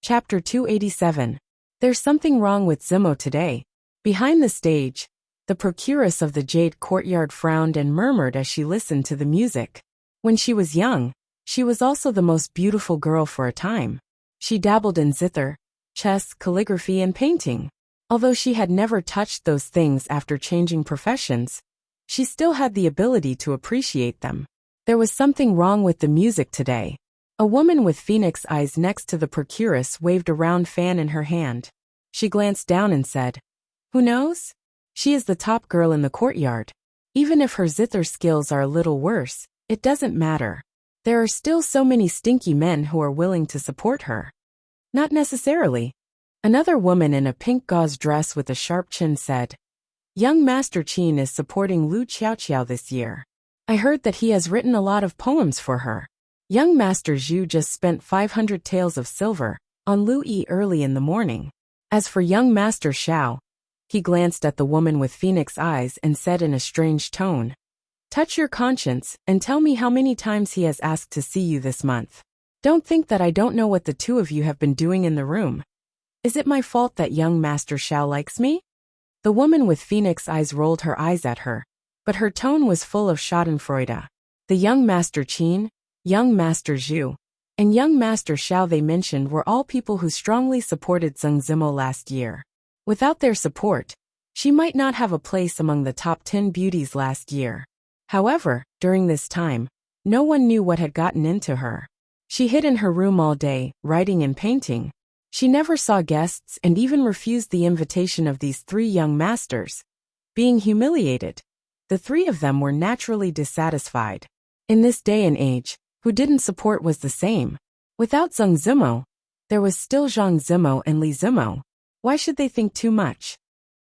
Chapter 287. There's something wrong with Zimo today. Behind the stage, the procuress of the Jade Courtyard frowned and murmured as she listened to the music. When she was young, she was also the most beautiful girl for a time. She dabbled in zither, chess, calligraphy, and painting. Although she had never touched those things after changing professions, she still had the ability to appreciate them. There was something wrong with the music today. A woman with phoenix eyes next to the procuress waved a round fan in her hand. She glanced down and said, "Who knows? She is the top girl in the courtyard. Even if her zither skills are a little worse, it doesn't matter. There are still so many stinky men who are willing to support her." "Not necessarily." Another woman in a pink gauze dress with a sharp chin said, "Young Master Qin is supporting Lu Qiaoqiao this year. I heard that he has written a lot of poems for her. Young Master Zhu just spent 500 taels of silver on Lu Yi early in the morning. As for young Master Xiao," he glanced at the woman with phoenix eyes and said in a strange tone, "Touch your conscience and tell me how many times he has asked to see you this month. Don't think that I don't know what the two of you have been doing in the room. Is it my fault that young Master Xiao likes me?" The woman with phoenix eyes rolled her eyes at her, but her tone was full of schadenfreude. The young Master Qin, young Master Zhu, and young Master Xiao they mentioned were all people who strongly supported Zeng Zimo last year. Without their support, she might not have a place among the top 10 beauties last year. However, during this time, no one knew what had gotten into her. She hid in her room all day, writing and painting. She never saw guests and even refused the invitation of these three young masters. Being humiliated, the three of them were naturally dissatisfied. In this day and age, who didn't support was the same. Without Zeng Zimo, there was still Zhang Zimo and Li Zimo. Why should they think too much?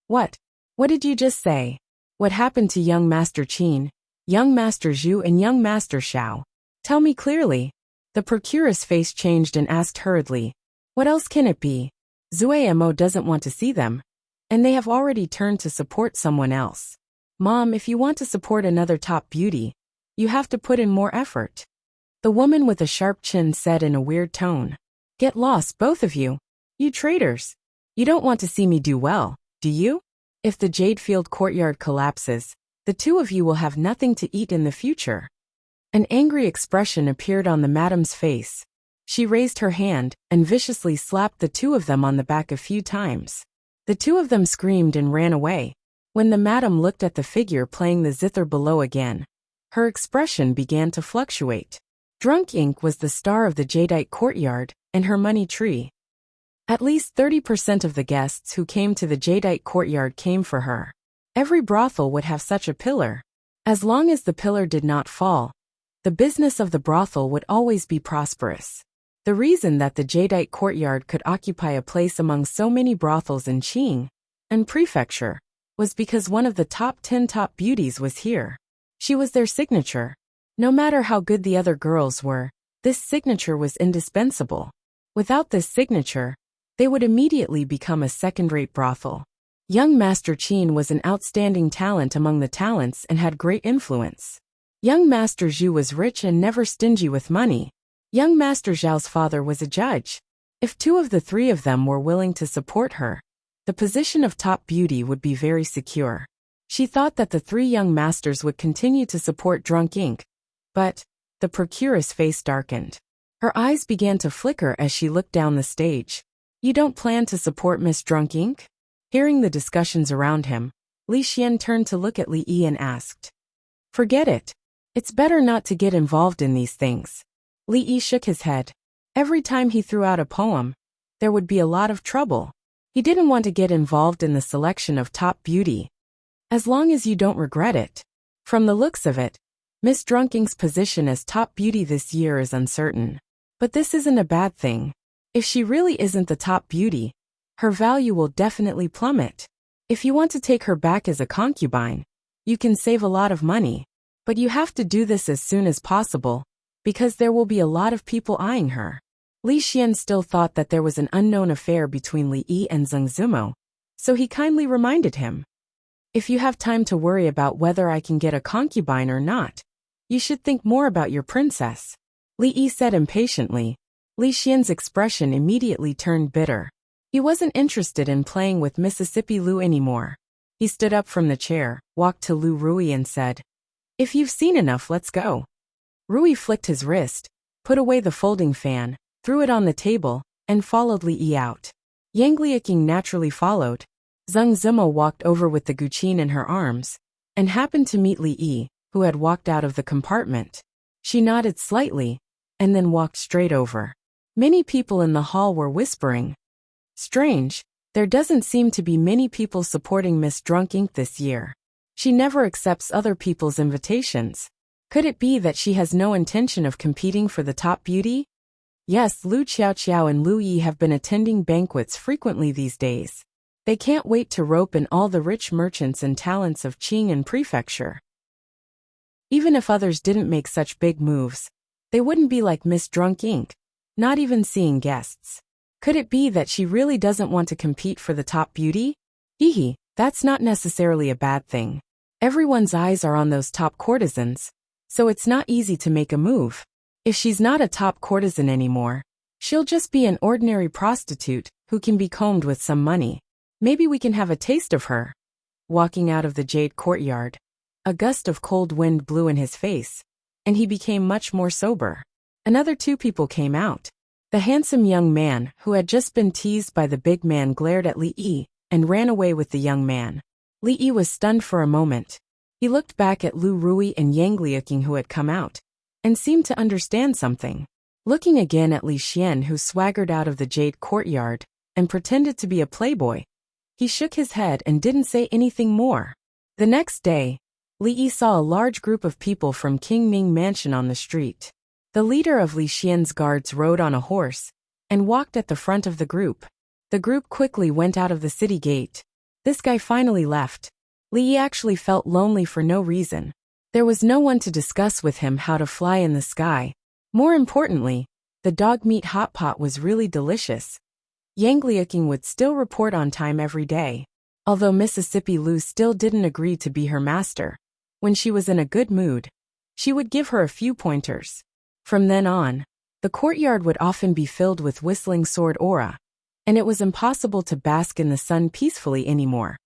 What did you just say? What happened to young Master Qin, young Master Zhu and young Master Xiao? Tell me clearly." The procuress' face changed and asked hurriedly, "What else can it be? Zuamo doesn't want to see them, and they have already turned to support someone else. Mom, if you want to support another top beauty, you have to put in more effort." The woman with a sharp chin said in a weird tone, "Get lost, both of you. You traitors. You don't want to see me do well, do you? If the Jadefield courtyard collapses, the two of you will have nothing to eat in the future." An angry expression appeared on the madam's face. She raised her hand and viciously slapped the two of them on the back a few times. The two of them screamed and ran away. When the madam looked at the figure playing the zither below again, her expression began to fluctuate. Drunk Ink was the star of the Jadeite courtyard and her money tree. At least 30% of the guests who came to the Jadeite courtyard came for her. Every brothel would have such a pillar. As long as the pillar did not fall, the business of the brothel would always be prosperous. The reason that the Jadeite courtyard could occupy a place among so many brothels in Qing and Prefecture was because one of the top 10 top beauties was here. She was their signature. No matter how good the other girls were, this signature was indispensable. Without this signature, they would immediately become a second-rate brothel. Young Master Qin was an outstanding talent among the talents and had great influence. Young Master Zhu was rich and never stingy with money. Young Master Zhao's father was a judge. If two of the three of them were willing to support her, the position of top beauty would be very secure. She thought that the three young masters would continue to support Drunk Ink. But the procuress' face darkened. Her eyes began to flicker as she looked down the stage. "You don't plan to support Miss Drunk Ink?" Hearing the discussions around him, Li Xian turned to look at Li Yi and asked, "Forget it. It's better not to get involved in these things." Li Yi shook his head. Every time he threw out a poem, there would be a lot of trouble. He didn't want to get involved in the selection of top beauty. As long as you don't regret it. From the looks of it, Miss Drunk Ink's position as top beauty this year is uncertain. But this isn't a bad thing. If she really isn't the top beauty, her value will definitely plummet. If you want to take her back as a concubine, you can save a lot of money. But you have to do this as soon as possible, because there will be a lot of people eyeing her. Li Xian still thought that there was an unknown affair between Li Yi and Zeng Zimo, so he kindly reminded him, "If you have time to worry about whether I can get a concubine or not, you should think more about your princess." Li Yi said impatiently, Li Xian's expression immediately turned bitter. He wasn't interested in playing with Mississippi Lu anymore. He stood up from the chair, walked to Lu Rui and said, "If you've seen enough, let's go." Rui flicked his wrist, put away the folding fan, threw it on the table, and followed Li Yi out. Yang Liaking naturally followed. Zheng Zimo walked over with the guqin in her arms, and happened to meet Li Yi, who had walked out of the compartment. She nodded slightly, and then walked straight over. Many people in the hall were whispering. Strange, there doesn't seem to be many people supporting Miss Drunk Ink this year. She never accepts other people's invitations. Could it be that she has no intention of competing for the top beauty? Yes, Lu Qiaoqiao and Lu Yi have been attending banquets frequently these days. They can't wait to rope in all the rich merchants and talents of Qing and Prefecture. Even if others didn't make such big moves, they wouldn't be like Miss Drunk Ink, not even seeing guests. Could it be that she really doesn't want to compete for the top beauty? Hehe, that's not necessarily a bad thing. Everyone's eyes are on those top courtesans, so it's not easy to make a move. If she's not a top courtesan anymore, she'll just be an ordinary prostitute who can be combed with some money. Maybe we can have a taste of her. Walking out of the jade courtyard, a gust of cold wind blew in his face, and he became much more sober. Another two people came out. The handsome young man who had just been teased by the big man glared at Li Yi and ran away with the young man. Li Yi was stunned for a moment. He looked back at Lu Rui and Yang Liaking who had come out, and seemed to understand something. Looking again at Li Xian who swaggered out of the jade courtyard and pretended to be a playboy, he shook his head and didn't say anything more. The next day, Li Yi saw a large group of people from King Ming Mansion on the street. The leader of Li Xian's guards rode on a horse and walked at the front of the group. The group quickly went out of the city gate. This guy finally left. Li Yi actually felt lonely for no reason. There was no one to discuss with him how to fly in the sky. More importantly, the dog meat hot pot was really delicious. Yang Liaking would still report on time every day. Although Mississippi Lu still didn't agree to be her master, when she was in a good mood, she would give her a few pointers. From then on, the courtyard would often be filled with whistling sword aura, and it was impossible to bask in the sun peacefully anymore.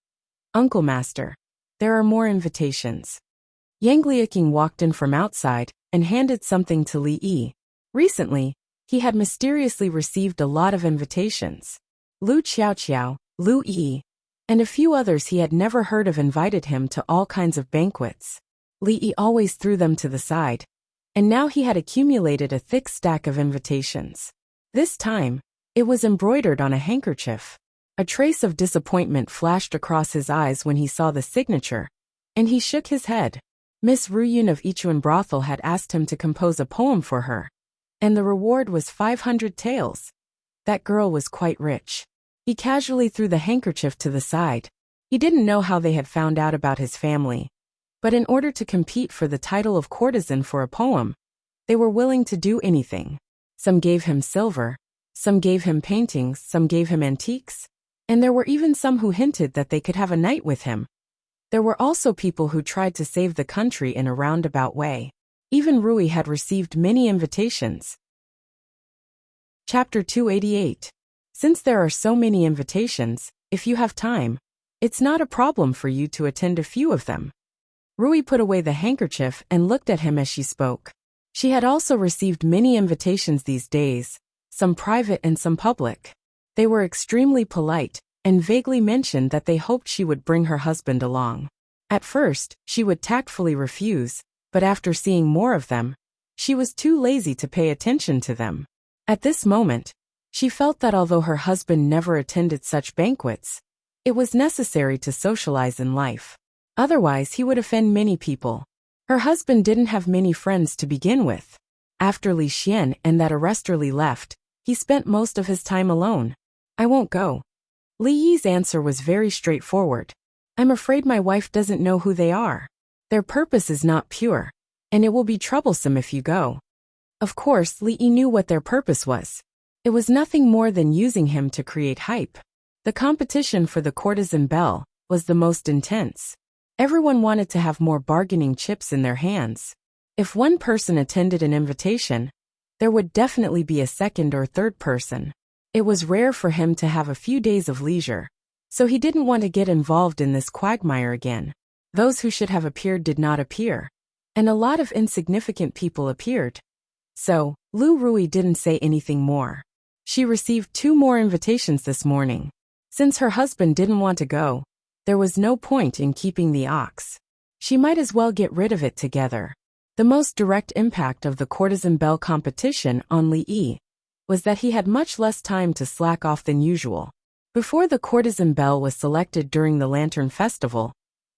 "Uncle Master, there are more invitations." Yang Liaking walked in from outside and handed something to Li Yi. Recently, he had mysteriously received a lot of invitations. Lu Qiaoqiao, Lu Yi, and a few others he had never heard of invited him to all kinds of banquets. Li Yi always threw them to the side, and now he had accumulated a thick stack of invitations. This time, it was embroidered on a handkerchief. A trace of disappointment flashed across his eyes when he saw the signature, and he shook his head. Miss Ruyun of Ichuan Brothel had asked him to compose a poem for her, and the reward was 500 taels. That girl was quite rich. He casually threw the handkerchief to the side. He didn't know how they had found out about his family, but in order to compete for the title of courtesan for a poem, they were willing to do anything. Some gave him silver, some gave him paintings, some gave him antiques, and there were even some who hinted that they could have a night with him. There were also people who tried to save the country in a roundabout way. Even Rui had received many invitations. Chapter 288. Since there are so many invitations, if you have time, it's not a problem for you to attend a few of them. Rui put away the handkerchief and looked at him as she spoke. She had also received many invitations these days, some private and some public. They were extremely polite, and vaguely mentioned that they hoped she would bring her husband along. At first, she would tactfully refuse, but after seeing more of them, she was too lazy to pay attention to them. At this moment, she felt that although her husband never attended such banquets, it was necessary to socialize in life. Otherwise, he would offend many people. Her husband didn't have many friends to begin with. After Li Xian and that arrestor Li left, he spent most of his time alone. "I won't go." Li Yi's answer was very straightforward. "I'm afraid my wife doesn't know who they are. Their purpose is not pure, and it will be troublesome if you go." Of course, Li Yi knew what their purpose was. It was nothing more than using him to create hype. The competition for the courtesan belle was the most intense. Everyone wanted to have more bargaining chips in their hands. If one person attended an invitation, there would definitely be a second or third person. It was rare for him to have a few days of leisure, so he didn't want to get involved in this quagmire again. Those who should have appeared did not appear, and a lot of insignificant people appeared. So, Lu Rui didn't say anything more. She received 2 more invitations this morning. Since her husband didn't want to go, there was no point in keeping the ox. She might as well get rid of it together. The most direct impact of the courtesan bell competition on Li Yi was that he had much less time to slack off than usual. Before the courtesan bell was selected during the Lantern Festival,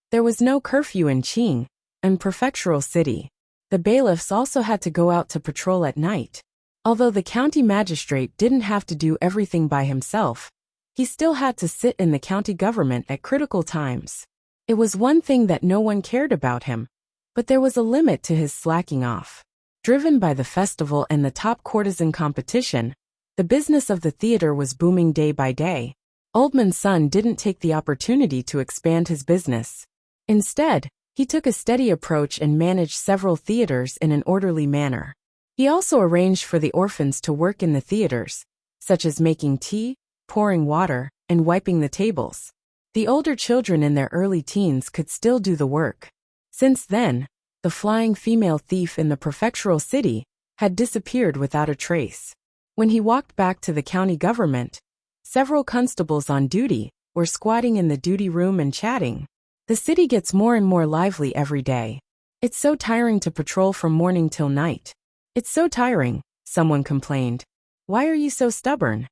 there was no curfew in Qing, and prefectural city. The bailiffs also had to go out to patrol at night. Although the county magistrate didn't have to do everything by himself, he still had to sit in the county government at critical times. It was one thing that no one cared about him, but there was a limit to his slacking off. Driven by the festival and the top courtesan competition, the business of the theater was booming day by day. Oldman's son didn't take the opportunity to expand his business. Instead, he took a steady approach and managed several theaters in an orderly manner. He also arranged for the orphans to work in the theaters, such as making tea, pouring water, and wiping the tables. The older children in their early teens could still do the work. Since then, the flying female thief in the prefectural city had disappeared without a trace. When he walked back to the county government, several constables on duty were squatting in the duty room and chatting. The city gets more and more lively every day. It's so tiring to patrol from morning till night. It's so tiring, someone complained. Why are you so stubborn?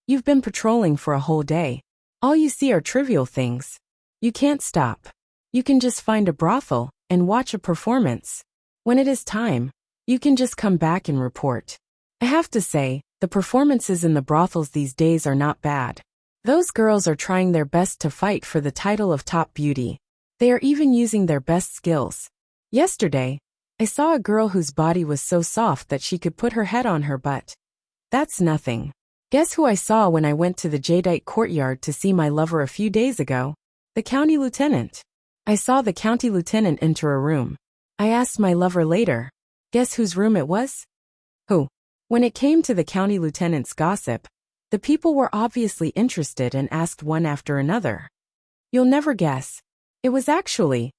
You've been patrolling for a whole day. All you see are trivial things. You can't stop. You can just find a brothel and watch a performance. When it is time, you can just come back and report. I have to say, the performances in the brothels these days are not bad. Those girls are trying their best to fight for the title of top beauty. They are even using their best skills. Yesterday, I saw a girl whose body was so soft that she could put her head on her butt. That's nothing. Guess who I saw when I went to the jadeite courtyard to see my lover a few days ago? The county lieutenant. I saw the county lieutenant enter a room. I asked my lover later. Guess whose room it was? Who? When it came to the county lieutenant's gossip, the people were obviously interested and asked one after another. You'll never guess. It was actually.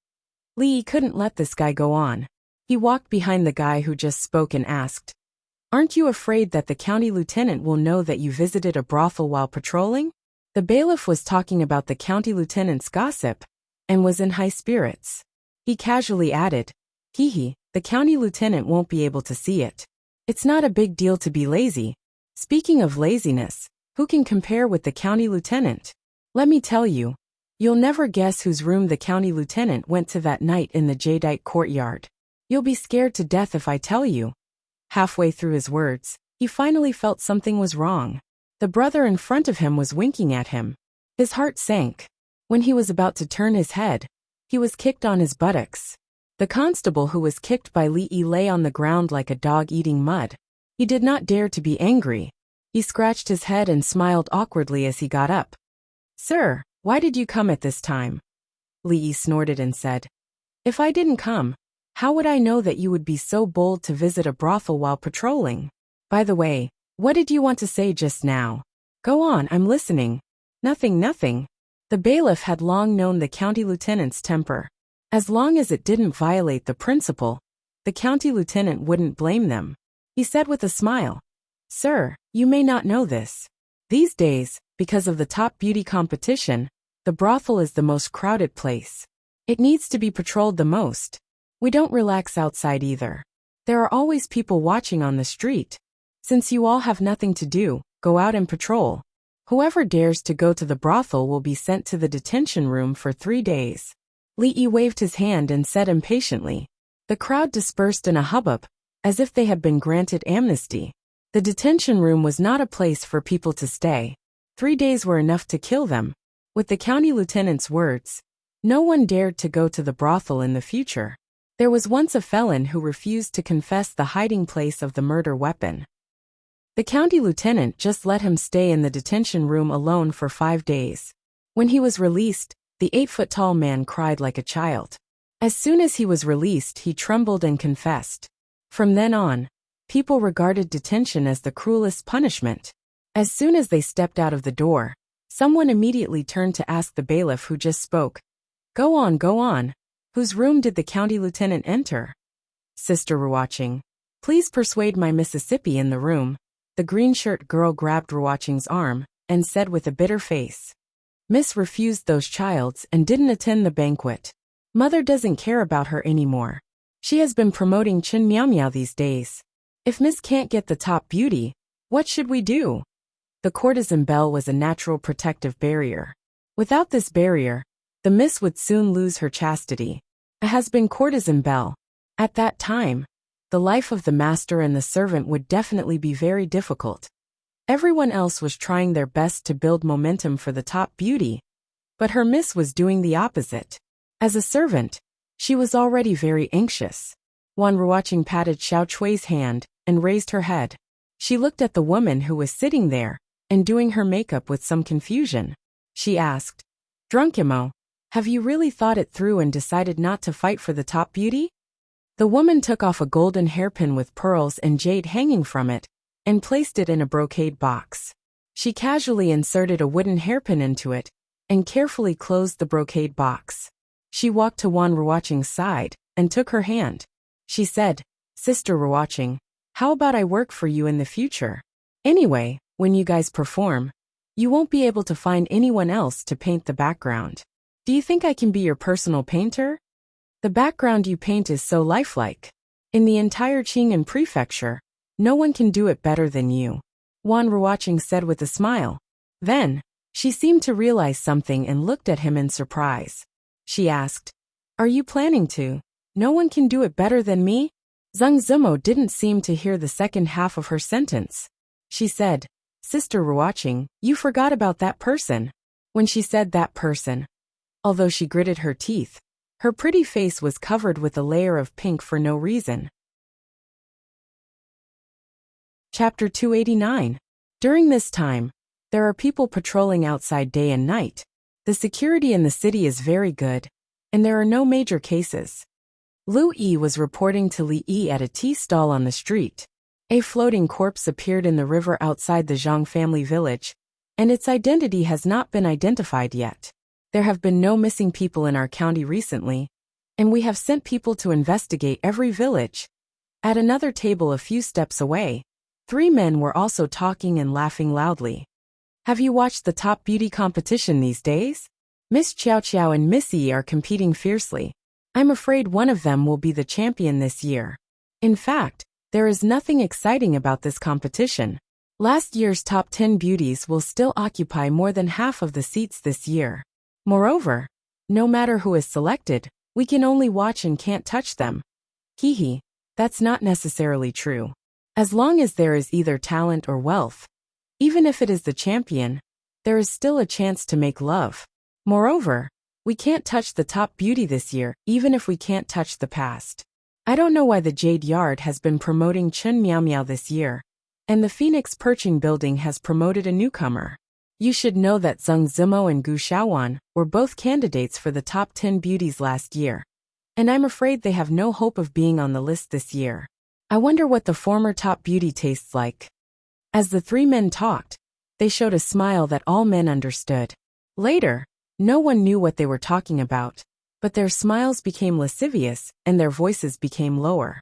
Lee couldn't let this guy go on. He walked behind the guy who just spoke and asked, "Aren't you afraid that the county lieutenant will know that you visited a brothel while patrolling?" The bailiff was talking about the county lieutenant's gossip and was in high spirits. He casually added, "Hee, the county lieutenant won't be able to see it. It's not a big deal to be lazy. Speaking of laziness, who can compare with the county lieutenant? Let me tell you, you'll never guess whose room the county lieutenant went to that night in the jadeite courtyard. You'll be scared to death if I tell you." Halfway through his words, he finally felt something was wrong. The brother in front of him was winking at him. His heart sank. When he was about to turn his head, he was kicked on his buttocks. The constable who was kicked by Li Yi lay on the ground like a dog eating mud. He did not dare to be angry. He scratched his head and smiled awkwardly as he got up. "Sir, why did you come at this time?" Li Yi snorted and said, "If I didn't come, how would I know that you would be so bold to visit a brothel while patrolling? By the way, what did you want to say just now? Go on, I'm listening." Nothing. The bailiff had long known the county lieutenant's temper. As long as it didn't violate the principle, the county lieutenant wouldn't blame them. He said with a smile, "Sir, you may not know this. These days, because of the top beauty competition, the brothel is the most crowded place. It needs to be patrolled the most. We don't relax outside either. There are always people watching on the street. Since you all have nothing to do, go out and patrol. Whoever dares to go to the brothel will be sent to the detention room for 3 days." Li Yi waved his hand and said impatiently. The crowd dispersed in a hubbub, as if they had been granted amnesty. The detention room was not a place for people to stay. 3 days were enough to kill them. With the county lieutenant's words, no one dared to go to the brothel in the future. There was once a felon who refused to confess the hiding place of the murder weapon. The county lieutenant just let him stay in the detention room alone for 5 days. When he was released, the 8-foot-tall man cried like a child. As soon as he was released, he trembled and confessed. From then on, People regarded detention as the cruelest punishment. As soon as they stepped out of the door, someone immediately turned to ask the bailiff who just spoke. Go on, go on. Whose room did the county lieutenant enter? Sister Ruwaching. Please persuade my Mississippi in the room. The green shirt girl grabbed Ruwaching's arm and said with a bitter face. Miss refused those childs and didn't attend the banquet. Mother doesn't care about her anymore. She has been promoting Chin Meow Meow these days. If Miss can't get the top beauty, what should we do? The courtesan bell was a natural protective barrier. Without this barrier, the Miss would soon lose her chastity. A has-been courtesan bell. At that time, the life of the master and the servant would definitely be very difficult. Everyone else was trying their best to build momentum for the top beauty, but her Miss was doing the opposite. As a servant, she was already very anxious. Wan Ruwaching patted Xiao Chui's hand and raised her head. She looked at the woman who was sitting there and doing her makeup with some confusion. She asked, Drunkimo, have you really thought it through and decided not to fight for the top beauty? The woman took off a golden hairpin with pearls and jade hanging from it and placed it in a brocade box. She casually inserted a wooden hairpin into it and carefully closed the brocade box. She walked to Wan Ruwaching's side and took her hand. She said, Sister Ruwaching, how about I work for you in the future? Anyway, when you guys perform, you won't be able to find anyone else to paint the background. Do you think I can be your personal painter? The background you paint is so lifelike. In the entire Qing'an prefecture, no one can do it better than you. Wan Ruwaching said with a smile. Then, she seemed to realize something and looked at him in surprise. She asked, Are you planning to? No one can do it better than me? Zhang Zimo didn't seem to hear the second half of her sentence. She said, Sister Ruwaching, you forgot about that person. When she said that person, although she gritted her teeth, her pretty face was covered with a layer of pink for no reason. Chapter 289. During this time, there are people patrolling outside day and night. The security in the city is very good, and there are no major cases. Lu Yi was reporting to Li Yi at a tea stall on the street. A floating corpse appeared in the river outside the Zhang family village, and its identity has not been identified yet. There have been no missing people in our county recently, and we have sent people to investigate every village. At another table a few steps away, 3 men were also talking and laughing loudly. Have you watched the top beauty competition these days? Miss Qiao Qiao and Miss Yi are competing fiercely. I'm afraid one of them will be the champion this year. In fact, there is nothing exciting about this competition. Last year's top 10 beauties will still occupy more than half of the seats this year. Moreover, no matter who is selected, we can only watch and can't touch them. Hee, that's not necessarily true. As long as there is either talent or wealth, even if it is the champion, there is still a chance to make love. Moreover, we can't touch the top beauty this year, even if we can't touch the past. I don't know why the Jade Yard has been promoting Chen Miao Miao this year, and the Phoenix Perching Building has promoted a newcomer. You should know that Zheng Zimo and Gu Xiaowan were both candidates for the top 10 beauties last year, and I'm afraid they have no hope of being on the list this year. I wonder what the former top beauty tastes like. As the 3 men talked, they showed a smile that all men understood. Later, no one knew what they were talking about, but their smiles became lascivious and their voices became lower.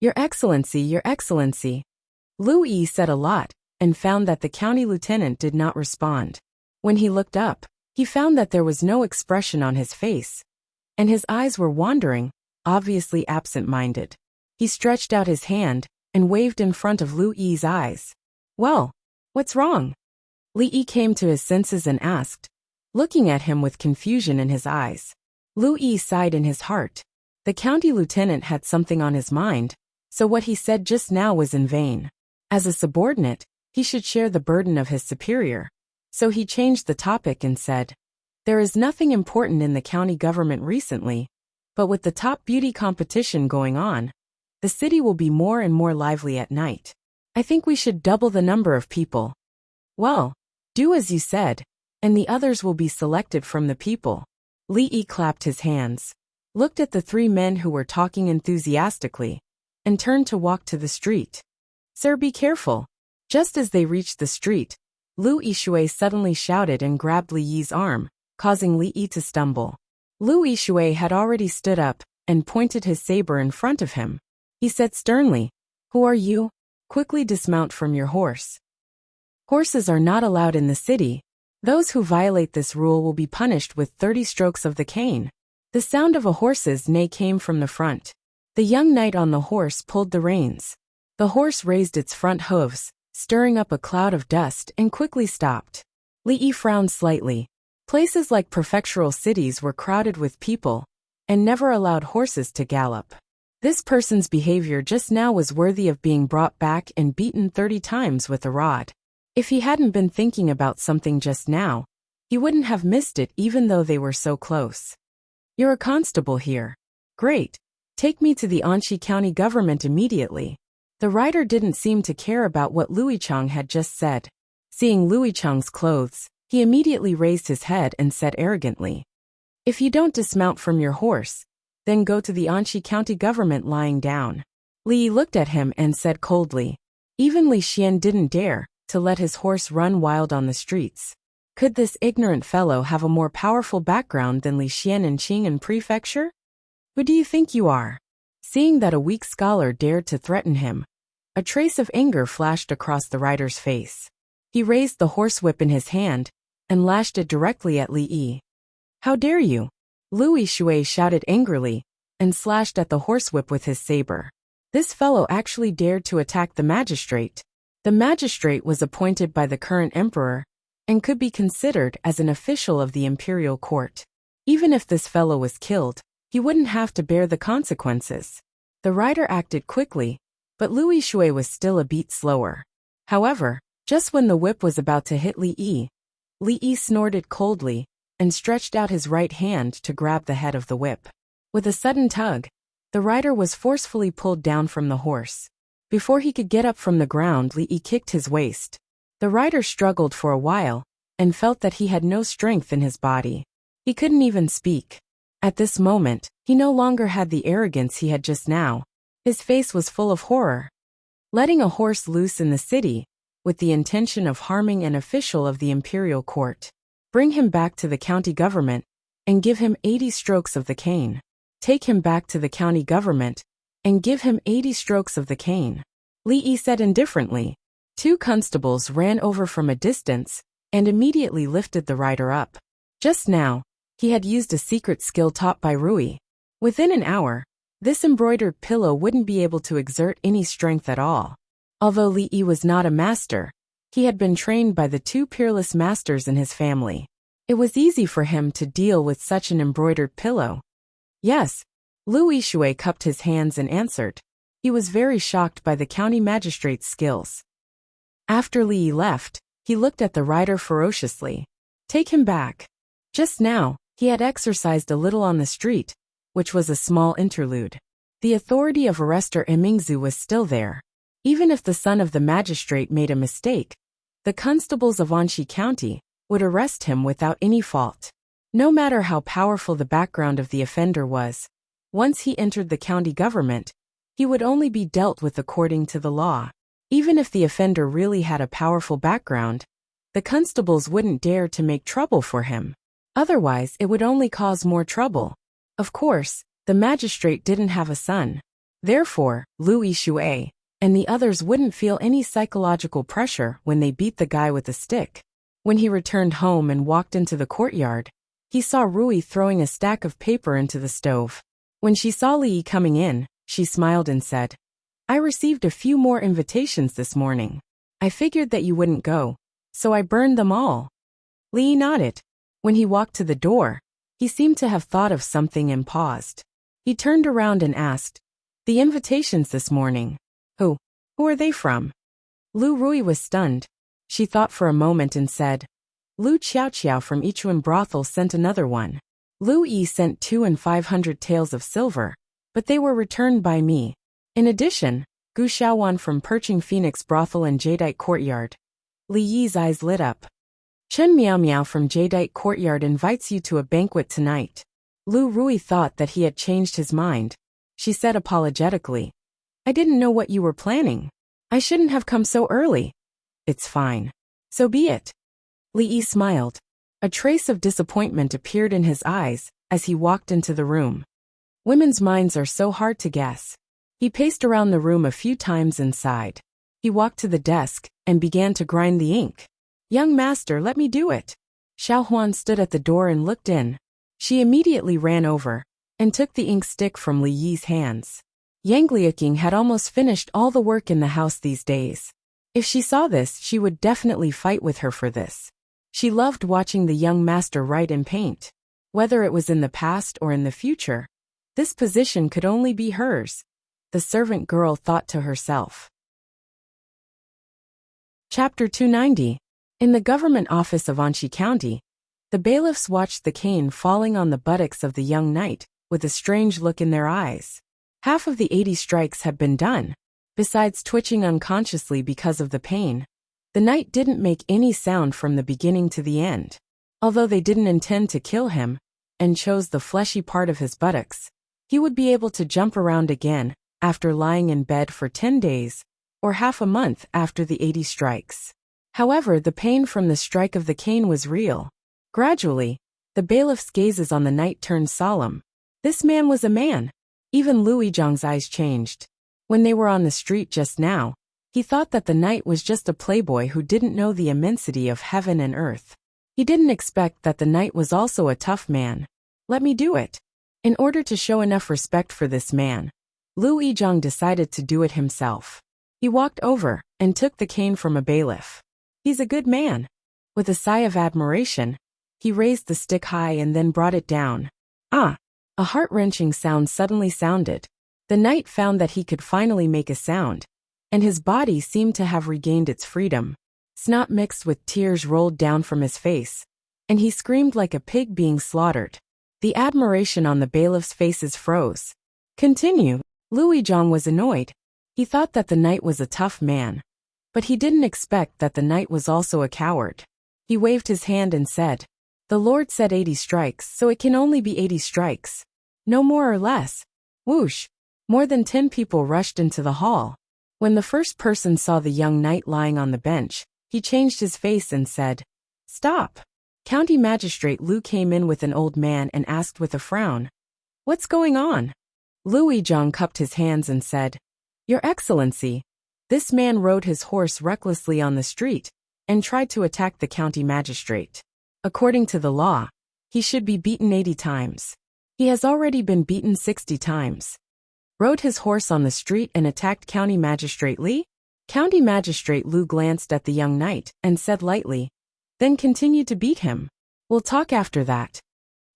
Your Excellency, Your Excellency. Lu Yi said a lot and found that the county lieutenant did not respond. When he looked up, he found that there was no expression on his face, and his eyes were wandering, obviously absent-minded. He stretched out his hand and waved in front of Lu Yi's eyes. Well, what's wrong? Li Yi came to his senses and asked, looking at him with confusion in his eyes. Lu Yi sighed in his heart. The county lieutenant had something on his mind, so what he said just now was in vain. As a subordinate, he should share the burden of his superior. So he changed the topic and said, There is nothing important in the county government recently, but with the top beauty competition going on, the city will be more and more lively at night. I think we should double the number of people. Well, do as you said, and the others will be selected from the people. Li Yi clapped his hands, looked at the 3 men who were talking enthusiastically, and turned to walk to the street. Sir, be careful. Just as they reached the street, Lu Yishui suddenly shouted and grabbed Li Yi's arm, causing Li Yi to stumble. Lu Yishui had already stood up and pointed his saber in front of him. He said sternly, "Who are you? Quickly dismount from your horse. Horses are not allowed in the city. Those who violate this rule will be punished with 30 strokes of the cane." The sound of a horse's neigh came from the front. The young knight on the horse pulled the reins. The horse raised its front hooves, stirring up a cloud of dust, and quickly stopped. Li Yi frowned slightly. Places like prefectural cities were crowded with people and never allowed horses to gallop. This person's behavior just now was worthy of being brought back and beaten 30 times with a rod. If he hadn't been thinking about something just now, he wouldn't have missed it even though they were so close. "You're a constable here. Great. Take me to the Anxi County government immediately." The rider didn't seem to care about what Luichang had just said. Seeing Luichang's clothes, he immediately raised his head and said arrogantly, "If you don't dismount from your horse, then go to the Anxi County government lying down." Li looked at him and said coldly. Even Li Xian didn't dare to let his horse run wild on the streets. Could this ignorant fellow have a more powerful background than Li Xian in Qing'an Prefecture? Who do you think you are? Seeing that a weak scholar dared to threaten him, a trace of anger flashed across the rider's face. He raised the horsewhip in his hand and lashed it directly at Li Yi. "How dare you?" Lu Yishui shouted angrily and slashed at the horsewhip with his saber. This fellow actually dared to attack the magistrate. The magistrate was appointed by the current emperor and could be considered as an official of the imperial court. Even if this fellow was killed, he wouldn't have to bear the consequences. The rider acted quickly, but Lu Yishui was still a beat slower. However, just when the whip was about to hit Li Yi snorted coldly and stretched out his right hand to grab the head of the whip. With a sudden tug, the rider was forcefully pulled down from the horse. Before he could get up from the ground, Li Yi kicked his waist. The rider struggled for a while and felt that he had no strength in his body. He couldn't even speak. At this moment, he no longer had the arrogance he had just now. His face was full of horror. Letting a horse loose in the city, with the intention of harming an official of the imperial court. Bring him back to the county government and give him 80 strokes of the cane. Take him back to the county government and give him 80 strokes of the cane. Li Yi said indifferently. 2 constables ran over from a distance and immediately lifted the rider up. Just now, he had used a secret skill taught by Rui. Within an hour, this embroidered pillow wouldn't be able to exert any strength at all. Although Li Yi was not a master, he had been trained by the 2 peerless masters in his family. It was easy for him to deal with such an embroidered pillow. "Yes." Lu Yishui cupped his hands and answered. He was very shocked by the county magistrate's skills. After Li Yi left, he looked at the rider ferociously. "Take him back." Just now, he had exercised a little on the street, which was a small interlude. The authority of arrestor Emingzu was still there. Even if the son of the magistrate made a mistake, the constables of Anxi County would arrest him without any fault. No matter how powerful the background of the offender was, once he entered the county government, he would only be dealt with according to the law. Even if the offender really had a powerful background, the constables wouldn't dare to make trouble for him. Otherwise, it would only cause more trouble. Of course, the magistrate didn't have a son. Therefore, Lu Yishui and the others wouldn't feel any psychological pressure when they beat the guy with a stick. When he returned home and walked into the courtyard, he saw Rui throwing a stack of paper into the stove. When she saw Li coming in, she smiled and said, "I received a few more invitations this morning. I figured that you wouldn't go, so I burned them all." Li nodded. When he walked to the door, he seemed to have thought of something and paused. He turned around and asked, "The invitations this morning? Who are they from?" Lu Rui was stunned. She thought for a moment and said, "Lu Qiao from Ichuan brothel sent another one. Lu Yi sent 2 and 500 taels of silver, but they were returned by me. In addition, Gu Xiaowan from Perching Phoenix brothel and Jadeite courtyard." Li Yi's eyes lit up. "Chen Miao Miao from Jadeite courtyard invites you to a banquet tonight." Lu Rui thought that he had changed his mind. She said apologetically, "I didn't know what you were planning." I shouldn't have come so early. It's fine. So be it. Li Yi smiled. A trace of disappointment appeared in his eyes as he walked into the room. Women's minds are so hard to guess. He paced around the room a few times and sighed. He walked to the desk and began to grind the ink. Young master, let me do it. Xiao Huan stood at the door and looked in. She immediately ran over and took the ink stick from Li Yi's hands. Yang Liaking had almost finished all the work in the house these days. If she saw this, she would definitely fight with her for this. She loved watching the young master write and paint. Whether it was in the past or in the future, this position could only be hers. The servant girl thought to herself. Chapter 290. In the government office of Anxi County, the bailiffs watched the cane falling on the buttocks of the young knight with a strange look in their eyes. Half of the 80 strikes had been done. Besides twitching unconsciously because of the pain, the knight didn't make any sound from the beginning to the end. Although they didn't intend to kill him and chose the fleshy part of his buttocks, he would be able to jump around again after lying in bed for 10 days or half a month after the 80 strikes. However, the pain from the strike of the cane was real. Gradually, the bailiff's gazes on the knight turned solemn. This man was a man. Even Lu Yizhang's eyes changed. When they were on the street just now, he thought that the knight was just a playboy who didn't know the immensity of heaven and earth. He didn't expect that the knight was also a tough man. Let me do it. In order to show enough respect for this man, Lu Yizhang decided to do it himself. He walked over and took the cane from a bailiff. He's a good man. With a sigh of admiration, he raised the stick high and then brought it down. Ah! A heart-wrenching sound suddenly sounded. The knight found that he could finally make a sound, and his body seemed to have regained its freedom. Snot mixed with tears rolled down from his face, and he screamed like a pig being slaughtered. The admiration on the bailiff's faces froze. Continue. Lu Yizhang was annoyed. He thought that the knight was a tough man, but he didn't expect that the knight was also a coward. He waved his hand and said, "The Lord said 80 strikes, so it can only be 80 strikes. No more or less." Whoosh! More than 10 people rushed into the hall. When the first person saw the young knight lying on the bench, he changed his face and said, "Stop." County Magistrate Lu came in with an old man and asked with a frown, "What's going on?" Lu Yizhang cupped his hands and said, "Your Excellency." This man rode his horse recklessly on the street and tried to attack the county magistrate. According to the law, he should be beaten 80 times. He has already been beaten 60 times. Rode his horse on the street and attacked County Magistrate Li? County Magistrate Lu glanced at the young knight and said lightly, then continued to beat him. "We'll talk after that."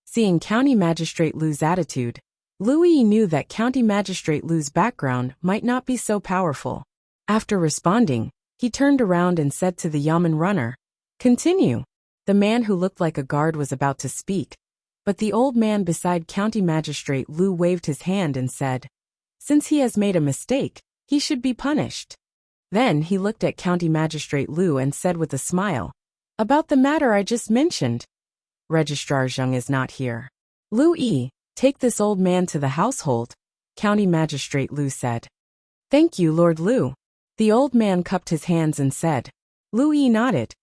Seeing County Magistrate Lu's attitude, Lu Yi knew that County Magistrate Lu's background might not be so powerful. After responding, he turned around and said to the Yamen runner, "Continue." The man who looked like a guard was about to speak, but the old man beside County Magistrate Lu waved his hand and said, "Since he has made a mistake, he should be punished." Then he looked at County Magistrate Lu and said with a smile, "About the matter I just mentioned, Registrar Zheng is not here. Lu Yi, take this old man to the household," County Magistrate Lu said. "Thank you, Lord Lu." The old man cupped his hands and said. Lu Yi nodded.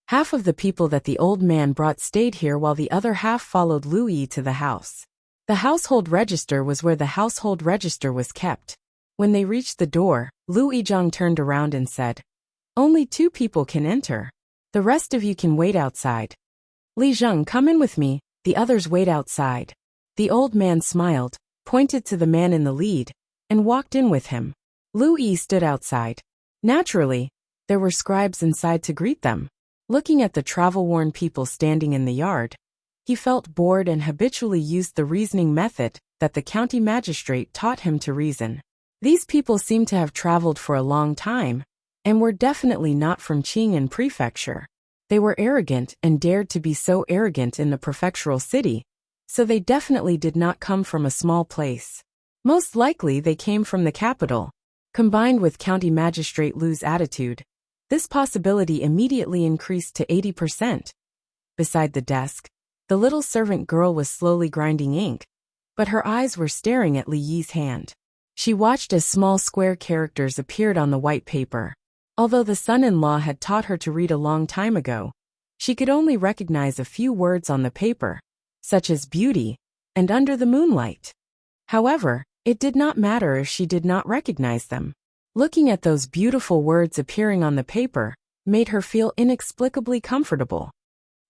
Half of the people that the old man brought stayed here while the other half followed Lu Yi to the house. The household register was where the household register was kept. When they reached the door, Lu Yizhang turned around and said, "Only 2 people can enter. The rest of you can wait outside." "Li Zheng, come in with me, the others wait outside." The old man smiled, pointed to the man in the lead, and walked in with him. Lu Yi stood outside. Naturally, there were scribes inside to greet them. Looking at the travel-worn people standing in the yard, he felt bored and habitually used the reasoning method that the county magistrate taught him to reason. These people seemed to have traveled for a long time, and were definitely not from Qing'an Prefecture. They were arrogant and dared to be so arrogant in the prefectural city, so they definitely did not come from a small place. Most likely they came from the capital. Combined with County Magistrate Lu's attitude, this possibility immediately increased to 80%. Beside the desk, the little servant girl was slowly grinding ink, but her eyes were staring at Li Yi's hand. She watched as small square characters appeared on the white paper. Although the son-in-law had taught her to read a long time ago, she could only recognize a few words on the paper, such as beauty and under the moonlight. However, it did not matter if she did not recognize them. Looking at those beautiful words appearing on the paper made her feel inexplicably comfortable.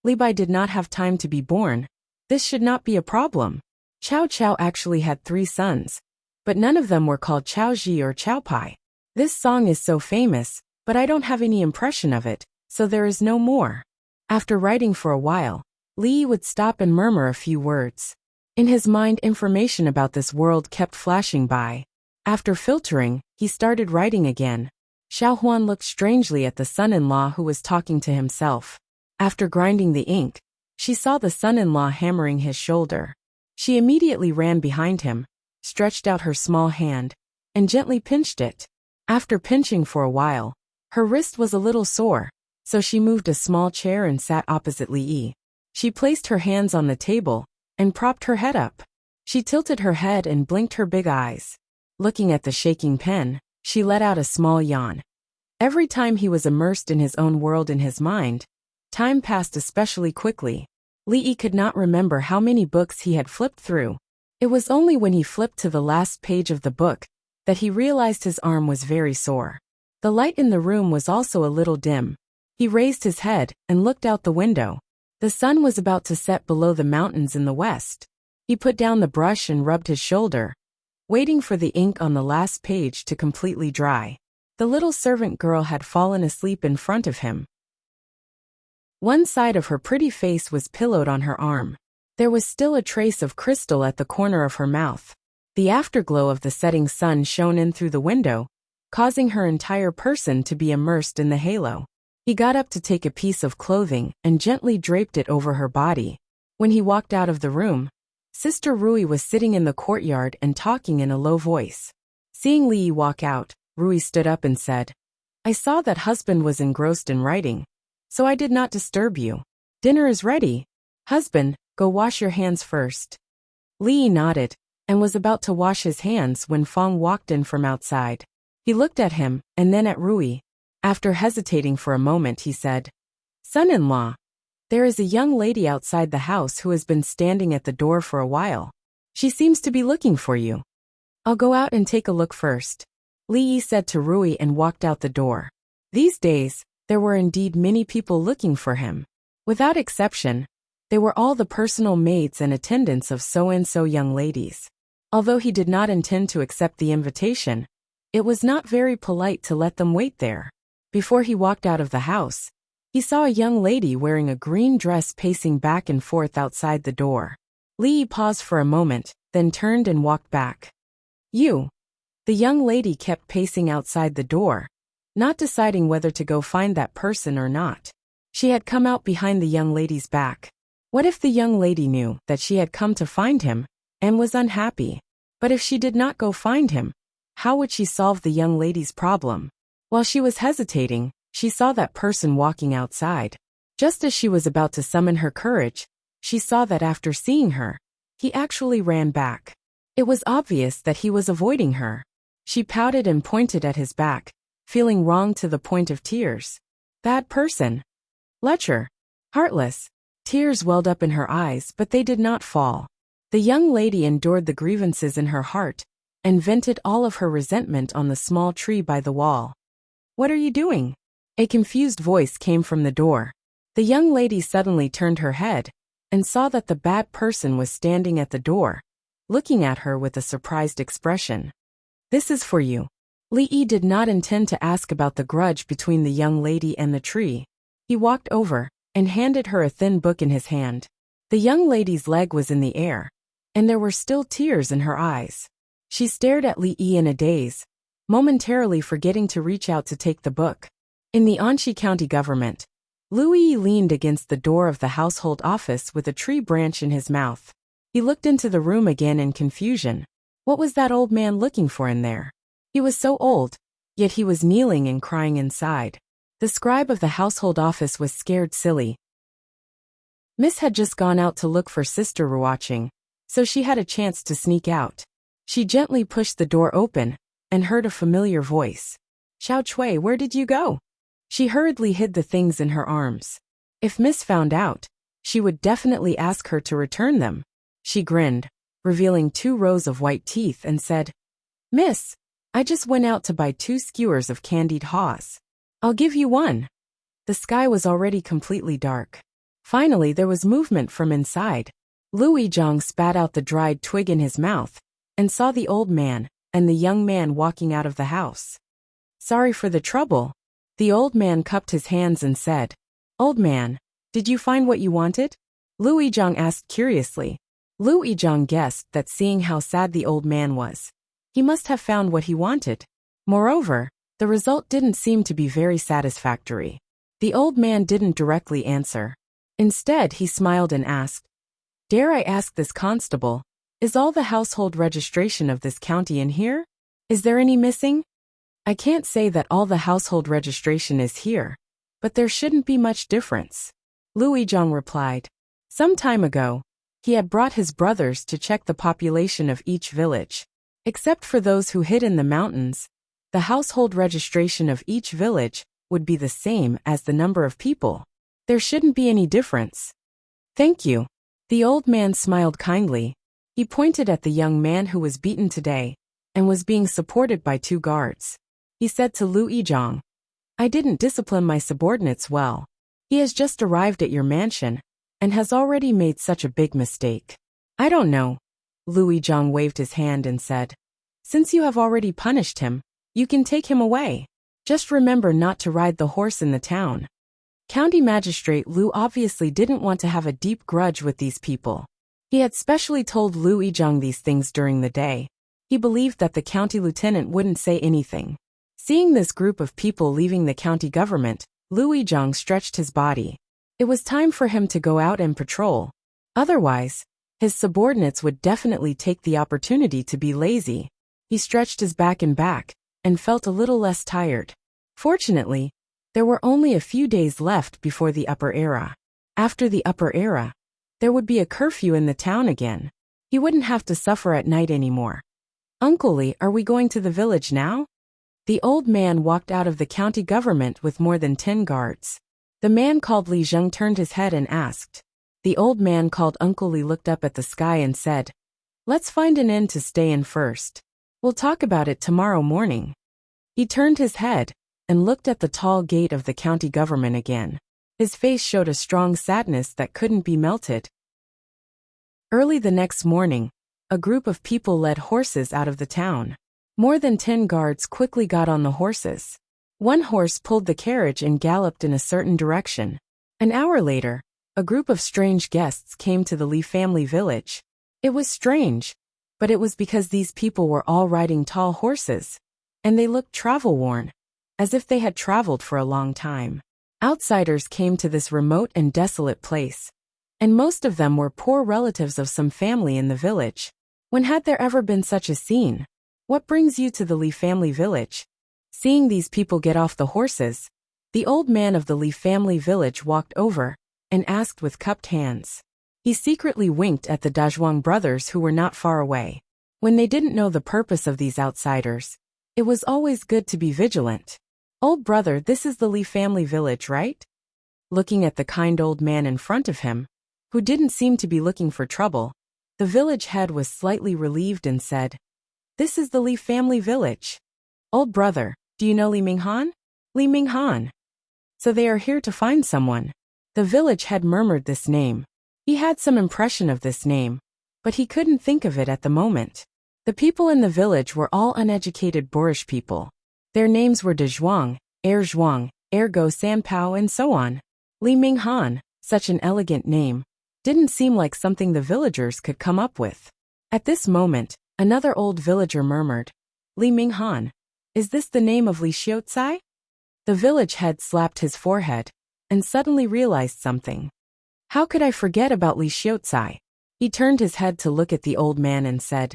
Li Bai did not have time to be born. This should not be a problem. Chao Chao actually had 3 sons, but none of them were called Chao Ji or Chao Pai. This song is so famous, but I don't have any impression of it, so there is no more. After writing for a while, Li would stop and murmur a few words. In his mind, information about this world kept flashing by. After filtering, he started writing again. Xiao Huan looked strangely at the son-in-law who was talking to himself. After grinding the ink, she saw the son-in-law hammering his shoulder. She immediately ran behind him, stretched out her small hand, and gently pinched it. After pinching for a while, her wrist was a little sore, so she moved a small chair and sat opposite Li Yi. She placed her hands on the table and propped her head up. She tilted her head and blinked her big eyes. Looking at the shaking pen, she let out a small yawn. Every time he was immersed in his own world in his mind, time passed especially quickly. Li Yi could not remember how many books he had flipped through. It was only when he flipped to the last page of the book that he realized his arm was very sore. The light in the room was also a little dim. He raised his head and looked out the window. The sun was about to set below the mountains in the west. He put down the brush and rubbed his shoulder, waiting for the ink on the last page to completely dry. The little servant girl had fallen asleep in front of him. One side of her pretty face was pillowed on her arm. There was still a trace of crystal at the corner of her mouth. The afterglow of the setting sun shone in through the window, causing her entire person to be immersed in the halo. He got up to take a piece of clothing and gently draped it over her body. When he walked out of the room, Sister Rui was sitting in the courtyard and talking in a low voice. Seeing Li Yi walk out, Rui stood up and said, "I saw that husband was engrossed in writing, so I did not disturb you. Dinner is ready. Husband, go wash your hands first." Li Yi nodded and was about to wash his hands when Fong walked in from outside. He looked at him and then at Rui. After hesitating for a moment, he said, "Son-in-law, there is a young lady outside the house who has been standing at the door for a while. She seems to be looking for you. I'll go out and take a look first," Li Yi said to Rui and walked out the door. These days, there were indeed many people looking for him. Without exception, they were all the personal maids and attendants of so-and-so young ladies. Although he did not intend to accept the invitation, it was not very polite to let them wait there. Before he walked out of the house, he saw a young lady wearing a green dress pacing back and forth outside the door. Li Yi paused for a moment, then turned and walked back. "You." The young lady kept pacing outside the door, not deciding whether to go find that person or not. She had come out behind the young lady's back. What if the young lady knew that she had come to find him and was unhappy? But if she did not go find him, how would she solve the young lady's problem? While she was hesitating, she saw that person walking outside. Just as she was about to summon her courage, she saw that after seeing her, he actually ran back. It was obvious that he was avoiding her. She pouted and pointed at his back, feeling wrong to the point of tears. Bad person. Lecher. Heartless. Tears welled up in her eyes, but they did not fall. The young lady endured the grievances in her heart and vented all of her resentment on the small tree by the wall. "What are you doing?" A confused voice came from the door. The young lady suddenly turned her head and saw that the bad person was standing at the door, looking at her with a surprised expression. "This is for you." Li Yi did not intend to ask about the grudge between the young lady and the tree. He walked over and handed her a thin book in his hand. The young lady's leg was in the air, and there were still tears in her eyes. She stared at Li Yi in a daze, momentarily forgetting to reach out to take the book. In the Anxi County government, Louis leaned against the door of the household office with a tree branch in his mouth. He looked into the room again in confusion. What was that old man looking for in there? He was so old, yet he was kneeling and crying inside. The scribe of the household office was scared silly. Miss had just gone out to look for Sister Ruaching, so she had a chance to sneak out. She gently pushed the door open and heard a familiar voice. Xiao Chui, where did you go? She hurriedly hid the things in her arms. If Miss found out, she would definitely ask her to return them. She grinned, revealing 2 rows of white teeth, and said, Miss, I just went out to buy 2 skewers of candied haws. I'll give you one. The sky was already completely dark. Finally, there was movement from inside. Louis Zhang spat out the dried twig in his mouth and saw the old man and the young man walking out of the house. Sorry for the trouble. The old man cupped his hands and said, Old man, did you find what you wanted? Louis Zhang asked curiously. Louis Zhang guessed that seeing how sad the old man was, he must have found what he wanted. Moreover, the result didn't seem to be very satisfactory. The old man didn't directly answer. Instead, he smiled and asked, Dare I ask this constable, is all the household registration of this county in here? Is there any missing? I can't say that all the household registration is here, but there shouldn't be much difference. Louis Zhang replied. Some time ago, he had brought his brothers to check the population of each village. Except for those who hid in the mountains, the household registration of each village would be the same as the number of people. There shouldn't be any difference. Thank you. The old man smiled kindly. He pointed at the young man who was beaten today and was being supported by 2 guards. He said to Louis Zhang, I didn't discipline my subordinates well. He has just arrived at your mansion and has already made such a big mistake. I don't know. Louis Zhang waved his hand and said, Since you have already punished him, you can take him away. Just remember not to ride the horse in the town. County Magistrate Liu obviously didn't want to have a deep grudge with these people. He had specially told Louis Zhang these things during the day. He believed that the county lieutenant wouldn't say anything. Seeing this group of people leaving the county government, Louis Zhang stretched his body. It was time for him to go out and patrol. Otherwise, his subordinates would definitely take the opportunity to be lazy. He stretched his back and felt a little less tired. Fortunately, there were only a few days left before the upper era. After the upper era, there would be a curfew in the town again. He wouldn't have to suffer at night anymore. Uncle Li, are we going to the village now? The old man walked out of the county government with more than 10 guards. The man called Li Zheng turned his head and asked. The old man called Uncle Li looked up at the sky and said, Let's find an inn to stay in first. We'll talk about it tomorrow morning. He turned his head and looked at the tall gate of the county government again. His face showed a strong sadness that couldn't be melted. Early the next morning, a group of people led horses out of the town. More than 10 guards quickly got on the horses. One horse pulled the carriage and galloped in a certain direction. An hour later, a group of strange guests came to the Li family village. It was strange, but it was because these people were all riding tall horses, and they looked travel-worn, as if they had traveled for a long time. Outsiders came to this remote and desolate place, and most of them were poor relatives of some family in the village. When had there ever been such a scene? What brings you to the Li family village? Seeing these people get off the horses, the old man of the Li family village walked over and asked with cupped hands. He secretly winked at the Dazhuang brothers who were not far away. When they didn't know the purpose of these outsiders, it was always good to be vigilant. Old brother, this is the Li family village, right? Looking at the kind old man in front of him, who didn't seem to be looking for trouble, the village head was slightly relieved and said, This is the Li family village. Old brother, do you know Li Minghan? Li Minghan. So they are here to find someone. The village head murmured this name. He had some impression of this name, but he couldn't think of it at the moment. The people in the village were all uneducated boorish people. Their names were De Zhuang, Ergo Sanpao, and so on. Li Minghan, such an elegant name, didn't seem like something the villagers could come up with. At this moment, another old villager murmured, Li Minghan, is this the name of Li Xiaocai? The village head slapped his forehead and suddenly realized something. How could I forget about Li Xiaocai? He turned his head to look at the old man and said,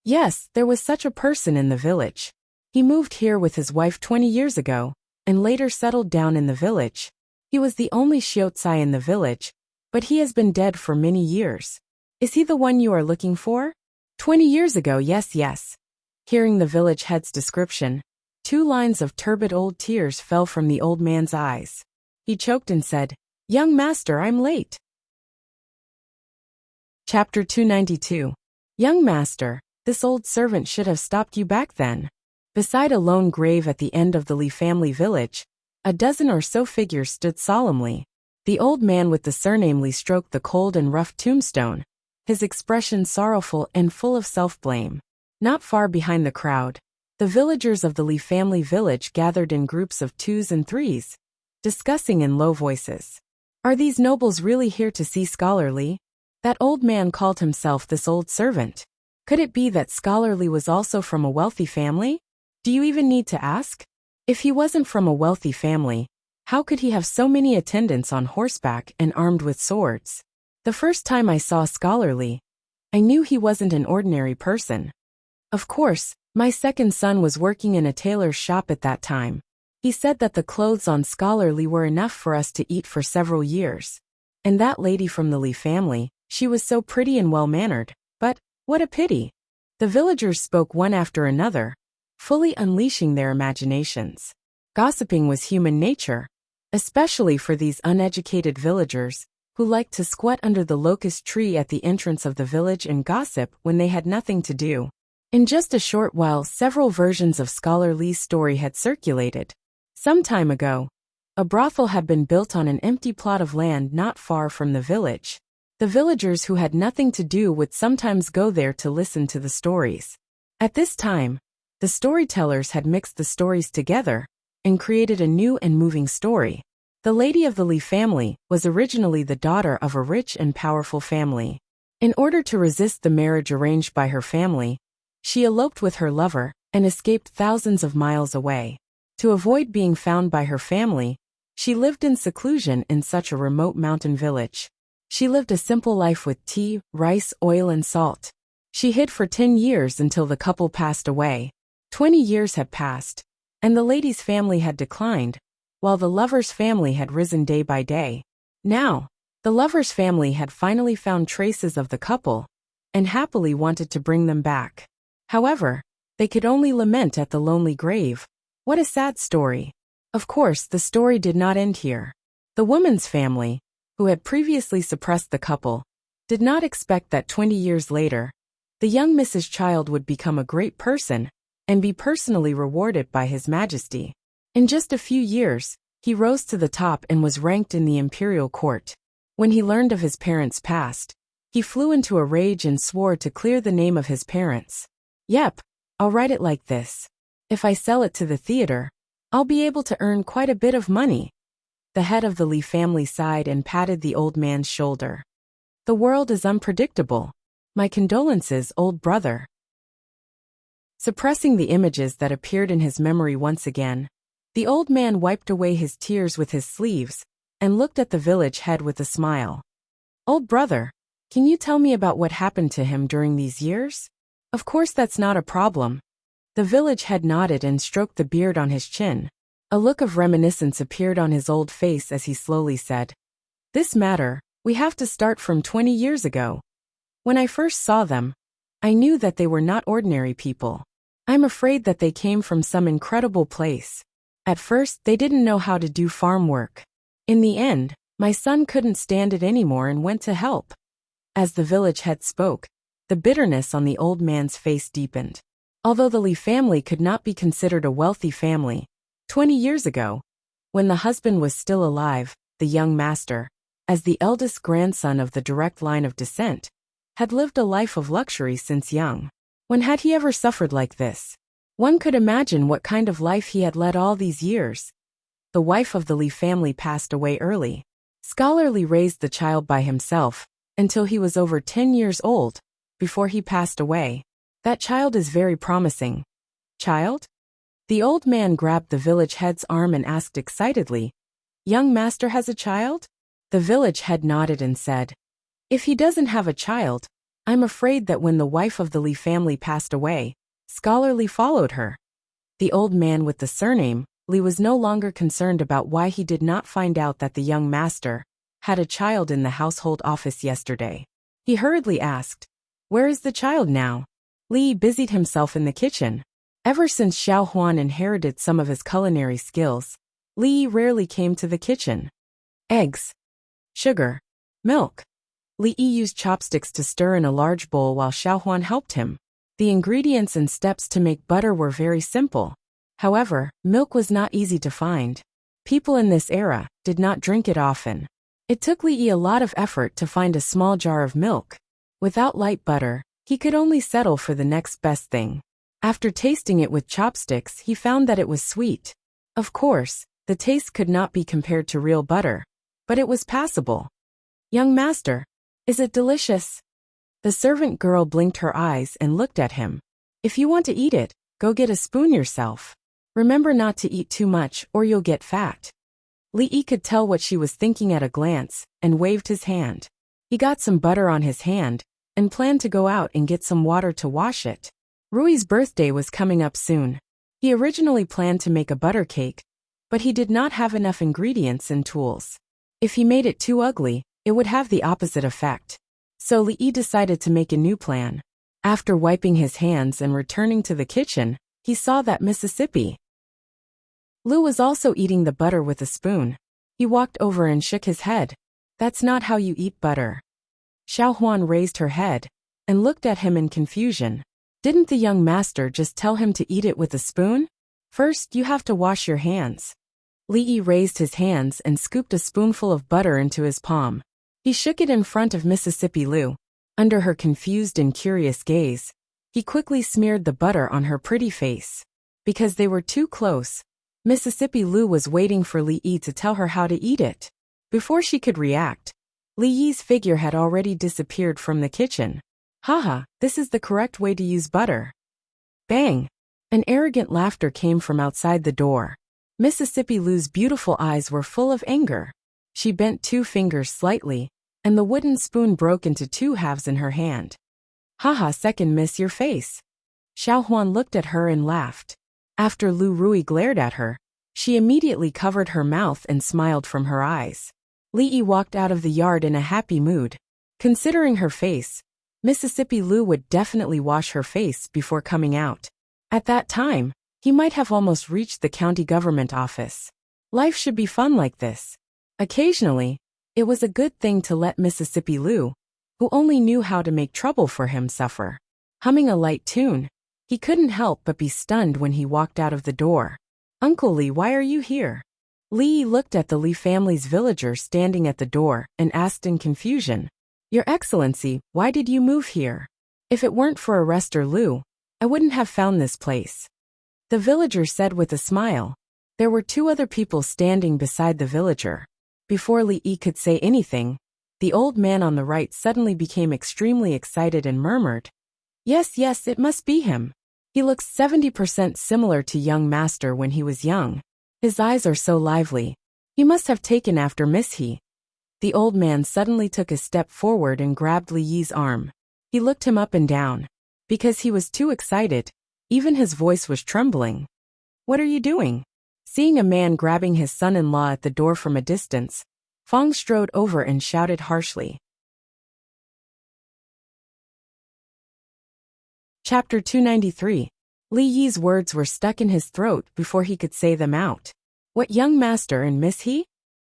Yes, there was such a person in the village. He moved here with his wife 20 years ago and later settled down in the village. He was the only Xiaocai in the village, but he has been dead for many years. Is he the one you are looking for? 20 years ago, yes, yes. Hearing the village head's description, 2 lines of turbid old tears fell from the old man's eyes. He choked and said, "Young master, I'm late." Chapter 292. Young master, this old servant should have stopped you back then. Beside a lone grave at the end of the Lee family village, a dozen or so figures stood solemnly. The old man with the surname Lee stroked the cold and rough tombstone, his expression sorrowful and full of self-blame. Not far behind the crowd, the villagers of the Lee family village gathered in groups of 2s and 3s, discussing in low voices. Are these nobles really here to see Scholar Lee? That old man called himself this old servant. Could it be that Scholar Lee was also from a wealthy family? Do you even need to ask? If he wasn't from a wealthy family, how could he have so many attendants on horseback and armed with swords? The first time I saw Scholar Lee, I knew he wasn't an ordinary person. Of course, my second son was working in a tailor's shop at that time. He said that the clothes on Scholar Lee were enough for us to eat for several years. And that lady from the Lee family, she was so pretty and well-mannered, but what a pity. The villagers spoke one after another, fully unleashing their imaginations. Gossiping was human nature, especially for these uneducated villagers, who liked to squat under the locust tree at the entrance of the village and gossip when they had nothing to do. In just a short while, several versions of Scholar Lee's story had circulated. Some time ago, a brothel had been built on an empty plot of land not far from the village. The villagers who had nothing to do would sometimes go there to listen to the stories. At this time, the storytellers had mixed the stories together and created a new and moving story. The lady of the Lee family was originally the daughter of a rich and powerful family. In order to resist the marriage arranged by her family, she eloped with her lover and escaped thousands of miles away. To avoid being found by her family, she lived in seclusion in such a remote mountain village. She lived a simple life with tea, rice, oil, and salt. She hid for 10 years until the couple passed away. 20 years had passed, and the lady's family had declined, while the lover's family had risen day by day. Now, the lover's family had finally found traces of the couple, and happily wanted to bring them back. However, they could only lament at the lonely grave. What a sad story. Of course, the story did not end here. The woman's family, who had previously suppressed the couple, did not expect that 20 years later, the young Mrs. Child would become a great person and be personally rewarded by His Majesty. In just a few years, he rose to the top and was ranked in the imperial court. When he learned of his parents' past, he flew into a rage and swore to clear the name of his parents. Yep, I'll write it like this. If I sell it to the theater, I'll be able to earn quite a bit of money. The head of the Lee family sighed and patted the old man's shoulder. The world is unpredictable. My condolences, old brother. Suppressing the images that appeared in his memory once again, the old man wiped away his tears with his sleeves and looked at the village head with a smile. Old brother, can you tell me about what happened to him during these years? Of course, that's not a problem. The village head nodded and stroked the beard on his chin. A look of reminiscence appeared on his old face as he slowly said, "This matter, we have to start from 20 years ago. When I first saw them, I knew that they were not ordinary people. I'm afraid that they came from some incredible place. At first, they didn't know how to do farm work. In the end, my son couldn't stand it anymore and went to help." As the village head spoke, the bitterness on the old man's face deepened. Although the Lee family could not be considered a wealthy family, 20 years ago, when the husband was still alive, the young master, as the eldest grandson of the direct line of descent, had lived a life of luxury since young. When had he ever suffered like this? One could imagine what kind of life he had led all these years. The wife of the Lee family passed away early. Scholar Lee raised the child by himself until he was over 10 years old, before he passed away. That child is very promising. Child? The old man grabbed the village head's arm and asked excitedly, "Young master has a child?" The village head nodded and said, "If he doesn't have a child, I'm afraid that when the wife of the Lee family passed away, Scholar Lee followed her." The old man with the surname Lee was no longer concerned about why he did not find out that the young master had a child in the household office yesterday. He hurriedly asked, Where is the child now? Li busied himself in the kitchen. Ever since Xiao Huan inherited some of his culinary skills, Li rarely came to the kitchen. Eggs, sugar, milk. Li used chopsticks to stir in a large bowl while Xiao Huan helped him. The ingredients and steps to make butter were very simple. However, milk was not easy to find. People in this era did not drink it often. It took Li a lot of effort to find a small jar of milk. Without light butter, he could only settle for the next best thing. After tasting it with chopsticks, he found that it was sweet. Of course, the taste could not be compared to real butter, but it was passable. Young master, is it delicious? The servant girl blinked her eyes and looked at him. If you want to eat it, go get a spoon yourself. Remember not to eat too much or you'll get fat. Li could tell what she was thinking at a glance and waved his hand. He got some butter on his hand and planned to go out and get some water to wash it. Rui's birthday was coming up soon. He originally planned to make a butter cake, but he did not have enough ingredients and tools. If he made it too ugly, it would have the opposite effect. So Li decided to make a new plan. After wiping his hands and returning to the kitchen, he saw that Mississippi Lu was also eating the butter with a spoon. He walked over and shook his head. That's not how you eat butter. Xiao Huan raised her head and looked at him in confusion. Didn't the young master just tell him to eat it with a spoon? First, you have to wash your hands. Li raised his hands and scooped a spoonful of butter into his palm. He shook it in front of Mississippi Lu. Under her confused and curious gaze, he quickly smeared the butter on her pretty face. Because they were too close, Mississippi Lu was waiting for Li to tell her how to eat it. Before she could react, Li's figure had already disappeared from the kitchen. Haha, this is the correct way to use butter. Bang! An arrogant laughter came from outside the door. Mississippi Lu's beautiful eyes were full of anger. She bent two fingers slightly, and the wooden spoon broke into two halves in her hand. Haha, second miss your face. Xiao Huan looked at her and laughed. After Lu Rui glared at her, she immediately covered her mouth and smiled from her eyes. Li walked out of the yard in a happy mood. Considering her face, Mississippi Lu would definitely wash her face before coming out. At that time, he might have almost reached the county government office. Life should be fun like this. Occasionally, it was a good thing to let Mississippi Lu, who only knew how to make trouble for him, suffer. Humming a light tune, he couldn't help but be stunned when he walked out of the door. Uncle Li, why are you here? Li looked at the Li family's villager standing at the door and asked in confusion. Your Excellency, why did you move here? If it weren't for Arrestor Lu, I wouldn't have found this place. The villager said with a smile. There were two other people standing beside the villager. Before Li could say anything, the old man on the right suddenly became extremely excited and murmured. Yes, it must be him. He looks 70% similar to young master when he was young. His eyes are so lively. He must have taken after Miss He. The old man suddenly took a step forward and grabbed Li Yi's arm. He looked him up and down. Because he was too excited, even his voice was trembling. What are you doing? Seeing a man grabbing his son-in-law at the door from a distance, Fong strode over and shouted harshly. Chapter 293. Li Yi's words were stuck in his throat before he could say them out. What young master and Miss He?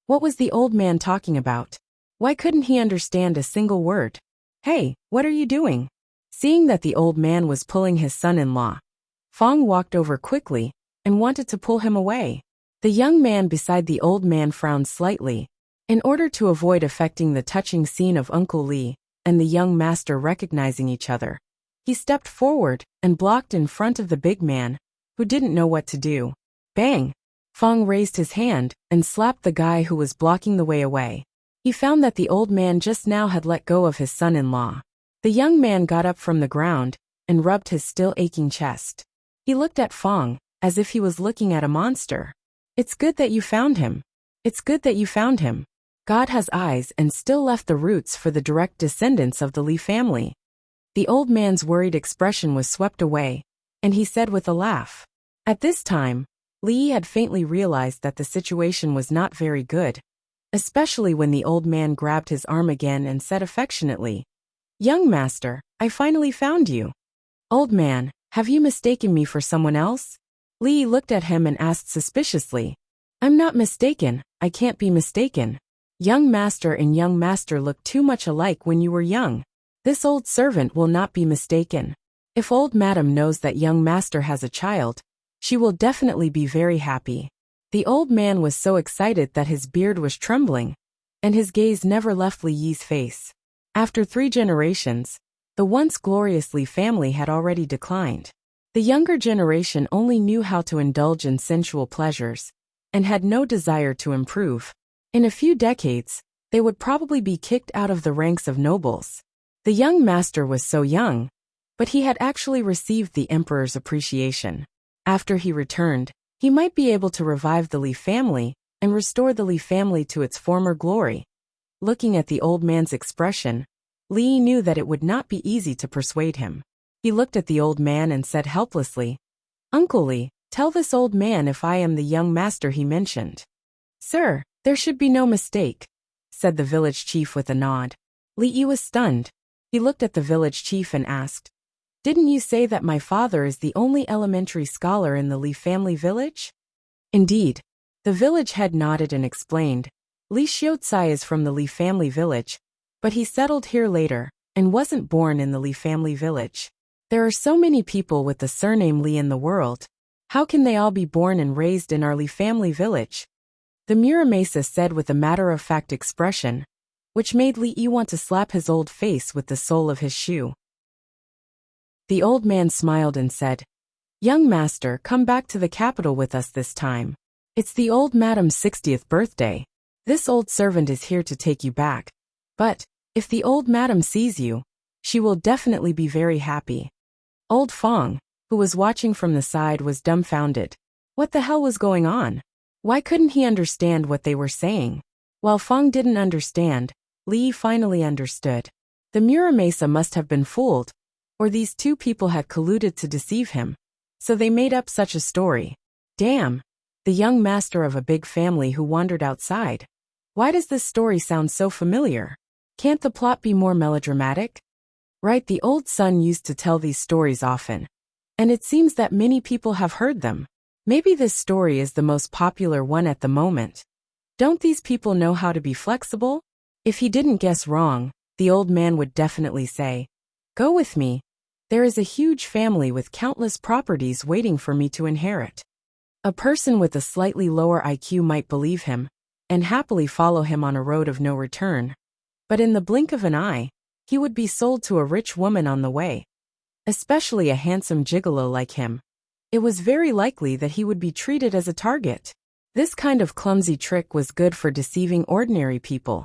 What was the old man talking about? Why couldn't he understand a single word? Hey, what are you doing? Seeing that the old man was pulling his son-in-law, Fong walked over quickly and wanted to pull him away. The young man beside the old man frowned slightly. In order to avoid affecting the touching scene of Uncle Li and the young master recognizing each other, he stepped forward and blocked in front of the big man, who didn't know what to do. Bang! Fong raised his hand and slapped the guy who was blocking the way away. He found that the old man just now had let go of his son-in-law. The young man got up from the ground and rubbed his still aching chest. He looked at Fong as if he was looking at a monster. It's good that you found him. It's good that you found him. God has eyes and still left the roots for the direct descendants of the Li family. The old man's worried expression was swept away, and he said with a laugh. At this time, Li had faintly realized that the situation was not very good, especially when the old man grabbed his arm again and said affectionately, Young master, I finally found you. Old man, have you mistaken me for someone else? Li looked at him and asked suspiciously. I'm not mistaken, I can't be mistaken. Young master and young master look too much alike when you were young. This old servant will not be mistaken. If old madam knows that young master has a child, she will definitely be very happy. The old man was so excited that his beard was trembling, and his gaze never left Li Yi's face. After 3 generations, the once glorious Li family had already declined. The younger generation only knew how to indulge in sensual pleasures, and had no desire to improve. In a few decades, they would probably be kicked out of the ranks of nobles. The young master was so young, but he had actually received the emperor's appreciation. After he returned, he might be able to revive the Li family and restore the Li family to its former glory. Looking at the old man's expression, Li knew that it would not be easy to persuade him. He looked at the old man and said helplessly, Uncle Li, tell this old man if I am the young master he mentioned. Sir, there should be no mistake, said the village chief with a nod. Li Yi was stunned. He looked at the village chief and asked, Didn't you say that my father is the only elementary scholar in the Li family village? Indeed. The village head nodded and explained, Li Xiaocai is from the Li family village, but he settled here later, and wasn't born in the Li family village. There are so many people with the surname Li in the world. How can they all be born and raised in our Li family village? The Muramesa said with a matter-of-fact expression, which made Li Yi want to slap his old face with the sole of his shoe. The old man smiled and said, Young master, come back to the capital with us this time. It's the old madam's 60th birthday. This old servant is here to take you back. But, if the old madam sees you, she will definitely be very happy. Old Fong, who was watching from the side, was dumbfounded. What the hell was going on? Why couldn't he understand what they were saying? While Fong didn't understand, Li finally understood. The Muramesa must have been fooled, or these 2 people had colluded to deceive him. So they made up such a story. Damn! The young master of a big family who wandered outside. Why does this story sound so familiar? Can't the plot be more melodramatic? Right, the old son used to tell these stories often. And it seems that many people have heard them. Maybe this story is the most popular one at the moment. Don't these people know how to be flexible? If he didn't guess wrong, the old man would definitely say, Go with me. There is a huge family with countless properties waiting for me to inherit. A person with a slightly lower IQ might believe him, and happily follow him on a road of no return. But in the blink of an eye, he would be sold to a rich woman on the way. Especially a handsome gigolo like him. It was very likely that he would be treated as a target. This kind of clumsy trick was good for deceiving ordinary people.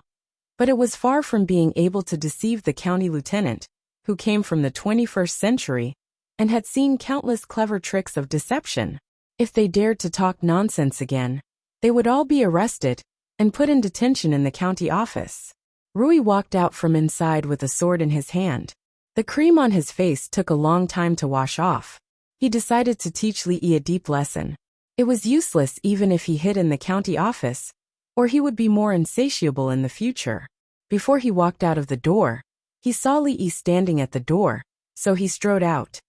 But it was far from being able to deceive the county lieutenant, who came from the 21st century, and had seen countless clever tricks of deception. If they dared to talk nonsense again, they would all be arrested and put in detention in the county office. Rui walked out from inside with a sword in his hand. The cream on his face took a long time to wash off. He decided to teach Li Yi a deep lesson. It was useless even if he hid in the county office, or he would be more insatiable in the future. Before he walked out of the door, he saw Li Yi standing at the door, so he strode out.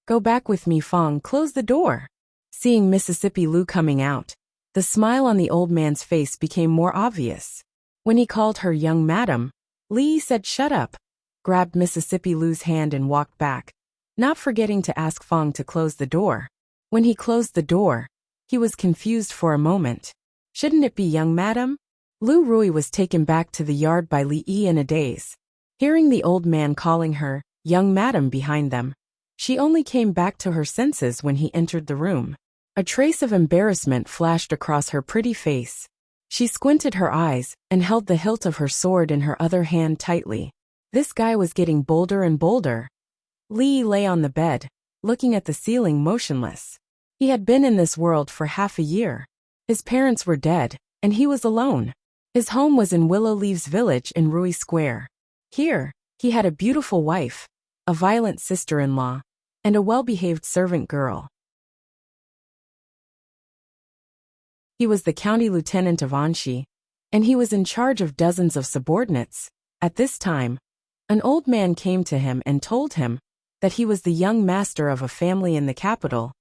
Go back with me, Fong, close the door. Seeing Mississippi Lu coming out, the smile on the old man's face became more obvious. When he called her young madam, Li Yi said shut up, grabbed Mississippi Lu's hand and walked back, not forgetting to ask Fong to close the door. When he closed the door, he was confused for a moment. Shouldn't it be young madam? Lu Rui was taken back to the yard by Li Yi in a daze. Hearing the old man calling her young madam behind them, she only came back to her senses when he entered the room. A trace of embarrassment flashed across her pretty face. She squinted her eyes and held the hilt of her sword in her other hand tightly. This guy was getting bolder and bolder. Li lay on the bed, looking at the ceiling motionless. He had been in this world for half a year. His parents were dead, and he was alone. His home was in Willow Leaves Village in Rui Square. Here, he had a beautiful wife, a violent sister-in-law, and a well-behaved servant girl. He was the county lieutenant of Anxi, and he was in charge of dozens of subordinates. At this time, An old man came to him and told him that he was the young master of a family in the capital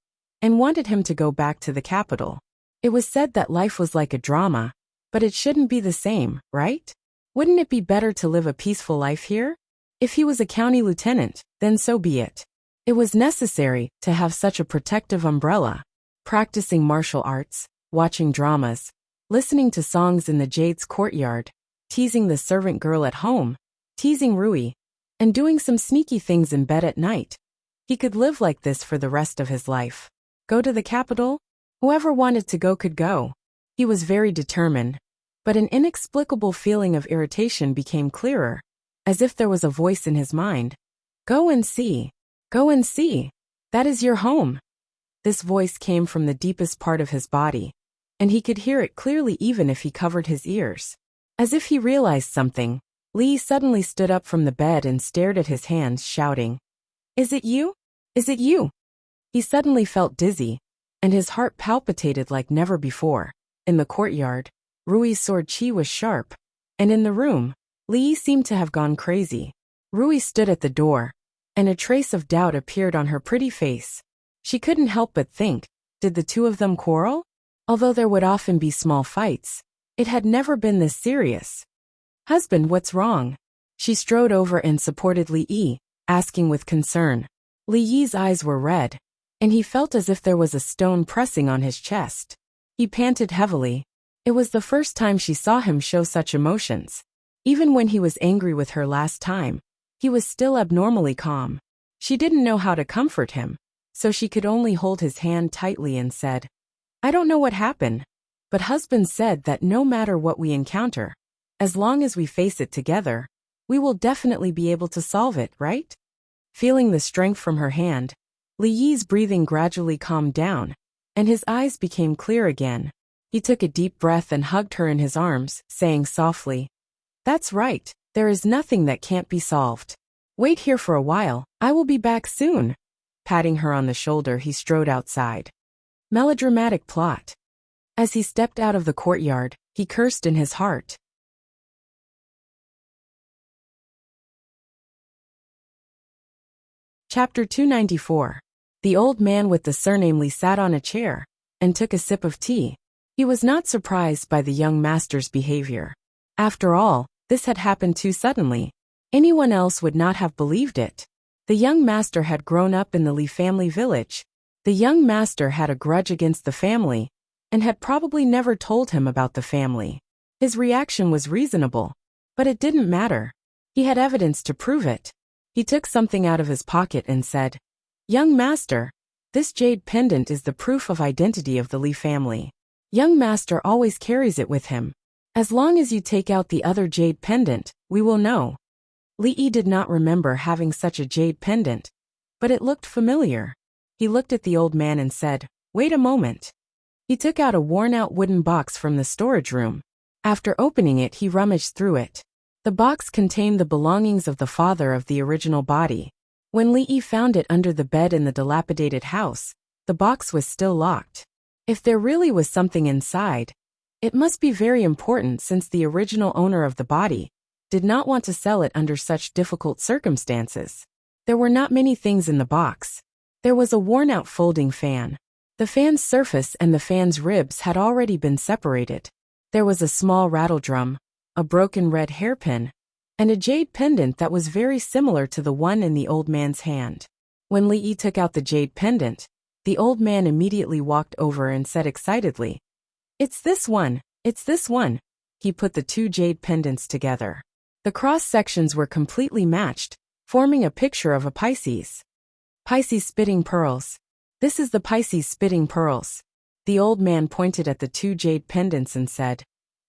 and wanted him to go back to the capital. It was said that life was like a drama, but it shouldn't be the same, right? Wouldn't it be better to live a peaceful life here? If he was a county lieutenant, then so be it. It was necessary to have such a protective umbrella. Practicing martial arts, watching dramas, listening to songs in the Jade's courtyard, teasing the servant girl at home, teasing Rui, and doing some sneaky things in bed at night. He could live like this for the rest of his life. Go to the capital? Whoever wanted to go could go. He was very determined, but an inexplicable feeling of irritation became clearer, as if there was a voice in his mind. Go and see. Go and see. That is your home. This voice came from the deepest part of his body, and he could hear it clearly even if he covered his ears. As if he realized something, Lee suddenly stood up from the bed and stared at his hands, shouting, "Is it you? Is it you?" He suddenly felt dizzy, and his heart palpitated like never before. In the courtyard, Rui's sword chi was sharp, and in the room, Lee seemed to have gone crazy. Rui stood at the door, and a trace of doubt appeared on her pretty face. She couldn't help but think, did the two of them quarrel? Although there would often be small fights, it had never been this serious. "Husband, what's wrong?" She strode over and supported Li Yi, asking with concern. Li Yi's eyes were red, and he felt as if there was a stone pressing on his chest. He panted heavily. It was the first time she saw him show such emotions. Even when he was angry with her last time, he was still abnormally calm. She didn't know how to comfort him, so she could only hold his hand tightly and said, "I don't know what happened, but husband said that no matter what we encounter, as long as we face it together, we will definitely be able to solve it, right?" Feeling the strength from her hand, Li Yi's breathing gradually calmed down, and his eyes became clear again. He took a deep breath and hugged her in his arms, saying softly, "That's right, there is nothing that can't be solved. Wait here for a while, I will be back soon." Patting her on the shoulder, he strode outside. Melodramatic plot. As he stepped out of the courtyard, he cursed in his heart. Chapter 294. The old man with the surname Li sat on a chair and took a sip of tea. He was not surprised by the young master's behavior. After all, this had happened too suddenly. Anyone else would not have believed it. The young master had grown up in the Li family village. The young master had a grudge against the family and had probably never told him about the family. His reaction was reasonable, but it didn't matter. He had evidence to prove it. He took something out of his pocket and said, "Young master, this jade pendant is the proof of identity of the Li family. Young master always carries it with him. As long as you take out the other jade pendant, we will know." Li Yi did not remember having such a jade pendant, but it looked familiar. He looked at the old man and said, "Wait a moment." He took out a worn-out wooden box from the storage room. After opening it, he rummaged through it. The box contained the belongings of the father of the original body. When Li Yi found it under the bed in the dilapidated house, the box was still locked. If there really was something inside, it must be very important since the original owner of the body did not want to sell it under such difficult circumstances. There were not many things in the box. There was a worn-out folding fan. The fan's surface and the fan's ribs had already been separated. There was a small rattle drum, a broken red hairpin, and a jade pendant that was very similar to the one in the old man's hand. When Li Yi took out the jade pendant, the old man immediately walked over and said excitedly, "It's this one, it's this one." He put the two jade pendants together. The cross-sections were completely matched, forming a picture of a Pisces. Pisces spitting pearls. This is the Pisces spitting pearls. The old man pointed at the two jade pendants and said,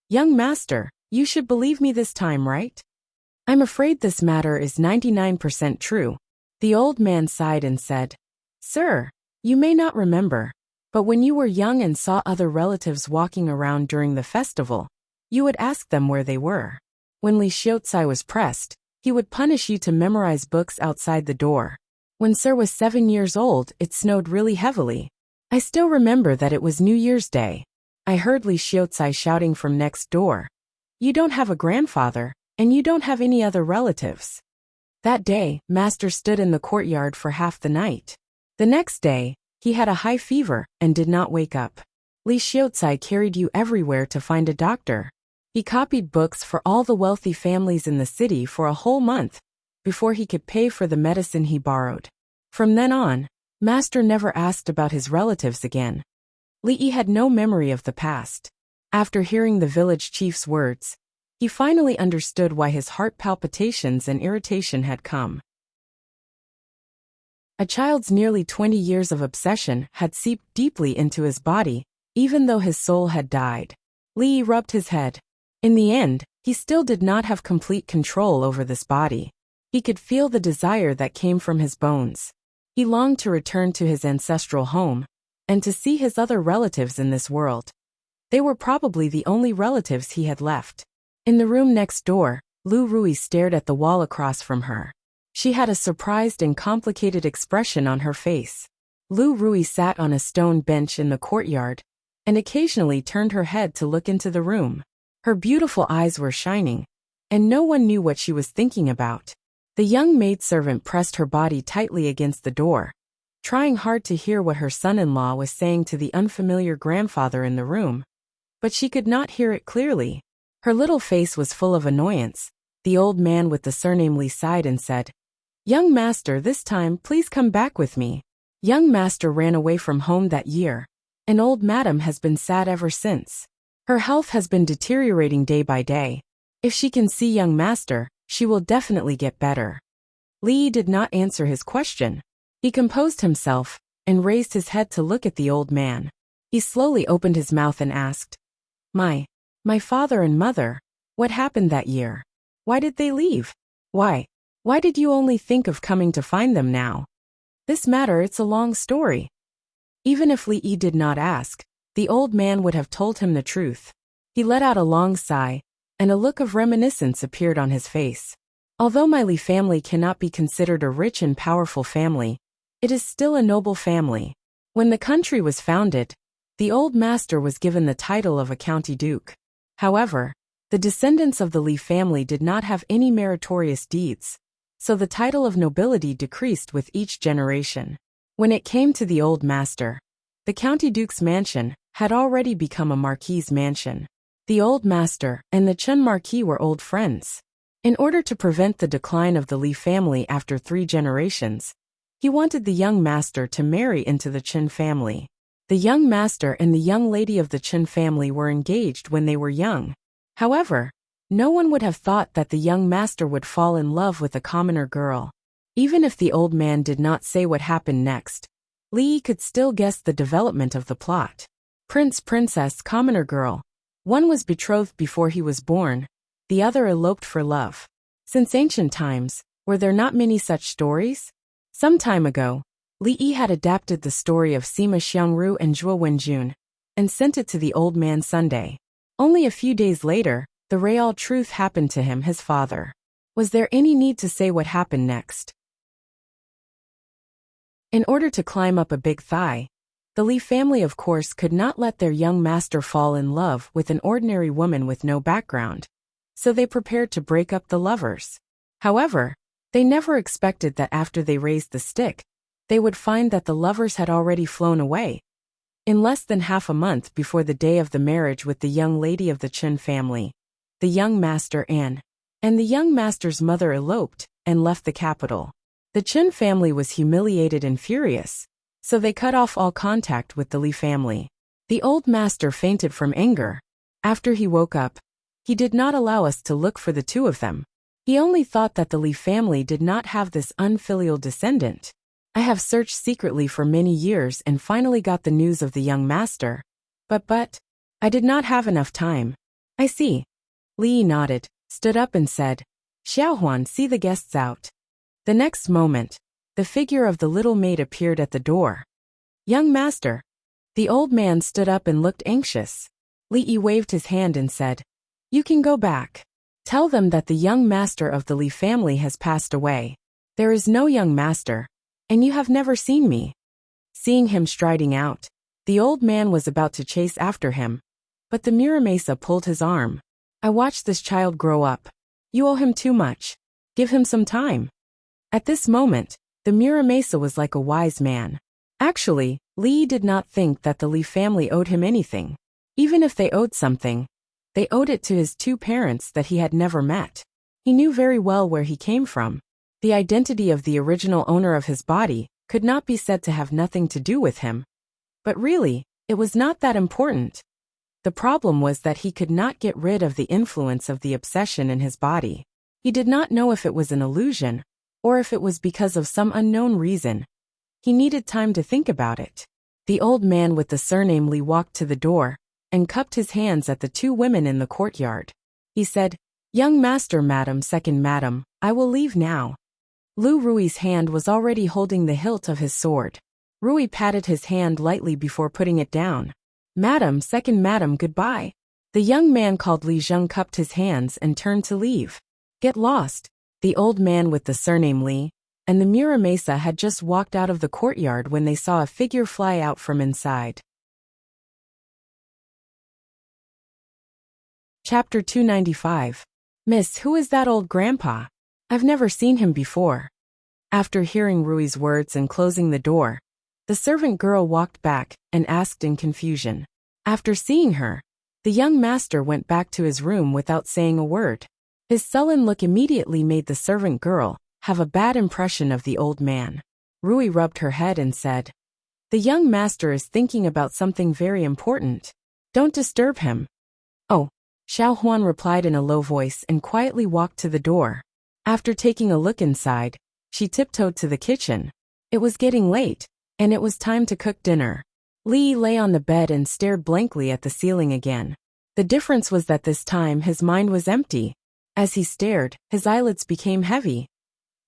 "Young master, you should believe me this time, right?" "I'm afraid this matter is 99% true." The old man sighed and said, "Sir, you may not remember, but when you were young and saw other relatives walking around during the festival, you would ask them where they were. When Li Xiaotsai was pressed, he would punish you to memorize books outside the door. When Sir was 7 years old, it snowed really heavily. I still remember that it was New Year's Day. I heard Li Xiaotsai shouting from next door, 'You don't have a grandfather, and you don't have any other relatives. That day, Master stood in the courtyard for half the night. The next day, he had a high fever and did not wake up. Li Xiaozai carried you everywhere to find a doctor. He copied books for all the wealthy families in the city for a whole month before he could pay for the medicine he borrowed. From then on, Master never asked about his relatives again. Li Yi had no memory of the past. After hearing the village chief's words, he finally understood why his heart palpitations and irritation had come. A child's nearly 20 years of obsession had seeped deeply into his body, even though his soul had died. Li Yi rubbed his head. In the end, he still did not have complete control over this body. He could feel the desire that came from his bones. He longed to return to his ancestral home, and to see his other relatives in this world. They were probably the only relatives he had left. In the room next door, Lu Rui stared at the wall across from her. She had a surprised and complicated expression on her face. Lu Rui sat on a stone bench in the courtyard, and occasionally turned her head to look into the room. Her beautiful eyes were shining, and no one knew what she was thinking about. The young maidservant pressed her body tightly against the door, trying hard to hear what her son-in-law was saying to the unfamiliar grandfather in the room, but she could not hear it clearly. Her little face was full of annoyance. The old man with the surname Li sighed and said, "Young master, this time please come back with me." Young master ran away from home that year, and old madam has been sad ever since. Her health has been deteriorating day by day. If she can see young master, she will definitely get better. Li Yi did not answer his question. He composed himself and raised his head to look at the old man. He slowly opened his mouth and asked, My father and mother, what happened that year? Why did they leave? Why did you only think of coming to find them now? This matter, it's a long story." Even if Li Yi did not ask, the old man would have told him the truth. He let out a long sigh, and a look of reminiscence appeared on his face. Although my Li family cannot be considered a rich and powerful family, it is still a noble family. When the country was founded, the old master was given the title of a county duke. However, the descendants of the Li family did not have any meritorious deeds, so the title of nobility decreased with each generation. When it came to the old master, the county duke's mansion had already become a marquis's mansion. The old master and the Chen marquis were old friends. In order to prevent the decline of the Li family after 3 generations, he wanted the young master to marry into the Chen family. The young master and the young lady of the Chen family were engaged when they were young. However, no one would have thought that the young master would fall in love with a commoner girl. Even if the old man did not say what happened next, Li Yi could still guess the development of the plot. Prince, princess, commoner girl. One was betrothed before he was born, the other eloped for love. Since ancient times, were there not many such stories? Some time ago, Li Yi had adapted the story of Sima Xiangru and Zhuo Wenjun, and sent it to the old man Sunday. Only a few days later, the real truth happened to him, his father. Was there any need to say what happened next? In order to climb up a big thigh, the Li family of course could not let their young master fall in love with an ordinary woman with no background, so they prepared to break up the lovers. However, they never expected that after they raised the stick, they would find that the lovers had already flown away. In less than half a month before the day of the marriage with the young lady of the Chen family, the young master and the young master's mother eloped and left the capital. The Chen family was humiliated and furious, so they cut off all contact with the Li family. The old master fainted from anger. After he woke up, he did not allow us to look for the two of them. He only thought that the Li family did not have this unfilial descendant. I have searched secretly for many years and finally got the news of the young master. But, I did not have enough time. I see. Li Yi nodded, stood up and said, Xiaohuan, see the guests out. The next moment, the figure of the little maid appeared at the door. Young master. The old man stood up and looked anxious. Li Yi waved his hand and said, You can go back. Tell them that the young master of the Li family has passed away. There is no young master, and you have never seen me. Seeing him striding out, the old man was about to chase after him, but the Muramesa pulled his arm. I watched this child grow up. You owe him too much. Give him some time. At this moment, the Muramasa was like a wise man. Actually, Li did not think that the Li family owed him anything. Even if they owed something, they owed it to his two parents that he had never met. He knew very well where he came from. The identity of the original owner of his body could not be said to have nothing to do with him. But really, it was not that important. The problem was that he could not get rid of the influence of the obsession in his body. He did not know if it was an illusion, or if it was because of some unknown reason. He needed time to think about it. The old man with the surname Li walked to the door and cupped his hands at the two women in the courtyard. He said, "Young master, madam, second madam, I will leave now." Lu Rui's hand was already holding the hilt of his sword. Rui patted his hand lightly before putting it down. "Madam, second madam, goodbye." The young man called Li Zheng cupped his hands and turned to leave. Get lost. The old man with the surname Li and the Muramasa had just walked out of the courtyard when they saw a figure fly out from inside. Chapter 295. Miss, who is that old grandpa? I've never seen him before. After hearing Rui's words and closing the door, the servant girl walked back and asked in confusion. After seeing her, the young master went back to his room without saying a word. His sullen look immediately made the servant girl have a bad impression of the old man. Rui rubbed her head and said, "The young master is thinking about something very important. Don't disturb him." "Oh," Xiao Huan replied in a low voice and quietly walked to the door. After taking a look inside, she tiptoed to the kitchen. It was getting late, and it was time to cook dinner. Li lay on the bed and stared blankly at the ceiling again. The difference was that this time his mind was empty. As he stared, his eyelids became heavy.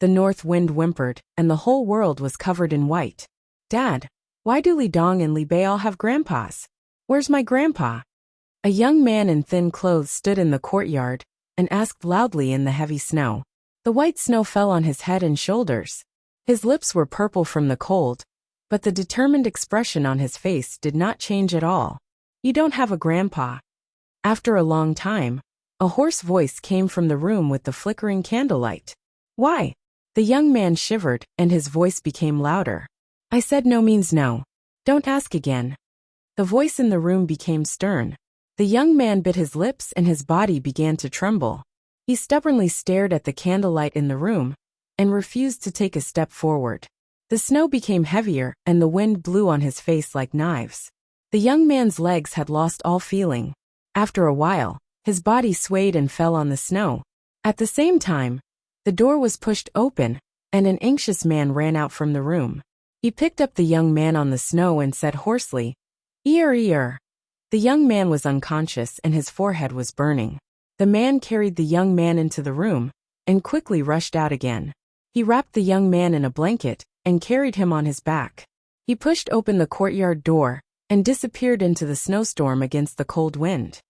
The north wind whimpered, and the whole world was covered in white. "Dad, why do Li Dong and Li Bei all have grandpas? Where's my grandpa?" A young man in thin clothes stood in the courtyard and asked loudly in the heavy snow. The white snow fell on his head and shoulders. His lips were purple from the cold, but the determined expression on his face did not change at all. "You don't have a grandpa." After a long time, a hoarse voice came from the room with the flickering candlelight. "Why?" The young man shivered, and his voice became louder. "I said no means no. Don't ask again." The voice in the room became stern. The young man bit his lips and his body began to tremble. He stubbornly stared at the candlelight in the room and refused to take a step forward. The snow became heavier and the wind blew on his face like knives. The young man's legs had lost all feeling. After a while, his body swayed and fell on the snow. At the same time, the door was pushed open, and an anxious man ran out from the room. He picked up the young man on the snow and said hoarsely, "Ear, ear." The young man was unconscious and his forehead was burning. The man carried the young man into the room and quickly rushed out again. He wrapped the young man in a blanket and carried him on his back. He pushed open the courtyard door and disappeared into the snowstorm against the cold wind.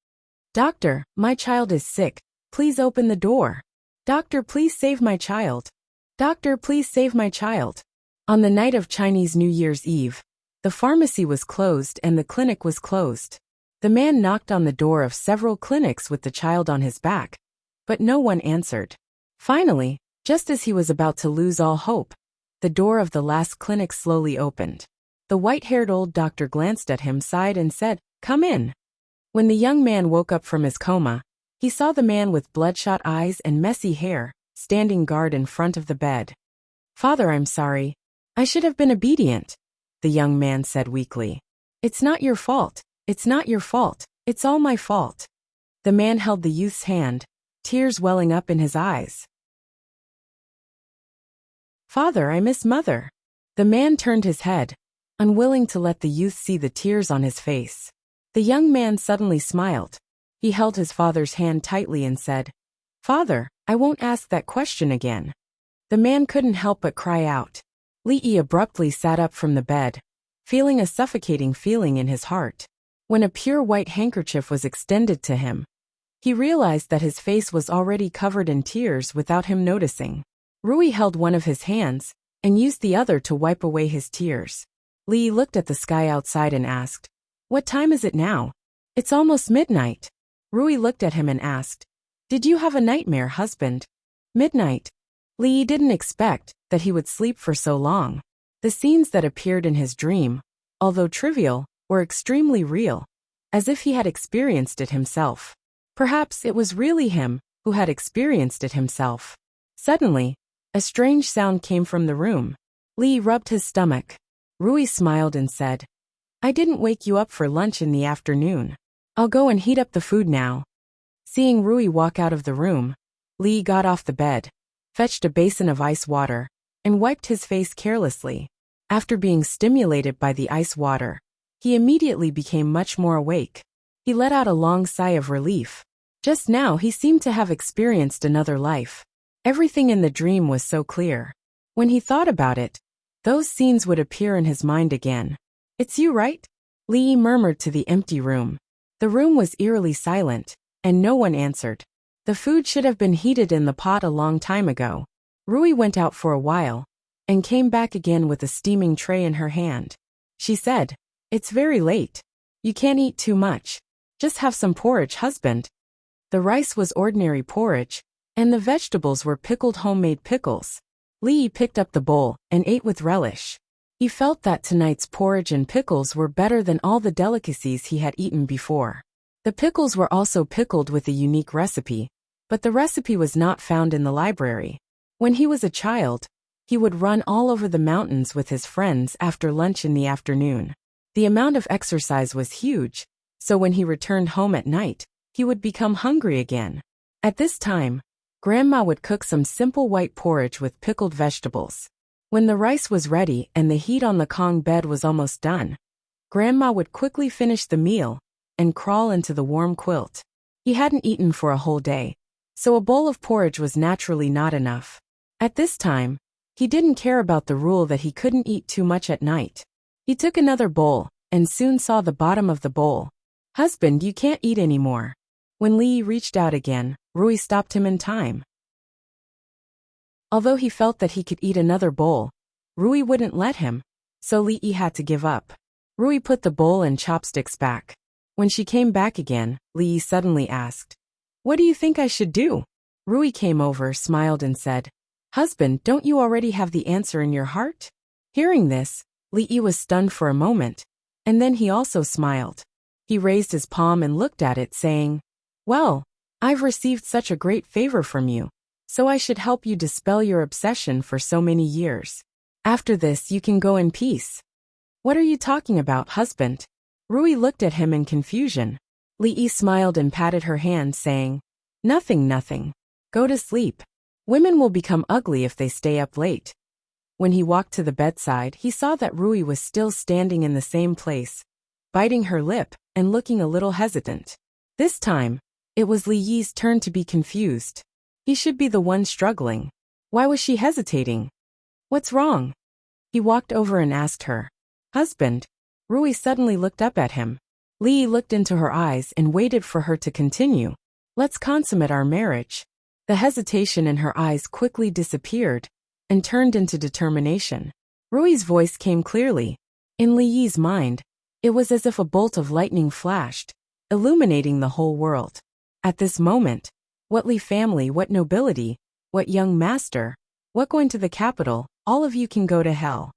"Doctor, my child is sick. Please open the door. Doctor, please save my child. Doctor, please save my child." On the night of Chinese New Year's Eve, the pharmacy was closed and the clinic was closed. The man knocked on the door of several clinics with the child on his back, but no one answered. Finally, just as he was about to lose all hope, the door of the last clinic slowly opened. The white-haired old doctor glanced at him, sighed, and said, "Come in." When the young man woke up from his coma, he saw the man with bloodshot eyes and messy hair standing guard in front of the bed. "Father, I'm sorry. I should have been obedient," the young man said weakly. "It's not your fault. It's not your fault. It's all my fault." The man held the youth's hand, tears welling up in his eyes. "Father, I miss mother." The man turned his head, unwilling to let the youth see the tears on his face. The young man suddenly smiled. He held his father's hand tightly and said, "Father, I won't ask that question again." The man couldn't help but cry out. Li Yi abruptly sat up from the bed, feeling a suffocating feeling in his heart. When a pure white handkerchief was extended to him, he realized that his face was already covered in tears without him noticing. Rui held one of his hands and used the other to wipe away his tears. Li looked at the sky outside and asked, "What time is it now?" "It's almost midnight." Rui looked at him and asked, "Did you have a nightmare, husband?" "Midnight. Li didn't expect that he would sleep for so long. The scenes that appeared in his dream, although trivial, were extremely real, as if he had experienced it himself. Perhaps it was really him who had experienced it himself. Suddenly, a strange sound came from the room. Li rubbed his stomach. Rui smiled and said, "I didn't wake you up for lunch in the afternoon. I'll go and heat up the food now." Seeing Rui walk out of the room, Li got off the bed, fetched a basin of ice water, and wiped his face carelessly. After being stimulated by the ice water, he immediately became much more awake. He let out a long sigh of relief. Just now he seemed to have experienced another life. Everything in the dream was so clear. When he thought about it, those scenes would appear in his mind again. "It's you, right?" Li murmured to the empty room. The room was eerily silent, and no one answered. The food should have been heated in the pot a long time ago. Rui went out for a while, and came back again with a steaming tray in her hand. She said, "It's very late. You can't eat too much. Just have some porridge, husband." The rice was ordinary porridge, and the vegetables were pickled homemade pickles. Li picked up the bowl and ate with relish. He felt that tonight's porridge and pickles were better than all the delicacies he had eaten before. The pickles were also pickled with a unique recipe, but the recipe was not found in the library. When he was a child, he would run all over the mountains with his friends after lunch in the afternoon. The amount of exercise was huge, so when he returned home at night, he would become hungry again. At this time, Grandma would cook some simple white porridge with pickled vegetables. When the rice was ready and the heat on the Kong bed was almost done, Grandma would quickly finish the meal and crawl into the warm quilt. He hadn't eaten for a whole day, so a bowl of porridge was naturally not enough. At this time, he didn't care about the rule that he couldn't eat too much at night. He took another bowl and soon saw the bottom of the bowl. "Husband, you can't eat anymore." When Li reached out again, Rui stopped him in time. Although he felt that he could eat another bowl, Rui wouldn't let him, so Li had to give up. Rui put the bowl and chopsticks back. When she came back again, Li suddenly asked, "What do you think I should do?" Rui came over, smiled and said, "Husband, don't you already have the answer in your heart?" Hearing this, Li was stunned for a moment, and then he also smiled. He raised his palm and looked at it, saying, "Well, I've received such a great favor from you, so I should help you dispel your obsession for so many years. After this you can go in peace." "What are you talking about, husband?" Rui looked at him in confusion. Li smiled and patted her hand, saying, "Nothing, nothing. Go to sleep. Women will become ugly if they stay up late." When he walked to the bedside, he saw that Rui was still standing in the same place, biting her lip and looking a little hesitant. This time, it was Li Yi's turn to be confused. He should be the one struggling. Why was she hesitating? "What's wrong?" He walked over and asked her. "Husband." Rui suddenly looked up at him. Li looked into her eyes and waited for her to continue. "Let's consummate our marriage." The hesitation in her eyes quickly disappeared and turned into determination. Rui's voice came clearly. In Li Yi's mind, it was as if a bolt of lightning flashed, illuminating the whole world. At this moment, what Li family, what nobility, what young master, what going to the capital, all of you can go to hell.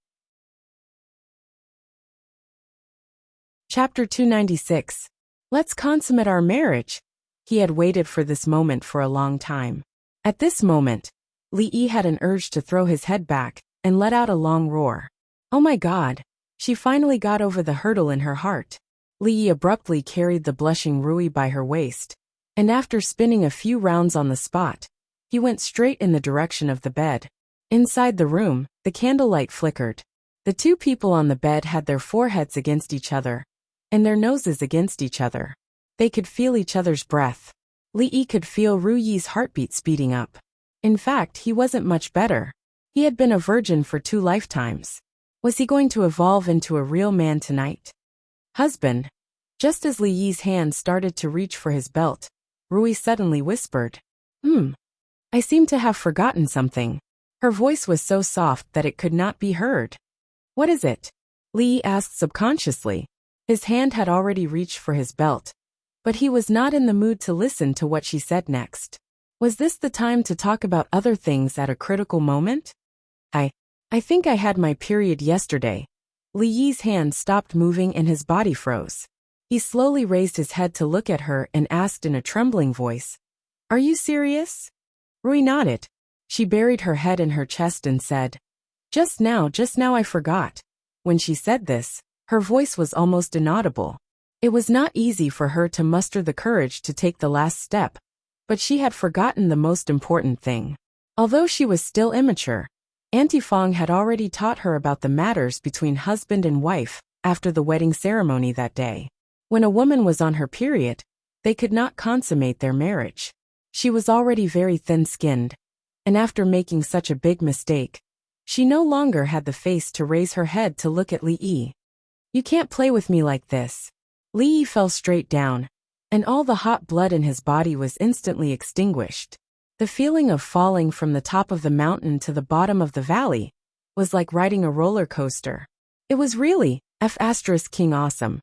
Chapter 296. Let's consummate our marriage. He had waited for this moment for a long time. At this moment, Li Yi had an urge to throw his head back and let out a long roar. Oh my God! She finally got over the hurdle in her heart. Li Yi abruptly carried the blushing Rui by her waist, and after spinning a few rounds on the spot, he went straight in the direction of the bed. Inside the room, the candlelight flickered. The two people on the bed had their foreheads against each other, and their noses against each other. They could feel each other's breath. Li Yi could feel Ru Yi's heartbeat speeding up. In fact, he wasn't much better. He had been a virgin for 2 lifetimes. Was he going to evolve into a real man tonight? Husband. Just as Li Yi's hand started to reach for his belt, Rui suddenly whispered, I seem to have forgotten something. Her voice was so soft that it could not be heard. What is it? Li asked subconsciously. His hand had already reached for his belt, but he was not in the mood to listen to what she said next. Was this the time to talk about other things at a critical moment? I think I had my period yesterday. Li Yi's hand stopped moving and his body froze. He slowly raised his head to look at her and asked in a trembling voice, "Are you serious?" Rui nodded. She buried her head in her chest and said, just now I forgot." When she said this, her voice was almost inaudible. It was not easy for her to muster the courage to take the last step, but she had forgotten the most important thing. Although she was still immature, Auntie Fong had already taught her about the matters between husband and wife after the wedding ceremony that day. When a woman was on her period, they could not consummate their marriage. She was already very thin-skinned, and after making such a big mistake, she no longer had the face to raise her head to look at Li Yi. "You can't play with me like this." Li Yi fell straight down, and all the hot blood in his body was instantly extinguished. The feeling of falling from the top of the mountain to the bottom of the valley was like riding a roller coaster. It was really King awesome.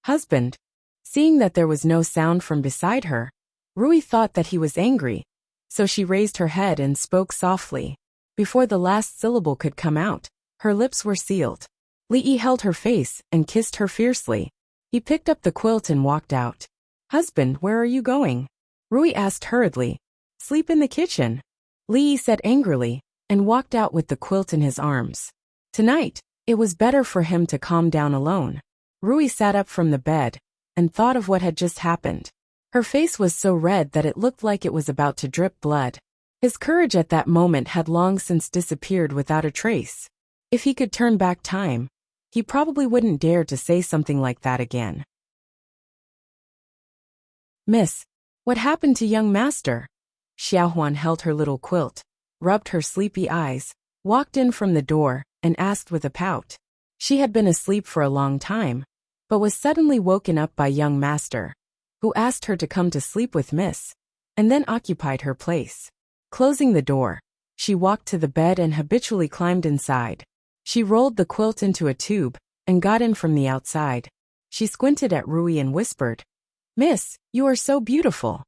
"Husband." Seeing that there was no sound from beside her, Rui thought that he was angry, so she raised her head and spoke softly. Before the last syllable could come out, her lips were sealed. Li Yi held her face and kissed her fiercely. He picked up the quilt and walked out. "Husband, where are you going?" Rui asked hurriedly. "Sleep in the kitchen," Li Yi said angrily, and walked out with the quilt in his arms. Tonight, it was better for him to calm down alone. Rui sat up from the bed and thought of what had just happened. Her face was so red that it looked like it was about to drip blood. His courage at that moment had long since disappeared without a trace. If he could turn back time, he probably wouldn't dare to say something like that again. "Miss, what happened to young master?" Xiaohuan held her little quilt, rubbed her sleepy eyes, walked in from the door, and asked with a pout. She had been asleep for a long time, but was suddenly woken up by young master, who asked her to come to sleep with Miss, and then occupied her place. Closing the door, she walked to the bed and habitually climbed inside. She rolled the quilt into a tube and got in from the outside. She squinted at Rui and whispered, "Miss, you are so beautiful."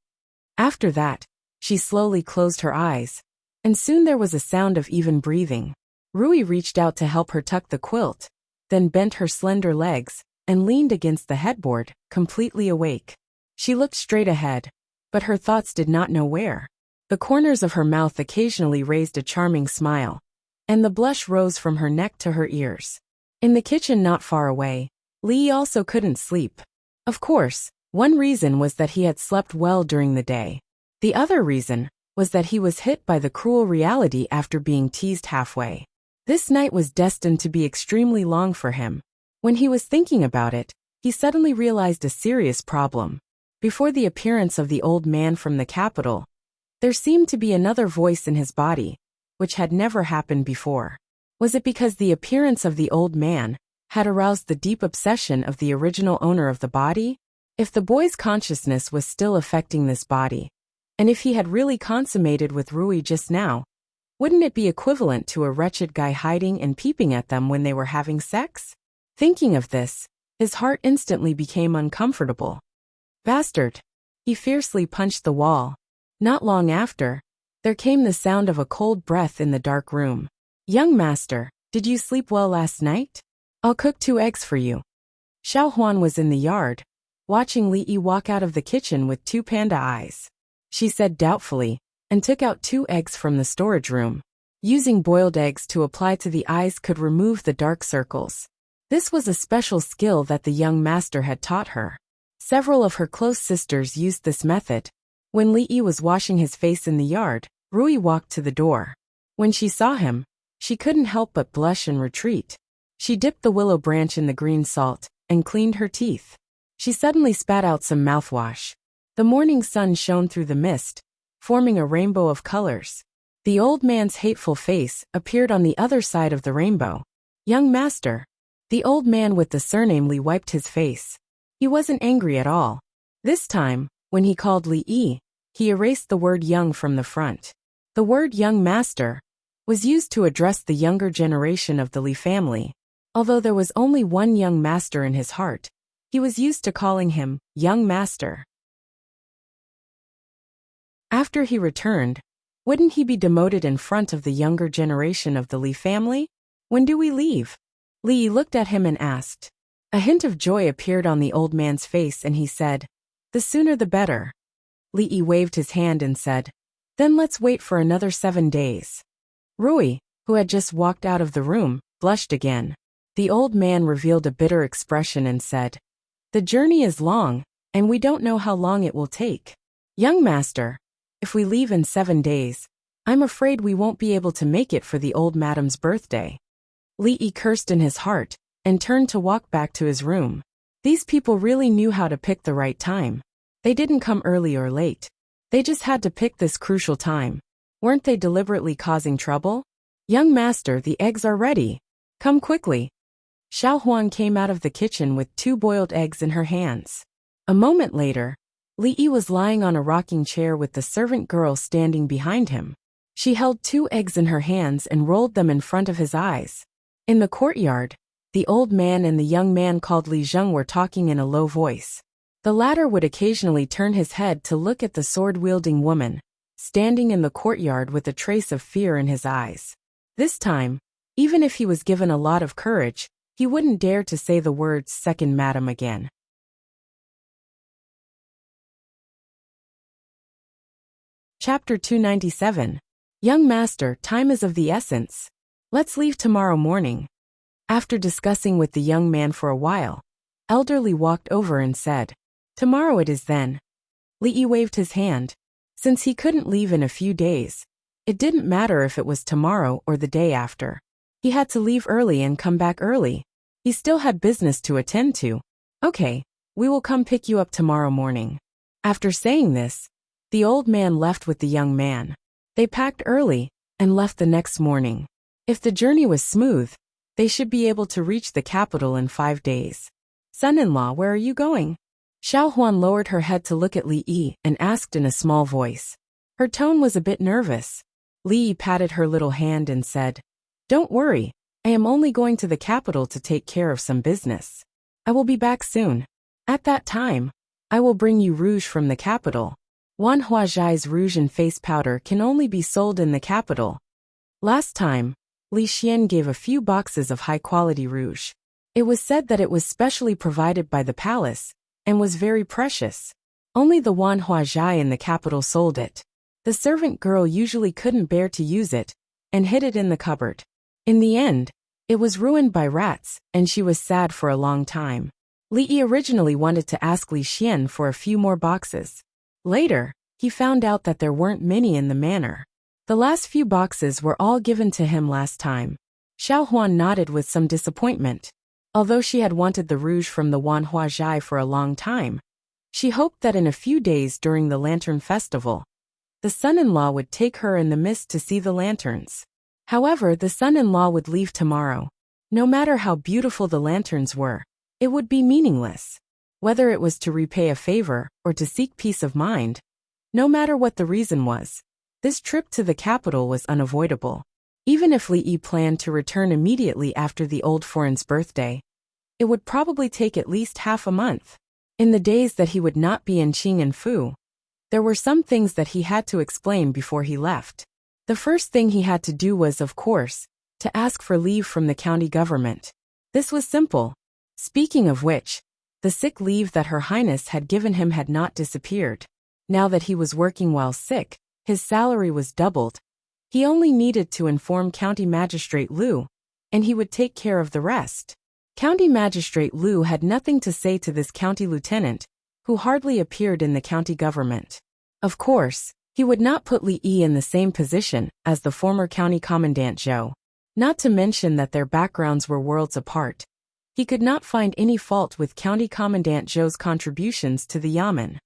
After that, she slowly closed her eyes, and soon there was a sound of even breathing. Rui reached out to help her tuck the quilt, then bent her slender legs and leaned against the headboard, completely awake. She looked straight ahead, but her thoughts did not know where. The corners of her mouth occasionally raised a charming smile, and the blush rose from her neck to her ears. In the kitchen not far away, Li also couldn't sleep. Of course, one reason was that he had slept well during the day. The other reason was that he was hit by the cruel reality after being teased halfway. This night was destined to be extremely long for him. When he was thinking about it, he suddenly realized a serious problem. Before the appearance of the old man from the capital, there seemed to be another voice in his body, which had never happened before. Was it because the appearance of the old man had aroused the deep obsession of the original owner of the body? If the boy's consciousness was still affecting this body, and if he had really consummated with Rui just now, wouldn't it be equivalent to a wretched guy hiding and peeping at them when they were having sex? Thinking of this, his heart instantly became uncomfortable. "Bastard!" He fiercely punched the wall. Not long after, there came the sound of a cold breath in the dark room. "Young master, did you sleep well last night? I'll cook 2 eggs for you." Xiaohuan was in the yard, watching Li Yi walk out of the kitchen with 2 panda eyes. She said doubtfully, and took out 2 eggs from the storage room. Using boiled eggs to apply to the eyes could remove the dark circles. This was a special skill that the young master had taught her. Several of her close sisters used this method. When Li Yi was washing his face in the yard, Rui walked to the door. When she saw him, she couldn't help but blush and retreat. She dipped the willow branch in the green salt and cleaned her teeth. She suddenly spat out some mouthwash. The morning sun shone through the mist, forming a rainbow of colors. The old man's hateful face appeared on the other side of the rainbow. "Young master." The old man with the surname Li wiped his face. He wasn't angry at all. This time, when he called Li Yi, he erased the word young from the front. The word young master was used to address the younger generation of the Li family. Although there was only one young master in his heart, he was used to calling him young master. After he returned, wouldn't he be demoted in front of the younger generation of the Li family? When do we leave? Li looked at him and asked. A hint of joy appeared on the old man's face and he said, "The sooner the better." Li waved his hand and said, "Then let's wait for another 7 days." Rui, who had just walked out of the room, blushed again. The old man revealed a bitter expression and said, "The journey is long, and we don't know how long it will take. Young master, if we leave in 7 days, I'm afraid we won't be able to make it for the old madam's birthday." Li cursed in his heart and turned to walk back to his room. These people really knew how to pick the right time. They didn't come early or late. They just had to pick this crucial time. Weren't they deliberately causing trouble? "Young master, the eggs are ready. Come quickly." Xiao Huan came out of the kitchen with 2 boiled eggs in her hands. A moment later, Li was lying on a rocking chair with the servant girl standing behind him. She held 2 eggs in her hands and rolled them in front of his eyes. In the courtyard, the old man and the young man called Li Zheng were talking in a low voice. The latter would occasionally turn his head to look at the sword-wielding woman, standing in the courtyard with a trace of fear in his eyes. This time, even if he was given a lot of courage, he wouldn't dare to say the words "second madam" again. Chapter 297. Young master, time is of the essence. Let's leave tomorrow morning. After discussing with the young man for a while, Elderly walked over and said, "Tomorrow it is then." Li waved his hand. Since he couldn't leave in a few days, it didn't matter if it was tomorrow or the day after. He had to leave early and come back early. He still had business to attend to. "Okay, we will come pick you up tomorrow morning." After saying this, the old man left with the young man. They packed early and left the next morning. If the journey was smooth, they should be able to reach the capital in 5 days. "Son-in-law, where are you going?" Xiao Huan lowered her head to look at Li and asked in a small voice. Her tone was a bit nervous. Li patted her little hand and said, "Don't worry, I am only going to the capital to take care of some business. I will be back soon. At that time, I will bring you rouge from the capital. Wan Huazhai's rouge and face powder can only be sold in the capital." Last time, Li Xian gave a few boxes of high-quality rouge. It was said that it was specially provided by the palace and was very precious. Only the Wan Huazhai in the capital sold it. The servant girl usually couldn't bear to use it and hid it in the cupboard. In the end, it was ruined by rats, and she was sad for a long time. Li originally wanted to ask Li Xian for a few more boxes. Later, he found out that there weren't many in the manor. The last few boxes were all given to him last time. Xiao Huan nodded with some disappointment. Although she had wanted the rouge from the Wan Huazhai for a long time, she hoped that in a few days during the Lantern Festival, the son-in-law would take her in the mist to see the lanterns. However, the son-in-law would leave tomorrow. No matter how beautiful the lanterns were, it would be meaningless. Whether it was to repay a favor or to seek peace of mind, no matter what the reason was, this trip to the capital was unavoidable. Even if Li planned to return immediately after the old foreign's birthday, it would probably take at least half a month. In the days that he would not be in Qing and Fu, there were some things that he had to explain before he left. The first thing he had to do was, of course, to ask for leave from the county government. This was simple. Speaking of which, the sick leave that Her Highness had given him had not disappeared. Now that he was working while sick, his salary was doubled. He only needed to inform County Magistrate Liu, and he would take care of the rest. County Magistrate Liu had nothing to say to this county lieutenant, who hardly appeared in the county government. Of course, he would not put Li in the same position as the former county commandant Zhou. Not to mention that their backgrounds were worlds apart. He could not find any fault with County Commandant Zhou's contributions to the Yamen.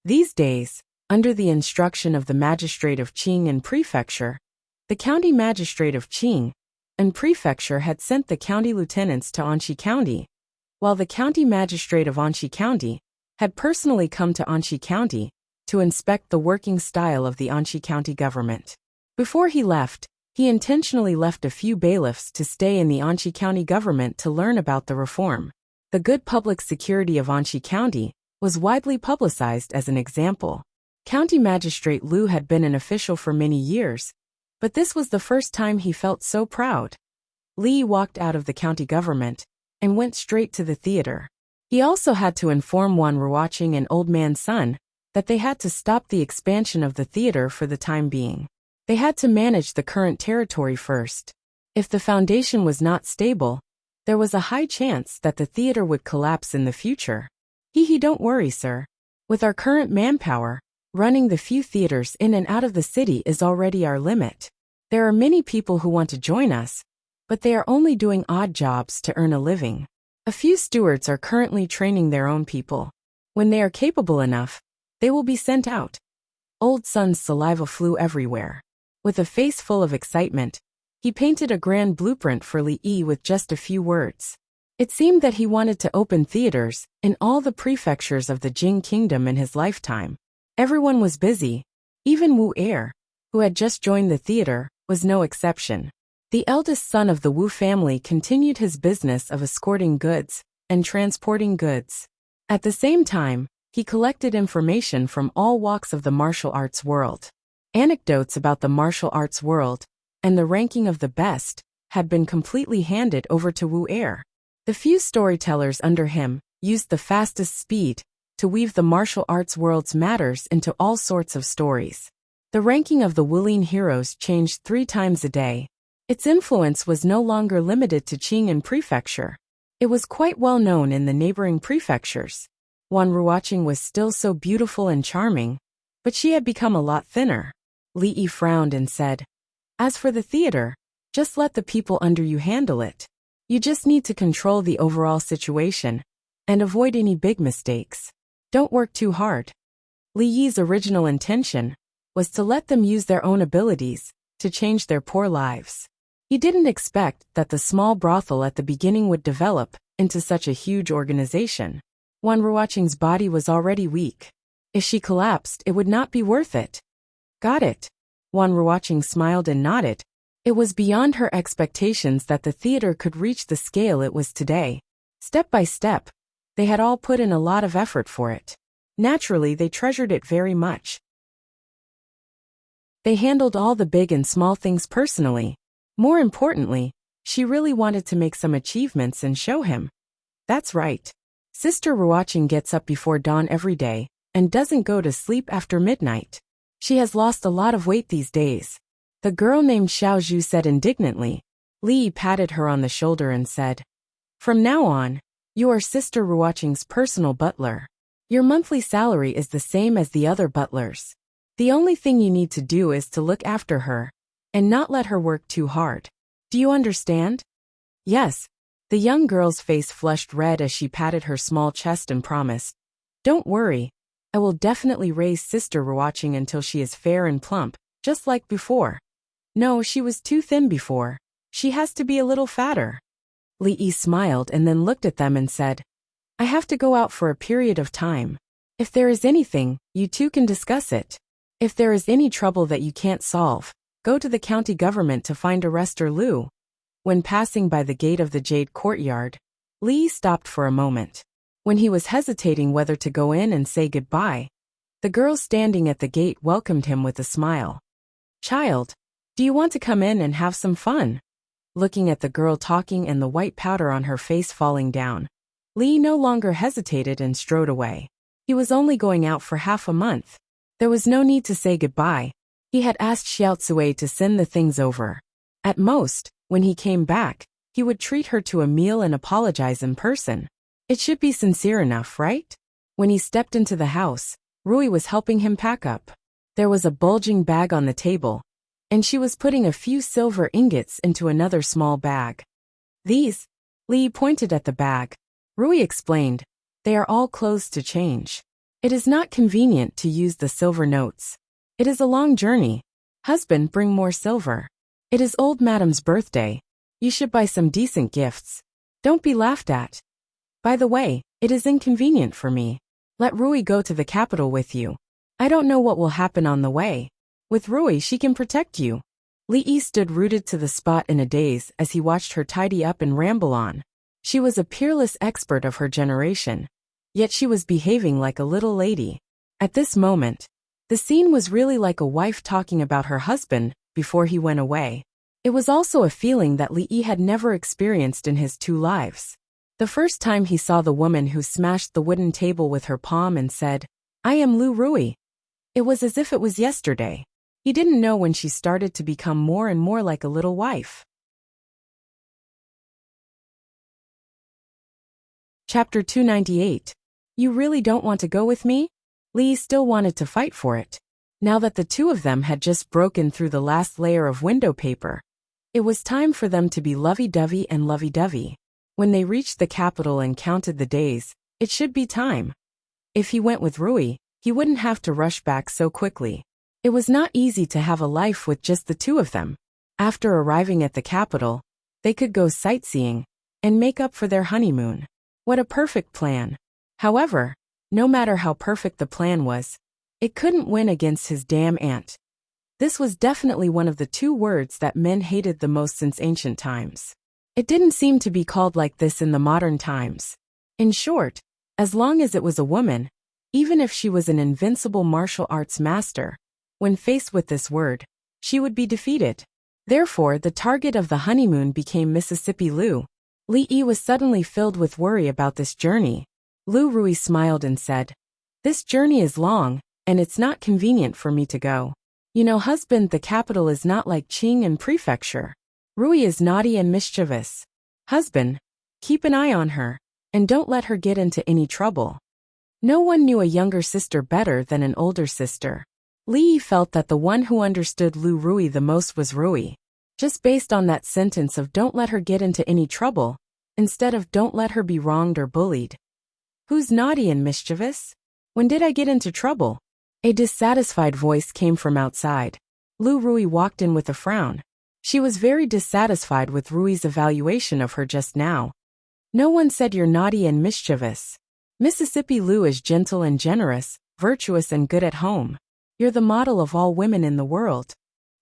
These days, under the instruction of the Magistrate of Qing and Prefecture, the County Magistrate of Qing and Prefecture had sent the county lieutenants to Anxi County, while the County Magistrate of Anxi County had personally come to Anxi County to inspect the working style of the Anxi County government. Before he left, he intentionally left a few bailiffs to stay in the Anxi County government to learn about the reform. The good public security of Anxi County was widely publicized as an example. County Magistrate Liu had been an official for many years, but this was the first time he felt so proud. Li walked out of the county government and went straight to the theater. He also had to inform Wan Ruoqing and Old Man Sun that they had to stop the expansion of the theater for the time being. They had to manage the current territory first. If the foundation was not stable, there was a high chance that the theater would collapse in the future. Don't worry, sir. With our current manpower, running the few theaters in and out of the city is already our limit. There are many people who want to join us, but they are only doing odd jobs to earn a living. A few stewards are currently training their own people. When they are capable enough, they will be sent out. Old Sun's saliva flew everywhere. With a face full of excitement, he painted a grand blueprint for Li Yi with just a few words. It seemed that he wanted to open theaters in all the prefectures of the Jing Kingdom in his lifetime. Everyone was busy. Even Wu Er, who had just joined the theater, was no exception. The eldest son of the Wu family continued his business of escorting goods and transporting goods. At the same time, he collected information from all walks of the martial arts world. Anecdotes about the martial arts world and the ranking of the best had been completely handed over to Wu Er. The few storytellers under him used the fastest speed to weave the martial arts world's matters into all sorts of stories. The ranking of the Wulin heroes changed 3 times a day. Its influence was no longer limited to Qing'an Prefecture. It was quite well known in the neighboring prefectures. Wan Ruoqing was still so beautiful and charming, but she had become a lot thinner. Li Yi frowned and said, "As for the theater, just let the people under you handle it. You just need to control the overall situation and avoid any big mistakes. Don't work too hard." Li Yi's original intention was to let them use their own abilities to change their poor lives. He didn't expect that the small brothel at the beginning would develop into such a huge organization. Wan Ruoqing's body was already weak. If she collapsed, it would not be worth it. Got it. Wan Ruoqing smiled and nodded. It was beyond her expectations that the theater could reach the scale it was today. Step by step, they had all put in a lot of effort for it. Naturally, they treasured it very much. They handled all the big and small things personally. More importantly, she really wanted to make some achievements and show him. That's right. Sister Ruoqing gets up before dawn every day and doesn't go to sleep after midnight. She has lost a lot of weight these days. The girl named Xiao Zhu said indignantly. Li patted her on the shoulder and said, "From now on, you are Sister Ruoqing's personal butler. Your monthly salary is the same as the other butlers. The only thing you need to do is to look after her and not let her work too hard. Do you understand?" Yes. The young girl's face flushed red as she patted her small chest and promised, "Don't worry, I will definitely raise Sister Ruoqing until she is fair and plump, just like before." No, she was too thin before. She has to be a little fatter. Li Yi smiled and then looked at them and said, "I have to go out for a period of time. If there is anything, you two can discuss it. If there is any trouble that you can't solve, go to the county government to find Arrestor Liu." When passing by the gate of the Jade Courtyard, Li stopped for a moment. When he was hesitating whether to go in and say goodbye, the girl standing at the gate welcomed him with a smile. "Child, do you want to come in and have some fun?" Looking at the girl talking and the white powder on her face falling down, Li no longer hesitated and strode away. He was only going out for half a month. There was no need to say goodbye. He had asked Xiao Cui to send the things over. At most, when he came back, he would treat her to a meal and apologize in person. It should be sincere enough, right? When he stepped into the house, Rui was helping him pack up. There was a bulging bag on the table, and she was putting a few silver ingots into another small bag. "These," Li pointed at the bag. Rui explained, "They are all clothes to change. It is not convenient to use the silver notes. It is a long journey. Husband, bring more silver. It is old madam's birthday. You should buy some decent gifts. Don't be laughed at. By the way, it is inconvenient for me. Let Rui go to the capital with you. I don't know what will happen on the way. With Rui, she can protect you." Li Yi stood rooted to the spot in a daze as he watched her tidy up and ramble on. She was a peerless expert of her generation. yet she was behaving like a little lady. At this moment, the scene was really like a wife talking about her husband before he went away. It was also a feeling that Li Yi had never experienced in his 2 lives. The first time he saw the woman who smashed the wooden table with her palm and said, "I am Lu Rui." It was as if it was yesterday. He didn't know when she started to become more and more like a little wife. Chapter 298. You really don't want to go with me? Li still wanted to fight for it. Now that the 2 of them had just broken through the last layer of window paper, it was time for them to be lovey-dovey and lovey-dovey. When they reached the capital and counted the days, it should be time. If he went with Rui, he wouldn't have to rush back so quickly. It was not easy to have a life with just the 2 of them. After arriving at the capital, they could go sightseeing and make up for their honeymoon. What a perfect plan. However, no matter how perfect the plan was, it couldn't win against his damn aunt. This was definitely one of the 2 words that men hated the most since ancient times. It didn't seem to be called like this in the modern times. In short, as long as it was a woman, even if she was an invincible martial arts master, when faced with this word, she would be defeated. Therefore, the target of the honeymoon became Mississippi Lu. Li Yi was suddenly filled with worry about this journey. Lu Rui smiled and said, "This journey is long, and it's not convenient for me to go. You know, husband, the capital is not like Qing and prefecture. Rui is naughty and mischievous. Husband, keep an eye on her, and don't let her get into any trouble." No one knew a younger sister better than an older sister. Li Yi felt that the one who understood Lu Rui the most was Rui. Just based on that sentence of "don't let her get into any trouble," instead of "don't let her be wronged or bullied." Who's naughty and mischievous? When did I get into trouble? A dissatisfied voice came from outside. Lu Rui walked in with a frown. She was very dissatisfied with Rui's evaluation of her just now. No one said you're naughty and mischievous. Mississippi Lu is gentle and generous, virtuous and good at home. You're the model of all women in the world.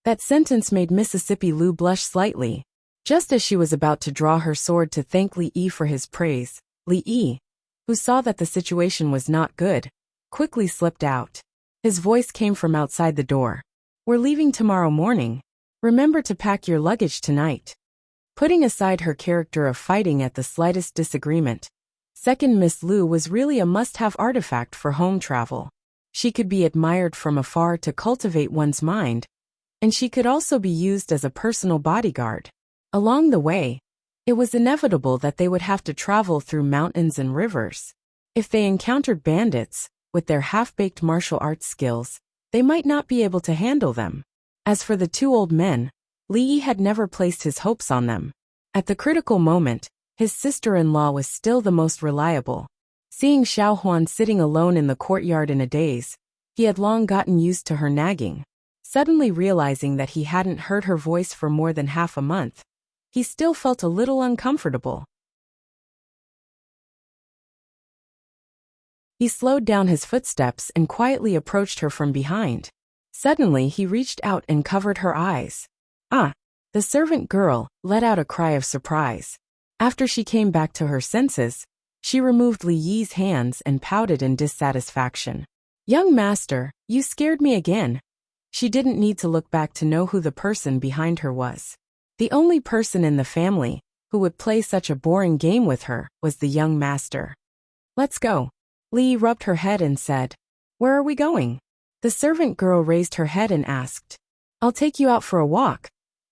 That sentence made Mississippi Lu blush slightly. Just as she was about to draw her sword to thank Li Yi for his praise, Li Yi, who saw that the situation was not good, quickly slipped out. His voice came from outside the door. "We're leaving tomorrow morning. Remember to pack your luggage tonight." Putting aside her character of fighting at the slightest disagreement, second Miss Lu was really a must-have artifact for home travel. She could be admired from afar to cultivate one's mind, and she could also be used as a personal bodyguard. Along the way, it was inevitable that they would have to travel through mountains and rivers. If they encountered bandits, with their half-baked martial arts skills, they might not be able to handle them. As for the 2 old men, Li Yi had never placed his hopes on them. At the critical moment, his sister-in-law was still the most reliable. Seeing Xiao Huan sitting alone in the courtyard in a daze, he had long gotten used to her nagging. Suddenly realizing that he hadn't heard her voice for more than half a month, he still felt a little uncomfortable. He slowed down his footsteps and quietly approached her from behind. Suddenly he reached out and covered her eyes. "Ah!" The servant girl let out a cry of surprise. After she came back to her senses, she removed Li Yi's hands and pouted in dissatisfaction. "Young master, you scared me again." She didn't need to look back to know who the person behind her was. The only person in the family who would play such a boring game with her was the young master. "Let's go." Li rubbed her head and said, "Where are we going?" The servant girl raised her head and asked, "I'll take you out for a walk."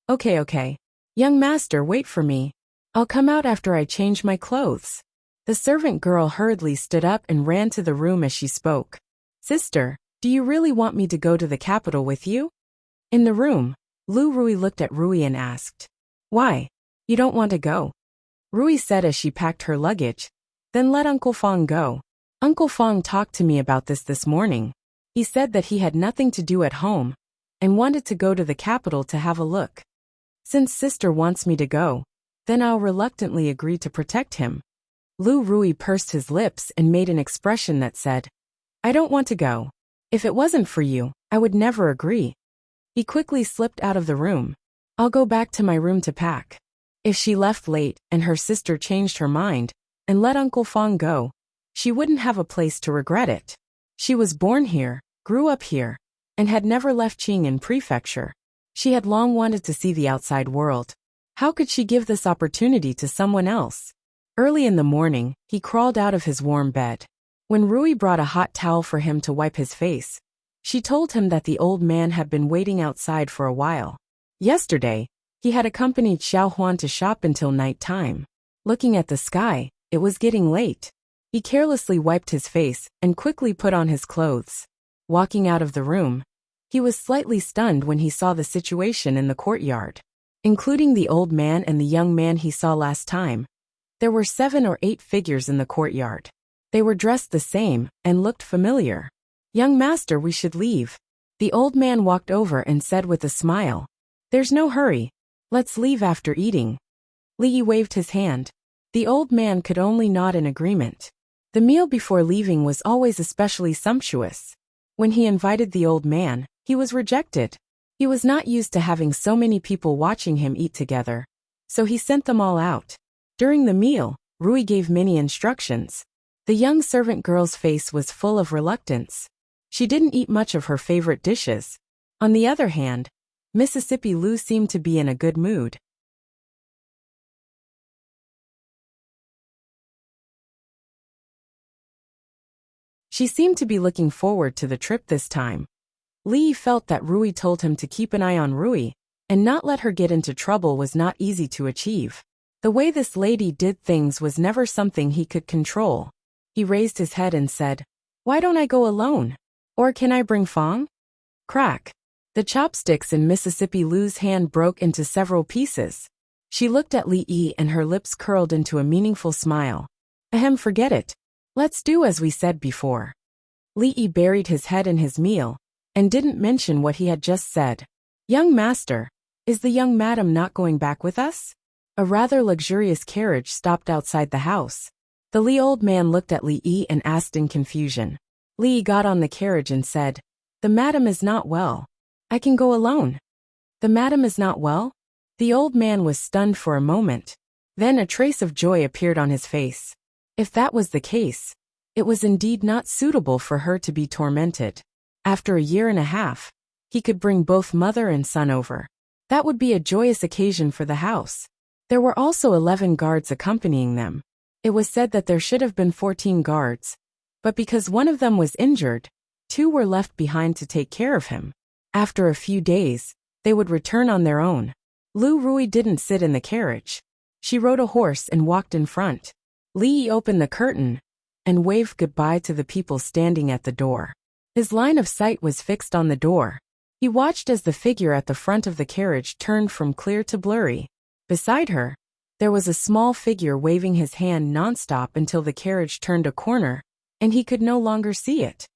Okay. Young master, wait for me. I'll come out after I change my clothes." The servant girl hurriedly stood up and ran to the room as she spoke. "Sister, do you really want me to go to the capital with you?" In the room, Lu Rui looked at Rui and asked, "Why? You don't want to go?" Rui said as she packed her luggage, "Then let Uncle Fong go. Uncle Fong talked to me about this morning. He said that he had nothing to do at home and wanted to go to the capital to have a look. Since sister wants me to go, then I'll reluctantly agree to protect him." Lu Rui pursed his lips and made an expression that said, "I don't want to go. If it wasn't for you, I would never agree." He quickly slipped out of the room. "I'll go back to my room to pack." If she left late and her sister changed her mind and let Uncle Fong go, She wouldn't have a place to regret it. She was born here, grew up here, and had never left Qing'an Prefecture. She had long wanted to see the outside world. How could she give this opportunity to someone else? Early in the morning, he crawled out of his warm bed. When Rui brought a hot towel for him to wipe his face, she told him that the old man had been waiting outside for a while. Yesterday, he had accompanied Xiao Huan to shop until night time. Looking at the sky, it was getting late. He carelessly wiped his face and quickly put on his clothes. Walking out of the room, he was slightly stunned when he saw the situation in the courtyard. Including the old man and the young man he saw last time, there were 7 or 8 figures in the courtyard. They were dressed the same and looked familiar. "Young master, we should leave." The old man walked over and said with a smile, "There's no hurry. Let's leave after eating." Li waved his hand. The old man could only nod in agreement. The meal before leaving was always especially sumptuous. When he invited the old man, he was rejected. He was not used to having so many people watching him eat together, so he sent them all out. During the meal, Rui gave many instructions. The young servant girl's face was full of reluctance. She didn't eat much of her favorite dishes. On the other hand, Mississippi Lu seemed to be in a good mood. She seemed to be looking forward to the trip this time. Li felt that Rui told him to keep an eye on Rui, and not let her get into trouble was not easy to achieve. The way this lady did things was never something he could control. He raised his head and said, "Why don't I go alone? Or can I bring Fong?" Crack. The chopsticks in Mississippi Lu's hand broke into several pieces. She looked at Li Yi and her lips curled into a meaningful smile. "Ahem, forget it. Let's do as we said before." Li Yi buried his head in his meal, and didn't mention what he had just said. "Young master, is the young madam not going back with us?" A rather luxurious carriage stopped outside the house. The Li old man looked at Li Yi and asked in confusion. Li got on the carriage and said, "The madam is not well. I can go alone." "The madam is not well?" The old man was stunned for a moment. Then a trace of joy appeared on his face. If that was the case, it was indeed not suitable for her to be tormented. After a year and a half, he could bring both mother and son over. That would be a joyous occasion for the house. There were also 11 guards accompanying them. It was said that there should have been 14 guards, but because one of them was injured, 2 were left behind to take care of him. After a few days, they would return on their own. Lu Rui didn't sit in the carriage. She rode a horse and walked in front. Li opened the curtain and waved goodbye to the people standing at the door. His line of sight was fixed on the door. He watched as the figure at the front of the carriage turned from clear to blurry. Beside her, there was a small figure waving his hand nonstop until the carriage turned a corner, and he could no longer see it.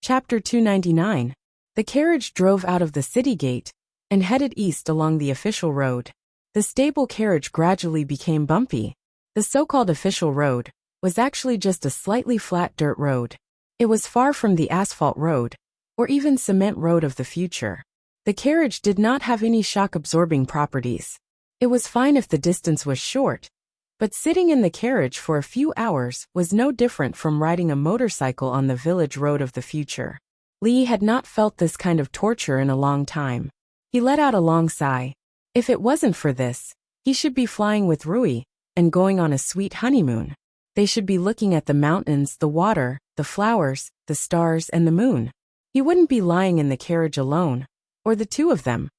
Chapter 299. The carriage drove out of the city gate and headed east along the official road. The stable carriage gradually became bumpy. The so-called official road was actually just a slightly flat dirt road. It was far from the asphalt road, or even cement road of the future. The carriage did not have any shock-absorbing properties. It was fine if the distance was short, but sitting in the carriage for a few hours was no different from riding a motorcycle on the village road of the future. Li had not felt this kind of torture in a long time. He let out a long sigh. If it wasn't for this, he should be flying with Rui and going on a sweet honeymoon. They should be looking at the mountains, the water, the flowers, the stars, and the moon. He wouldn't be lying in the carriage alone, or the two of them.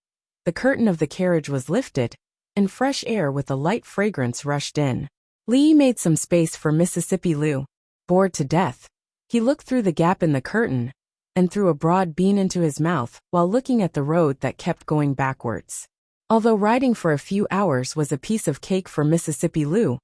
The curtain of the carriage was lifted, and fresh air with a light fragrance rushed in. Li made some space for Mississippi Lu. Bored to death, he looked through the gap in the curtain and threw a broad bean into his mouth while looking at the road that kept going backwards. Although riding for a few hours was a piece of cake for Mississippi Lu,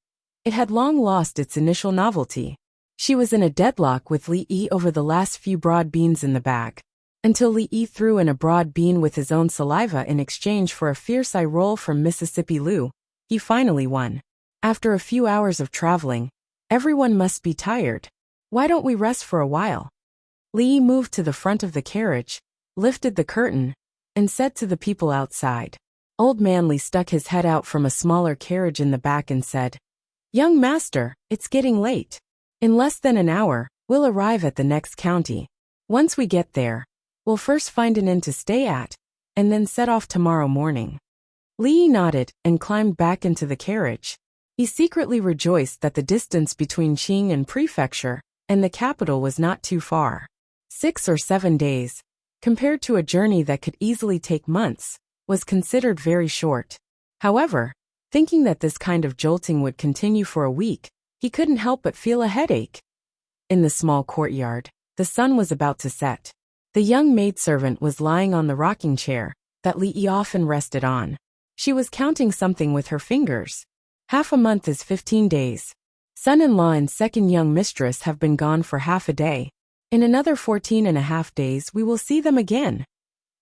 it had long lost its initial novelty. She was in a deadlock with Li Yi over the last few broad beans in the bag. Until Li Yi threw in a broad bean with his own saliva in exchange for a fierce eye roll from Mississippi Lu, he finally won. After a few hours of traveling, everyone must be tired. Why don't we rest for a while? Li Yi moved to the front of the carriage, lifted the curtain, and said to the people outside, Old Manly stuck his head out from a smaller carriage in the back and said, "Young master, it's getting late. In less than an hour, we'll arrive at the next county. Once we get there, we'll first find an inn to stay at, and then set off tomorrow morning." Li nodded and climbed back into the carriage. He secretly rejoiced that the distance between Qing and Prefecture and the capital was not too far. 6 or 7 days, compared to a journey that could easily take months, was considered very short. However, thinking that this kind of jolting would continue for a week, he couldn't help but feel a headache. In the small courtyard, the sun was about to set. The young maidservant was lying on the rocking chair that Li often rested on. She was counting something with her fingers. Half a month is 15 days. Son-in-law and second young mistress have been gone for half a day. In another 14.5 days we will see them again.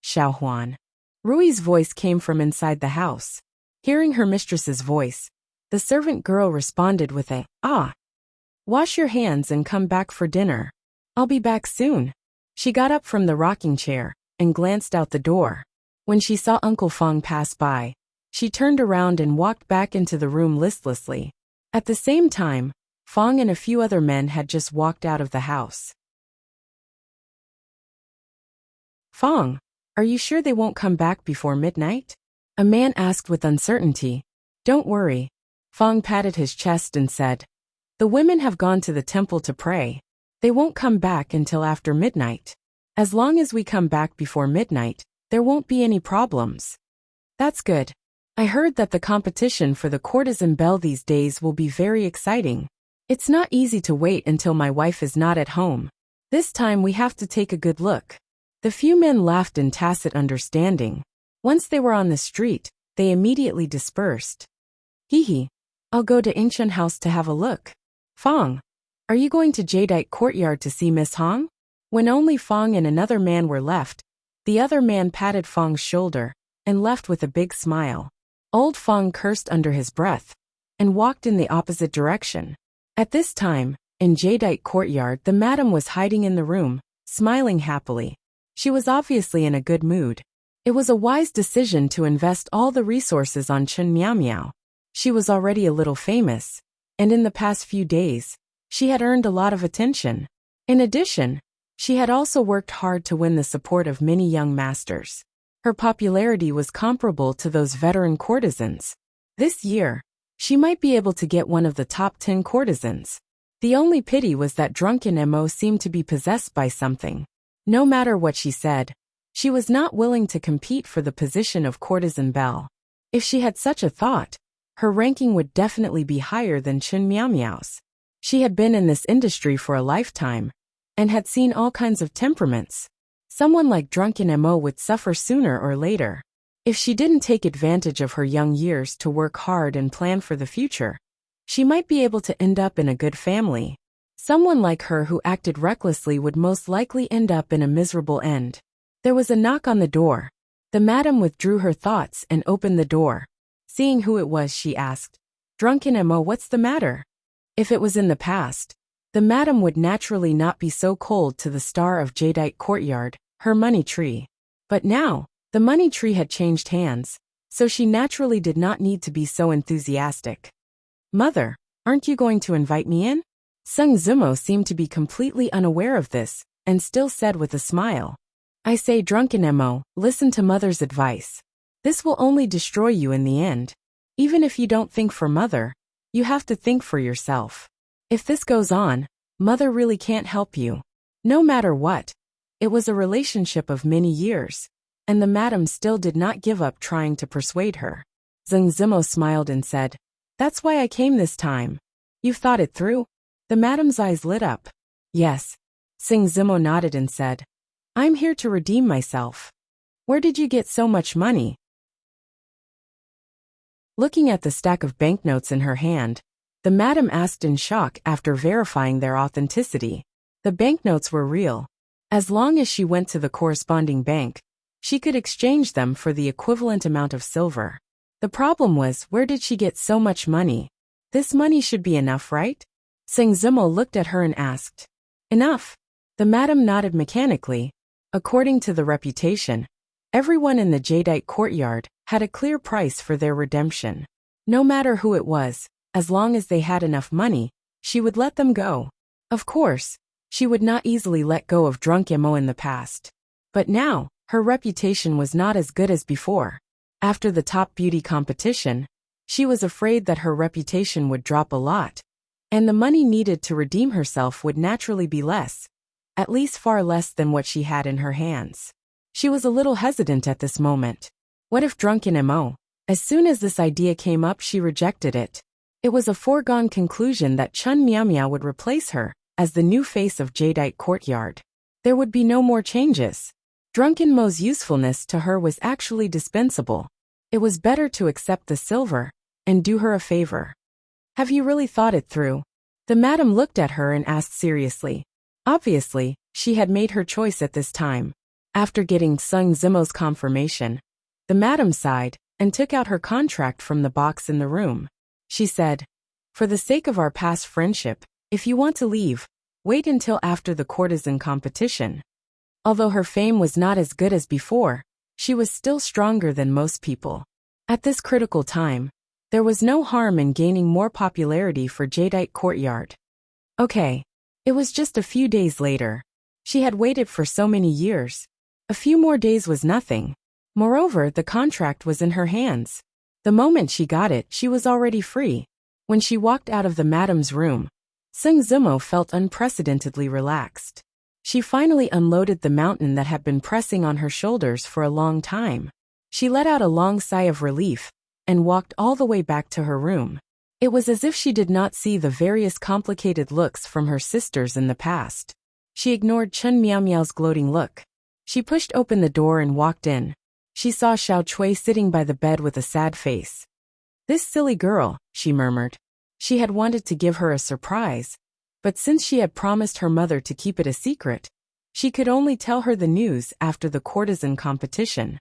Xiaohuan. Rui's voice came from inside the house. Hearing her mistress's voice, the servant girl responded with a, "Ah. Wash your hands and come back for dinner. I'll be back soon." She got up from the rocking chair and glanced out the door. When she saw Uncle Fong pass by, she turned around and walked back into the room listlessly. At the same time, Fong and a few other men had just walked out of the house. "Fong, are you sure they won't come back before midnight?" a man asked with uncertainty. "Don't worry." Fong patted his chest and said, "The women have gone to the temple to pray. They won't come back until after midnight. As long as we come back before midnight, there won't be any problems." "That's good. I heard that the competition for the courtesan belle these days will be very exciting. It's not easy to wait until my wife is not at home. This time we have to take a good look." The few men laughed in tacit understanding. Once they were on the street, they immediately dispersed. "Hee, I'll go to Ancient House to have a look." "Fong, are you going to Jadeite Courtyard to see Miss Hong?" When only Fong and another man were left, the other man patted Fong's shoulder and left with a big smile. Old Fong cursed under his breath and walked in the opposite direction. At this time, in Jadeite Courtyard, the madam was hiding in the room, smiling happily. She was obviously in a good mood. It was a wise decision to invest all the resources on Chen Miao Miao. She was already a little famous, and in the past few days, she had earned a lot of attention. In addition, she had also worked hard to win the support of many young masters. Her popularity was comparable to those veteran courtesans. This year, she might be able to get one of the top 10 courtesans. The only pity was that drunken Mo seemed to be possessed by something. No matter what she said, she was not willing to compete for the position of courtesan belle. If she had such a thought, her ranking would definitely be higher than Chen Miao Miao's. She had been in this industry for a lifetime and had seen all kinds of temperaments. Someone like drunken Mo would suffer sooner or later. If she didn't take advantage of her young years to work hard and plan for the future, she might be able to end up in a good family. Someone like her who acted recklessly would most likely end up in a miserable end. There was a knock on the door. The madam withdrew her thoughts and opened the door. Seeing who it was, she asked, "Drunken Mo, what's the matter?" If it was in the past, the madam would naturally not be so cold to the star of Jadeite Courtyard, her money tree. But now, the money tree had changed hands, so she naturally did not need to be so enthusiastic. "Mother, aren't you going to invite me in?" Sung Zimo seemed to be completely unaware of this, and still said with a smile, "I say, drunken Mo, listen to mother's advice. This will only destroy you in the end. Even if you don't think for mother, you have to think for yourself. If this goes on, mother really can't help you. No matter what." It was a relationship of many years, and the madam still did not give up trying to persuade her. Zeng Zimo smiled and said, "That's why I came this time. You've thought it through?" The madam's eyes lit up. "Yes." Zeng Zimo nodded and said, "I'm here to redeem myself." "Where did you get so much money?" Looking at the stack of banknotes in her hand, the madam asked in shock after verifying their authenticity. The banknotes were real. As long as she went to the corresponding bank, she could exchange them for the equivalent amount of silver. The problem was, where did she get so much money? This money should be enough, right? Seng Zimo looked at her and asked. "Enough." The madam nodded mechanically. According to the reputation, everyone in the Jadeite Courtyard had a clear price for their redemption. No matter who it was, as long as they had enough money, she would let them go. Of course, she would not easily let go of drunk Emo in the past. But now, her reputation was not as good as before. After the top beauty competition, she was afraid that her reputation would drop a lot, and the money needed to redeem herself would naturally be less, at least far less than what she had in her hands. She was a little hesitant at this moment. What if drunken Emo? As soon as this idea came up, she rejected it. It was a foregone conclusion that Chun Miao Miao would replace her as the new face of Jadeite Courtyard. There would be no more changes. Drunken Mo's usefulness to her was actually dispensable. It was better to accept the silver and do her a favor. Have you really thought it through? The madam looked at her and asked seriously. Obviously, she had made her choice at this time. After getting Sung Zimo's confirmation, the madam sighed and took out her contract from the box in the room. She said, "For the sake of our past friendship, if you want to leave, wait until after the courtesan competition." Although her fame was not as good as before, she was still stronger than most people. At this critical time, there was no harm in gaining more popularity for Jadeite Courtyard. Okay. It was just a few days later. She had waited for so many years. A few more days was nothing. Moreover, the contract was in her hands. The moment she got it, she was already free. When she walked out of the madam's room, Sung Zimo felt unprecedentedly relaxed. She finally unloaded the mountain that had been pressing on her shoulders for a long time. She let out a long sigh of relief and walked all the way back to her room. It was as if she did not see the various complicated looks from her sisters in the past. She ignored Chun Miao Miao's gloating look. She pushed open the door and walked in. She saw Xiao Chui sitting by the bed with a sad face. "This silly girl," she murmured. She had wanted to give her a surprise, but since she had promised her mother to keep it a secret, she could only tell her the news after the courtesan competition.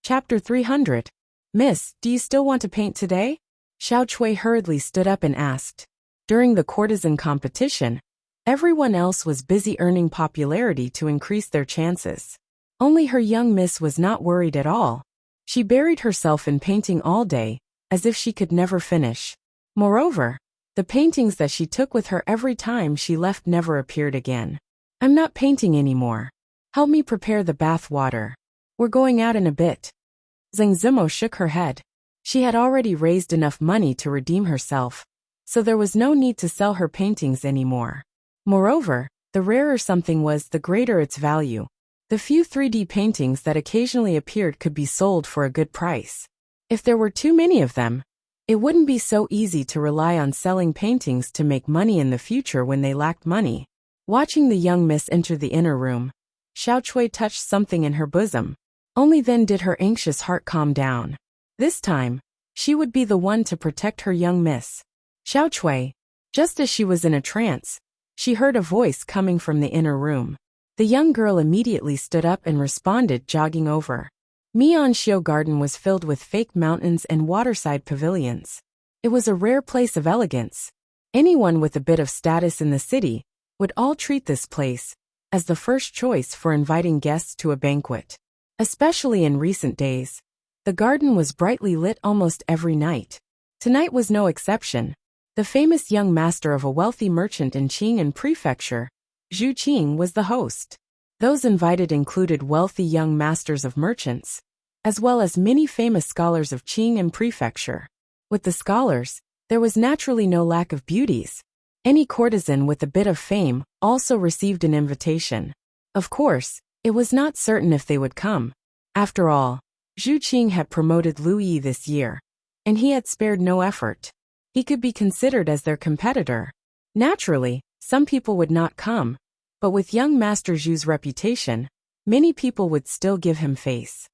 Chapter 300. "Miss, do you still want to paint today?" Xiao Chui hurriedly stood up and asked. During the courtesan competition, everyone else was busy earning popularity to increase their chances. Only her young miss was not worried at all. She buried herself in painting all day, as if she could never finish. Moreover, the paintings that she took with her every time she left never appeared again. "I'm not painting anymore. Help me prepare the bath water. We're going out in a bit." Zheng Zimo shook her head. She had already raised enough money to redeem herself, so there was no need to sell her paintings anymore. Moreover, the rarer something was, the greater its value. The few 3D paintings that occasionally appeared could be sold for a good price. If there were too many of them, it wouldn't be so easy to rely on selling paintings to make money in the future when they lacked money. Watching the young miss enter the inner room, Xiao Chui touched something in her bosom. Only then did her anxious heart calm down. This time, she would be the one to protect her young miss. "Xiao Chui." Just as she was in a trance, she heard a voice coming from the inner room. The young girl immediately stood up and responded, jogging over. Mianxiu Garden was filled with fake mountains and waterside pavilions. It was a rare place of elegance. Anyone with a bit of status in the city would all treat this place as the first choice for inviting guests to a banquet. Especially in recent days, the garden was brightly lit almost every night. Tonight was no exception. The famous young master of a wealthy merchant in Qing'an Prefecture, Zhu Qing, was the host. Those invited included wealthy young masters of merchants, as well as many famous scholars of Qing'an Prefecture. With the scholars, there was naturally no lack of beauties. Any courtesan with a bit of fame also received an invitation. Of course, it was not certain if they would come. After all, Zhu Qing had promoted Lu Yi this year, and he had spared no effort. He could be considered as their competitor. Naturally, some people would not come, but with young Master Zhu's reputation, many people would still give him face.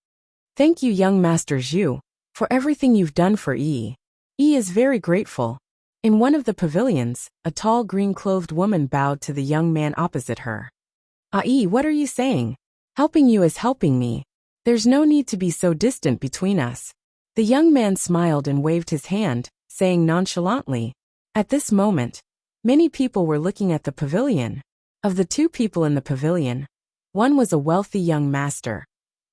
"Thank you, young Master Zhu, for everything you've done for Yi. Yi is very grateful." In one of the pavilions, a tall green-clothed woman bowed to the young man opposite her. "Yi, what are you saying? Helping you is helping me. There's no need to be so distant between us." The young man smiled and waved his hand, saying nonchalantly. At this moment, many people were looking at the pavilion. Of the two people in the pavilion, One was a wealthy young master,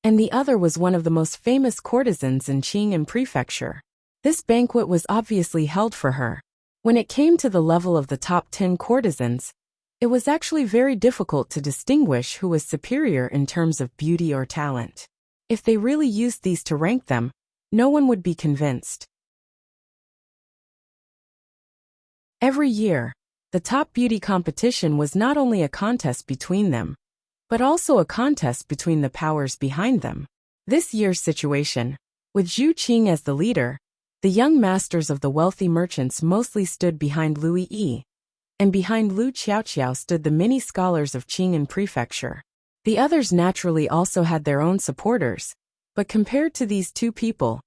and the other was one of the most famous courtesans in Qing'an Prefecture. This banquet was obviously held for her. When it came to the level of the top 10 courtesans, it was actually very difficult to distinguish who was superior in terms of beauty or talent. If they really used these to rank them, no one would be convinced. Every year, the top beauty competition was not only a contest between them, but also a contest between the powers behind them. This year's situation, with Zhu Qing as the leader, the young masters of the wealthy merchants mostly stood behind Lui Yi, and behind Lu Qiaoqiao stood the many scholars of Qing'an Prefecture. The others naturally also had their own supporters, but compared to these two people,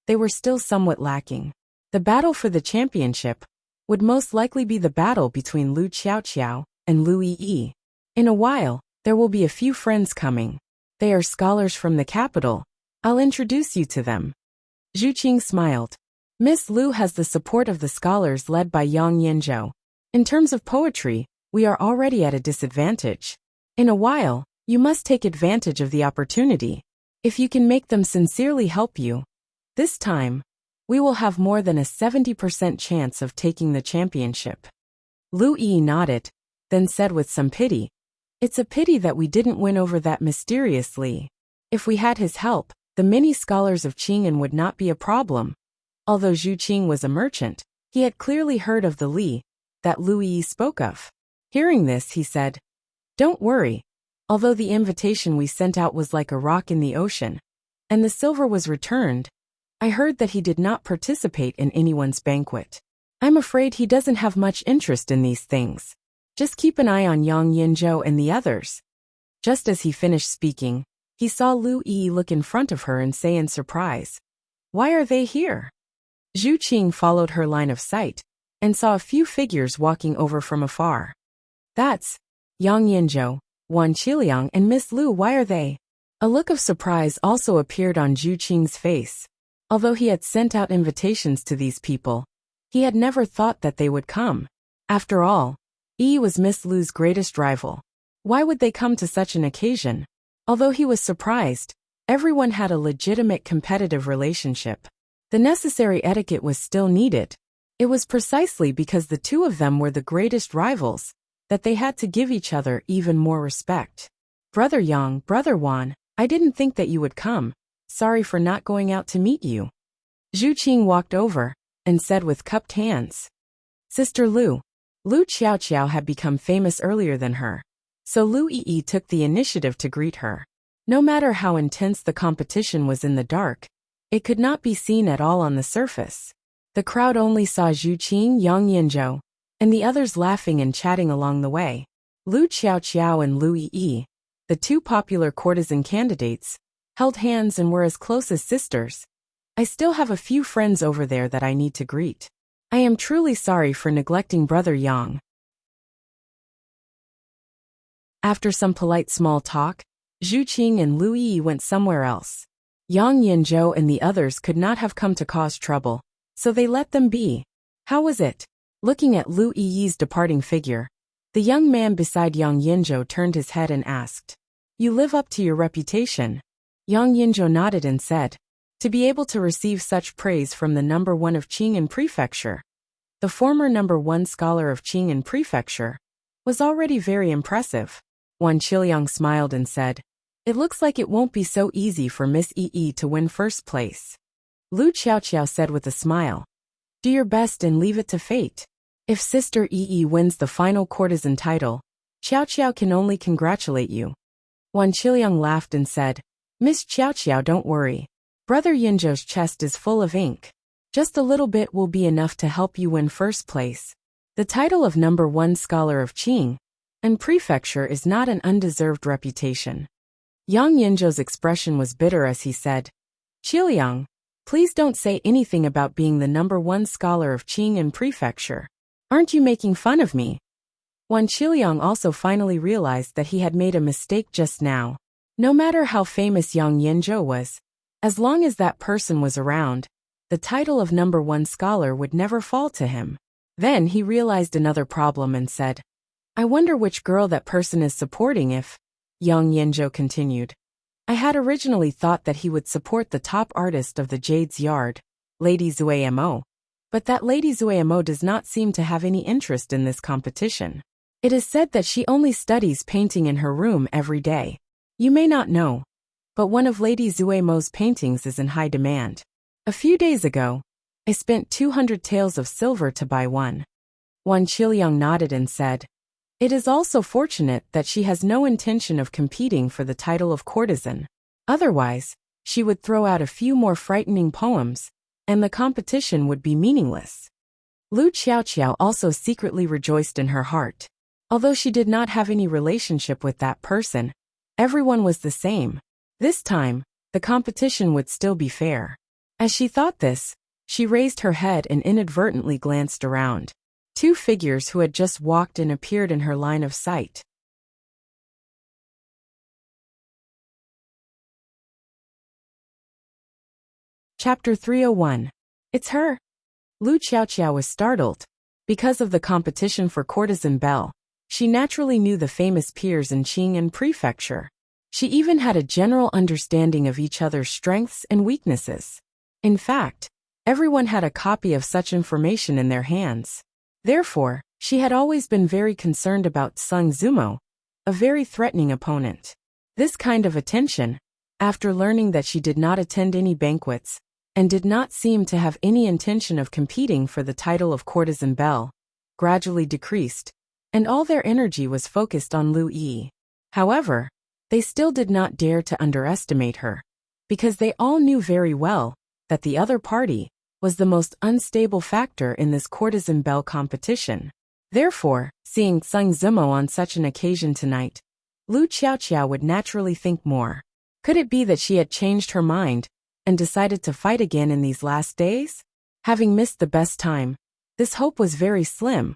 they were still somewhat lacking. The battle for the championship would most likely be the battle between Lu Qiaoqiao and Lu Yi. In a while, there will be a few friends coming. They are scholars from the capital. I'll introduce you to them. Zhu Qing smiled. Miss Lu has the support of the scholars led by Yang Yinzhou. In terms of poetry, we are already at a disadvantage. In a while, you must take advantage of the opportunity. If you can make them sincerely help you, this time, we will have more than a 70% chance of taking the championship. Lu Yi nodded, then said with some pity, It's a pity that we didn't win over that mysterious Li. If we had his help, the many scholars of Qing'an would not be a problem. Although Zhu Qing was a merchant, he had clearly heard of the Li that Lu Yi spoke of. Hearing this, he said, Don't worry. Although the invitation we sent out was like a rock in the ocean, and the silver was returned, I heard that he did not participate in anyone's banquet. I'm afraid he doesn't have much interest in these things. Just keep an eye on Yang Yinzhou and the others. Just as he finished speaking, he saw Lu Yi look in front of her and say in surprise, Why are they here? Zhu Qing followed her line of sight and saw a few figures walking over from afar. That's Yang Yinzhou, Wan Qiliang and Miss Lu. Why are they? A look of surprise also appeared on Zhu Qing's face. Although he had sent out invitations to these people, he had never thought that they would come. After all, Yi was Miss Lu's greatest rival. Why would they come to such an occasion? Although he was surprised, everyone had a legitimate competitive relationship. The necessary etiquette was still needed. It was precisely because the two of them were the greatest rivals that they had to give each other even more respect. Brother Yang, Brother Wan, I didn't think that you would come. Sorry for not going out to meet you. Zhu Qing walked over and said with cupped hands. Sister Lu. Lu Qiaoqiao had become famous earlier than her, so Lu Yi took the initiative to greet her. No matter how intense the competition was in the dark, it could not be seen at all on the surface. The crowd only saw Zhu Qing, Yang Yinzhou, and the others laughing and chatting along the way. Lu Qiaoqiao and Lu Yi, the two popular courtesan candidates, held hands and were as close as sisters. I still have a few friends over there that I need to greet. I am truly sorry for neglecting Brother Yang. After some polite small talk, Zhu Qing and Lu Yi went somewhere else. Yang Yinzhou and the others could not have come to cause trouble, so they let them be. How was it? Looking at Lu Yi's departing figure, the young man beside Yang Yinzhou turned his head and asked, You live up to your reputation. Yang Yinzhou nodded and said, To be able to receive such praise from the number one of Qing'an Prefecture, the former number one scholar of Qing'an Prefecture, was already very impressive. Wan Qiliang smiled and said, It looks like it won't be so easy for Miss Yi to win first place. Lu Qiaoqiao said with a smile, Do your best and leave it to fate. If Sister Yi wins the final courtesan title, Qiaoqiao can only congratulate you. Wan Qiliang laughed and said, Miss Qiaoqiao, don't worry. Brother Yinzhou's chest is full of ink. Just a little bit will be enough to help you win first place. The title of number one scholar of Qing and Prefecture is not an undeserved reputation. Yang Yinzhou's expression was bitter as he said, Qiliang, please don't say anything about being the number one scholar of Qing'an Prefecture. Aren't you making fun of me? Wan Qiliang also finally realized that he had made a mistake just now. No matter how famous Yang Yinzhou was, as long as that person was around, the title of number one scholar would never fall to him. Then he realized another problem and said, I wonder which girl that person is supporting. If Yang Yinzhou continued. I had originally thought that he would support the top artist of the Jade's Yard, Lady Zuamo. But that Lady Zuamo does not seem to have any interest in this competition. It is said that she only studies painting in her room every day. You may not know, but one of Lady Zuamo's paintings is in high demand. A few days ago, I spent 200 taels of silver to buy one. Wan Qiliang nodded and said, It is also fortunate that she has no intention of competing for the title of courtesan. Otherwise, she would throw out a few more frightening poems, and the competition would be meaningless. Lu Xiaoqiao also secretly rejoiced in her heart. Although she did not have any relationship with that person, everyone was the same. This time, the competition would still be fair. As she thought this, she raised her head and inadvertently glanced around. 2 figures who had just walked in appeared in her line of sight. Chapter 301. It's her. Lu Xiaoqiao was startled. Because of the competition for courtesan belle, she naturally knew the famous peers in Qing and Prefecture. She even had a general understanding of each other's strengths and weaknesses. In fact, everyone had a copy of such information in their hands. Therefore, she had always been very concerned about Sung Zumo, a very threatening opponent. This kind of attention, after learning that she did not attend any banquets, and did not seem to have any intention of competing for the title of courtesan belle, gradually decreased, and all their energy was focused on Lu Yi. However, they still did not dare to underestimate her, because they all knew very well that the other party was the most unstable factor in this courtesan belle competition. Therefore, seeing Sung Zumo on such an occasion tonight, Lu Xiaoqiao would naturally think more. Could it be that she had changed her mind and decided to fight again in these last days? Having missed the best time, this hope was very slim,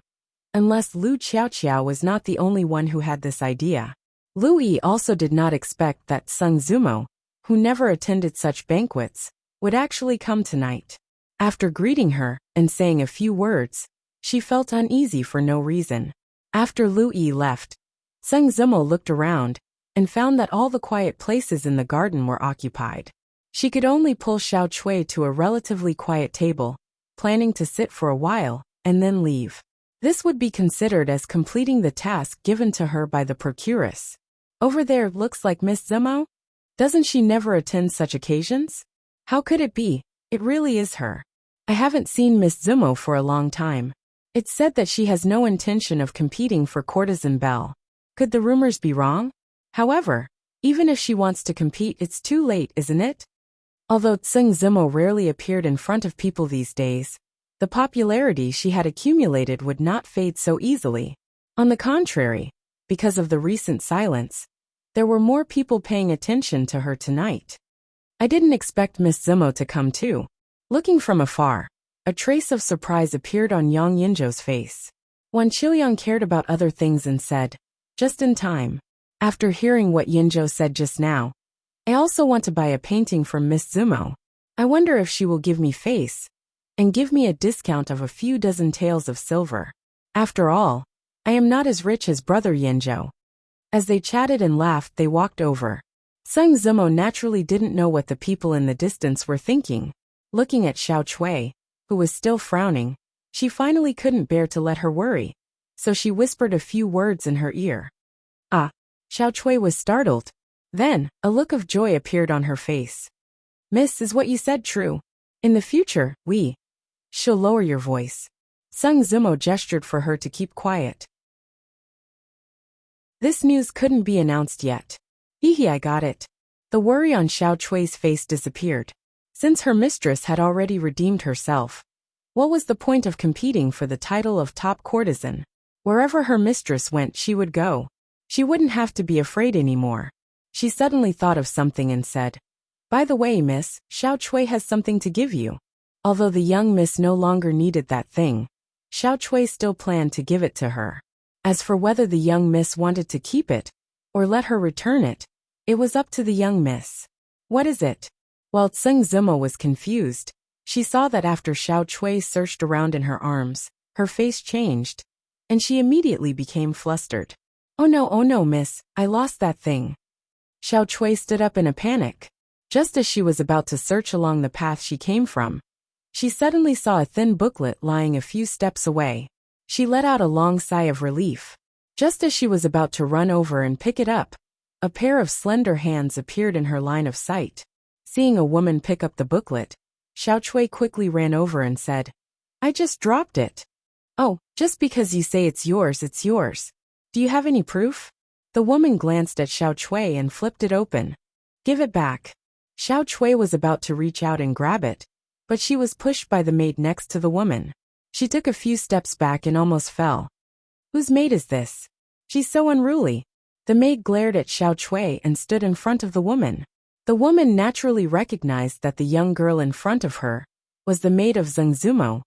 unless Lu Xiaoqiao was not the only one who had this idea. Lu Yi also did not expect that Sung Zumo, who never attended such banquets, would actually come tonight. After greeting her and saying a few words, she felt uneasy for no reason. After Lu Yi left, Sung Zumo looked around and found that all the quiet places in the garden were occupied. She could only pull Xiao Chui to a relatively quiet table, planning to sit for a while and then leave. This would be considered as completing the task given to her by the procuress. Over there looks like Miss Zumo? Doesn't she never attend such occasions? How could it be? It really is her. I haven't seen Miss Zumo for a long time. It's said that she has no intention of competing for courtesan belle. Could the rumors be wrong? However, even if she wants to compete, it's too late, isn't it? Although Sung Zumo rarely appeared in front of people these days, the popularity she had accumulated would not fade so easily. On the contrary, because of the recent silence, there were more people paying attention to her tonight. I didn't expect Miss Zumo to come too. Looking from afar, a trace of surprise appeared on Yang Yinzhou's face. Wan Qiliang cared about other things and said, just in time. After hearing what Yinzhou said just now, I also want to buy a painting from Miss Zumo. I wonder if she will give me face and give me a discount of a few dozen taels of silver. After all, I am not as rich as brother Yinzhou. As they chatted and laughed, they walked over. Sung Zumo naturally didn't know what the people in the distance were thinking. Looking at Xiao Chui, who was still frowning, she finally couldn't bear to let her worry, so she whispered a few words in her ear. Ah! Xiao Chui was startled. Then, a look of joy appeared on her face. Miss, is what you said true? In the future, she'll lower your voice. Sung Zumo gestured for her to keep quiet. This news couldn't be announced yet. Hehe, I got it. The worry on Xiao Chui's face disappeared. Since her mistress had already redeemed herself, what was the point of competing for the title of top courtesan? Wherever her mistress went, she would go. She wouldn't have to be afraid anymore. She suddenly thought of something and said, By the way, miss, Xiao Chui has something to give you. Although the young miss no longer needed that thing, Xiao Chui still planned to give it to her. As for whether the young miss wanted to keep it, or let her return it, it was up to the young miss. What is it? While Sung Zumo was confused, she saw that after Xiao Chui searched around in her arms, her face changed, and she immediately became flustered. Oh no, miss, I lost that thing." Xiao Chui stood up in a panic. Just as she was about to search along the path she came from, she suddenly saw a thin booklet lying a few steps away. She let out a long sigh of relief. Just as she was about to run over and pick it up, a pair of slender hands appeared in her line of sight. Seeing a woman pick up the booklet, Xiao Chui quickly ran over and said, "I just dropped it." "Oh, just because you say it's yours, it's yours. Do you have any proof?" The woman glanced at Xiao Chui and flipped it open. "Give it back." Xiao Chui was about to reach out and grab it, but she was pushed by the maid next to the woman. She took a few steps back and almost fell. "Whose maid is this? She's so unruly." The maid glared at Xiao Chui and stood in front of the woman. The woman naturally recognized that the young girl in front of her was the maid of Zengzumo,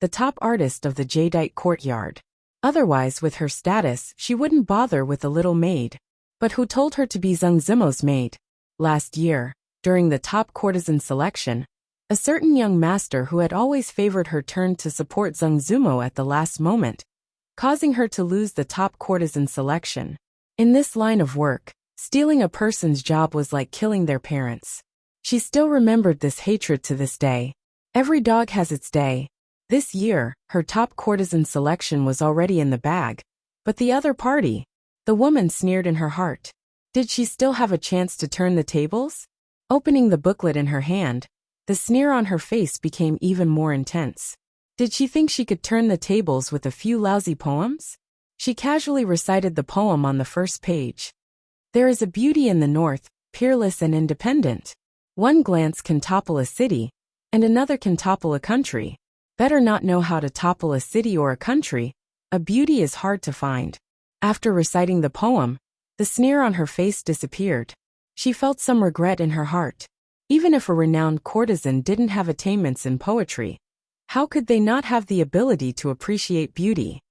the top artist of the jadeite courtyard. Otherwise, with her status, she wouldn't bother with the little maid. But who told her to be Zengzumo's maid? Last year, during the top courtesan selection, a certain young master who had always favored her turned to support Zengzumo at the last moment, causing her to lose the top courtesan selection. In this line of work, stealing a person's job was like killing their parents. She still remembered this hatred to this day. Every dog has its day. This year, her top courtesan selection was already in the bag. But the other party? The woman sneered in her heart. Did she still have a chance to turn the tables? Opening the booklet in her hand, the sneer on her face became even more intense. Did she think she could turn the tables with a few lousy poems? She casually recited the poem on the first page. There is a beauty in the north, peerless and independent. One glance can topple a city, and another can topple a country. Better not know how to topple a city or a country. A beauty is hard to find. After reciting the poem, the sneer on her face disappeared. She felt some regret in her heart. Even if a renowned courtesan didn't have attainments in poetry, how could they not have the ability to appreciate beauty?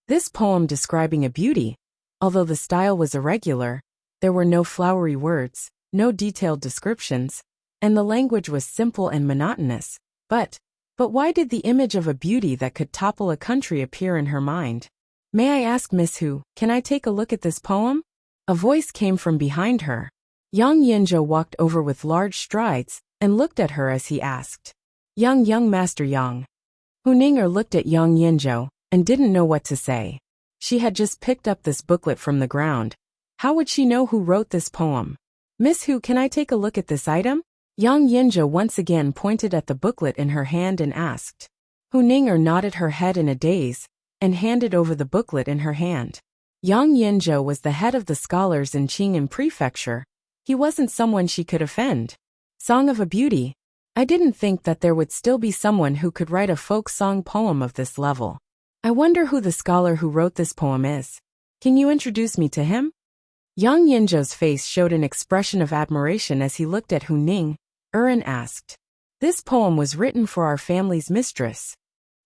This poem describing a beauty, although the style was irregular, there were no flowery words, no detailed descriptions, and the language was simple and monotonous. But why did the image of a beauty that could topple a country appear in her mind? "May I ask Miss Hu, can I take a look at this poem?" A voice came from behind her. Yang Yinzhou walked over with large strides and looked at her as he asked, Young Master Yang." Hu Ning'er looked at Yang Yinzhou and didn't know what to say. She had just picked up this booklet from the ground. How would she know who wrote this poem? "Miss Hu, can I take a look at this item?" Yang Yinzhou once again pointed at the booklet in her hand and asked. Hu Ning'er nodded her head in a daze and handed over the booklet in her hand. Yang Yinzhou was the head of the scholars in Qing'an Prefecture. He wasn't someone she could offend. Song of a beauty. I didn't think that there would still be someone who could write a folk song poem of this level. I wonder who the scholar who wrote this poem is. Can you introduce me to him? Yang Yinzhou's face showed an expression of admiration as he looked at Hu Ning'er and asked. This poem was written for our family's mistress.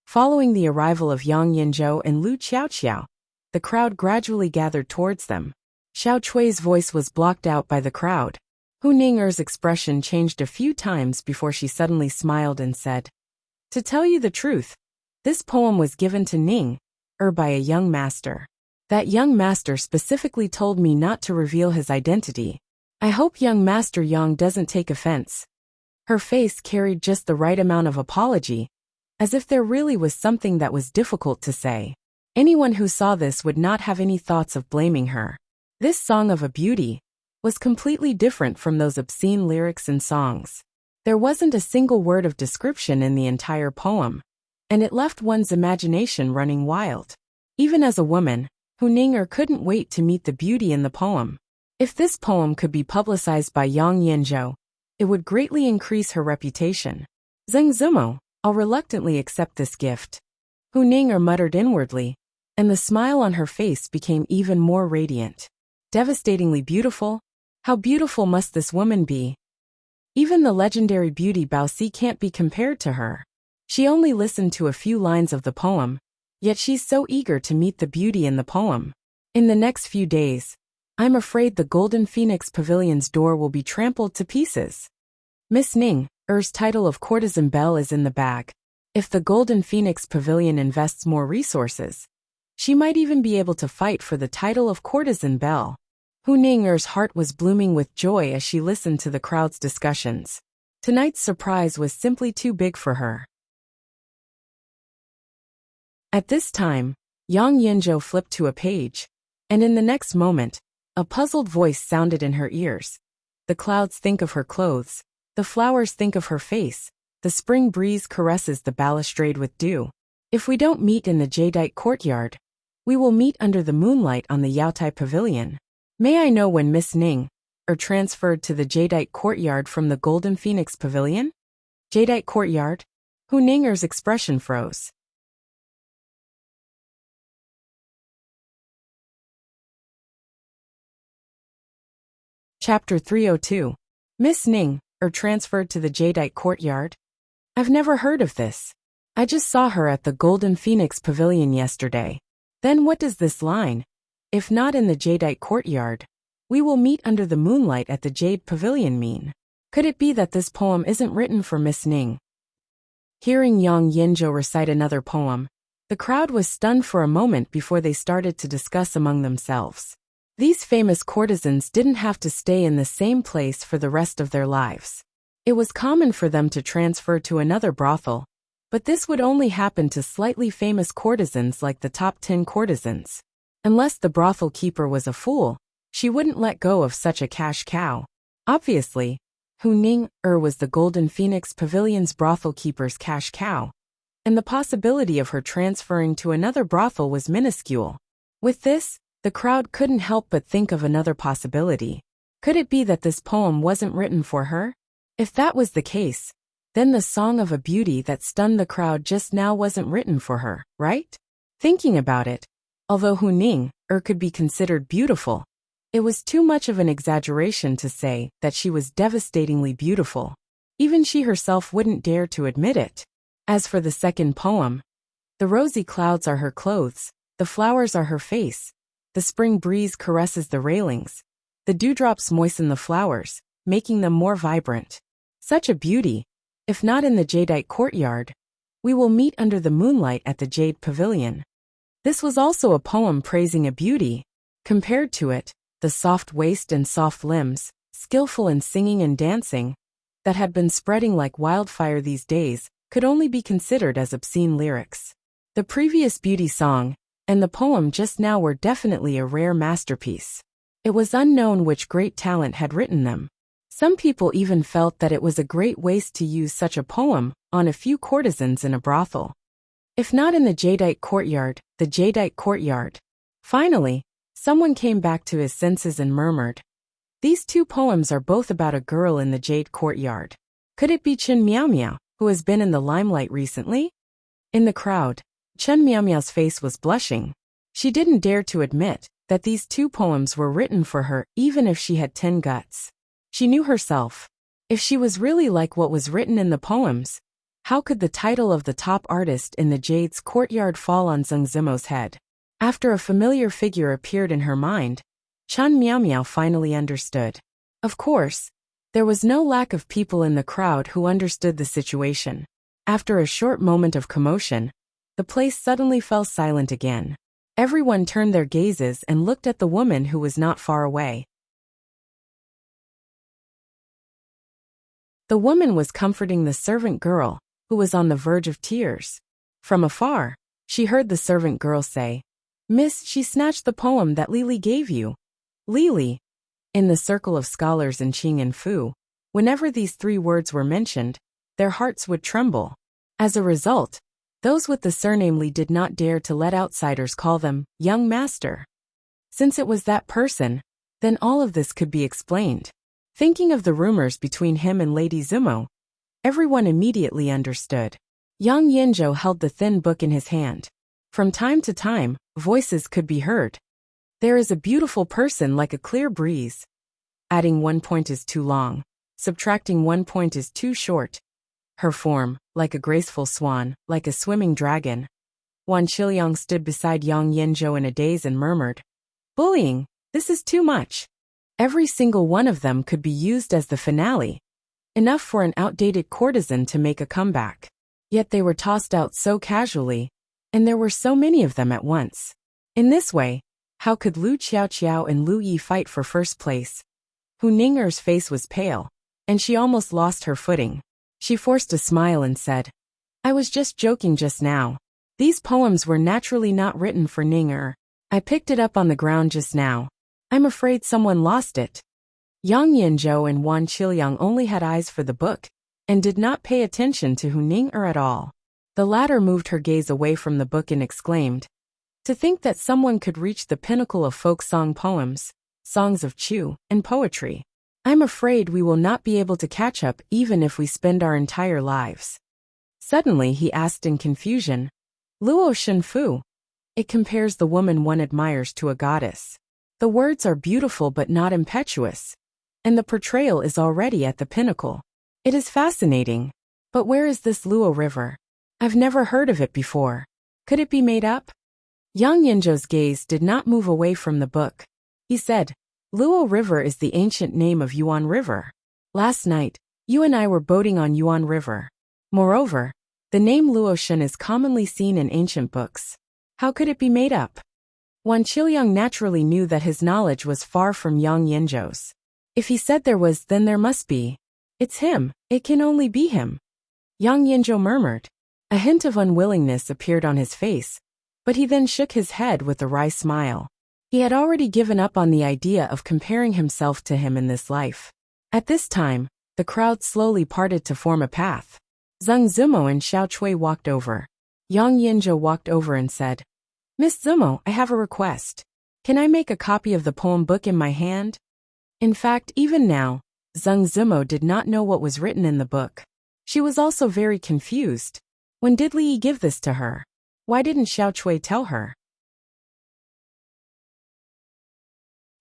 Following the arrival of Yang Yinzhou and Lu Qiaoqiao, the crowd gradually gathered towards them. Xiao Chui's voice was blocked out by the crowd. Hu Ning'er's expression changed a few times before she suddenly smiled and said, "To tell you the truth, this poem was given to Ning'er by a young master. That young master specifically told me not to reveal his identity. I hope young Master Yang doesn't take offense." Her face carried just the right amount of apology, as if there really was something that was difficult to say. Anyone who saw this would not have any thoughts of blaming her. This song of a beauty was completely different from those obscene lyrics and songs. There wasn't a single word of description in the entire poem, and it left one's imagination running wild. Even as a woman, Hu Ning'er couldn't wait to meet the beauty in the poem. If this poem could be publicized by Yang Yinzhou, it would greatly increase her reputation. Zengzumo, I'll reluctantly accept this gift. Hu Ning'er muttered inwardly, and the smile on her face became even more radiant. Devastatingly beautiful? How beautiful must this woman be? Even the legendary beauty Baozi can't be compared to her. She only listened to a few lines of the poem, yet she's so eager to meet the beauty in the poem. In the next few days, I'm afraid the Golden Phoenix Pavilion's door will be trampled to pieces. Miss Ning'er's title of courtesan belle is in the bag. If the Golden Phoenix Pavilion invests more resources, She might even be able to fight for the title of courtesan belle. Hu Ning's heart was blooming with joy as she listened to the crowd's discussions. Tonight's surprise was simply too big for her. At this time, Yang Yinzhou flipped to a page, and in the next moment, a puzzled voice sounded in her ears. The clouds think of her clothes, the flowers think of her face, the spring breeze caresses the balustrade with dew. If we don't meet in the jadeite courtyard, we will meet under the moonlight on the Yaotai Pavilion. May I know when Miss Ning transferred to the jadeite courtyard from the Golden Phoenix Pavilion? Jadeite courtyard? Hu Ning's expression froze. Chapter 302. Miss Ning transferred to the jadeite courtyard? I've never heard of this. I just saw her at the Golden Phoenix Pavilion yesterday. Then what does this line, if not in the jadeite courtyard, we will meet under the moonlight at the Jade Pavilion mean? Could it be that this poem isn't written for Miss Ning? Hearing Yang Yinzhou recite another poem, the crowd was stunned for a moment before they started to discuss among themselves. These famous courtesans didn't have to stay in the same place for the rest of their lives. It was common for them to transfer to another brothel, but this would only happen to slightly famous courtesans like the top 10 courtesans. Unless the brothel keeper was a fool, she wouldn't let go of such a cash cow. Obviously, Hu Ning was the Golden Phoenix Pavilion's brothel keeper's cash cow, and the possibility of her transferring to another brothel was minuscule. With this, the crowd couldn't help but think of another possibility. Could it be that this poem wasn't written for her? If that was the case, then the song of a beauty that stunned the crowd just now wasn't written for her, right? Thinking about it, although Hu Ning could be considered beautiful, it was too much of an exaggeration to say that she was devastatingly beautiful. Even she herself wouldn't dare to admit it. As for the second poem, the rosy clouds are her clothes, the flowers are her face, the spring breeze caresses the railings, the dewdrops moisten the flowers, making them more vibrant. Such a beauty, if not in the jadeite courtyard, we will meet under the moonlight at the Jade Pavilion. This was also a poem praising a beauty. Compared to it, the soft waist and soft limbs, skillful in singing and dancing, that had been spreading like wildfire these days, could only be considered as obscene lyrics. The previous beauty song and the poem just now were definitely a rare masterpiece. It was unknown which great talent had written them. Some people even felt that it was a great waste to use such a poem on a few courtesans in a brothel. If not in the jadeite courtyard, the jadeite courtyard. Finally, someone came back to his senses and murmured, "These two poems are both about a girl in the jade courtyard. Could it be Chen Miao Miao, who has been in the limelight recently?" In the crowd, Chen Miao Miao's face was blushing. She didn't dare to admit that these two poems were written for her even if she had 10 guts. She knew herself. If she was really like what was written in the poems, how could the title of the top artist in the Jade's courtyard fall on Zheng Zimo's head? After a familiar figure appeared in her mind, Chen Miao Miao finally understood. Of course, there was no lack of people in the crowd who understood the situation. After a short moment of commotion, the place suddenly fell silent again. Everyone turned their gazes and looked at the woman who was not far away. The woman was comforting the servant girl, who was on the verge of tears. From afar, she heard the servant girl say, "Miss, she snatched the poem that Lili gave you." Lili. In the circle of scholars in Qing and Fu, whenever these three words were mentioned, their hearts would tremble. As a result, those with the surname Li did not dare to let outsiders call them young master. Since it was that person, then all of this could be explained. Thinking of the rumors between him and Lady Zimo, everyone immediately understood. Yang Yinzhou held the thin book in his hand. From time to time, voices could be heard. "There is a beautiful person like a clear breeze. Adding 1 point is too long. Subtracting 1 point is too short. Her form, like a graceful swan, like a swimming dragon." Wan Qiliang stood beside Yang Yinzhou in a daze and murmured, "Bullying, this is too much." Every single one of them could be used as the finale. Enough for an outdated courtesan to make a comeback. Yet they were tossed out so casually, and there were so many of them at once. In this way, how could Lu Qiaoqiao and Lu Yi fight for first place? Hu Ning'er's face was pale, and she almost lost her footing. She forced a smile and said, I was just joking just now. These poems were naturally not written for Ning'er. I picked it up on the ground just now. I'm afraid someone lost it. Yang Yinzhou and Wan Qiliang only had eyes for the book, and did not pay attention to Hu Ning'er at all. The latter moved her gaze away from the book and exclaimed, to think that someone could reach the pinnacle of folk song poems, songs of Chu, and poetry. I'm afraid we will not be able to catch up even if we spend our entire lives. Suddenly he asked in confusion, Luo Shenfu. It compares the woman one admires to a goddess. The words are beautiful but not impetuous, and the portrayal is already at the pinnacle. It is fascinating. But where is this Luo River? I've never heard of it before. Could it be made up? Yang Yinzhou's gaze did not move away from the book. He said, Luo River is the ancient name of Yuan River. Last night, you and I were boating on Yuan River. Moreover, the name Luoshen is commonly seen in ancient books. How could it be made up? Wan Qiliang naturally knew that his knowledge was far from Yang Yinzhou's. If he said there was, then there must be. It's him. It can only be him. Yang Yinzhou murmured. A hint of unwillingness appeared on his face, but he then shook his head with a wry smile. He had already given up on the idea of comparing himself to him in this life. At this time, the crowd slowly parted to form a path. Zheng Zimo and Xiao Chui walked over. Yang Yinzhou walked over and said, Miss Zimo, I have a request. Can I make a copy of the poem book in my hand? In fact, even now, Zheng Zimo did not know what was written in the book. She was also very confused. When did Li Yi give this to her? Why didn't Xiao Chui tell her?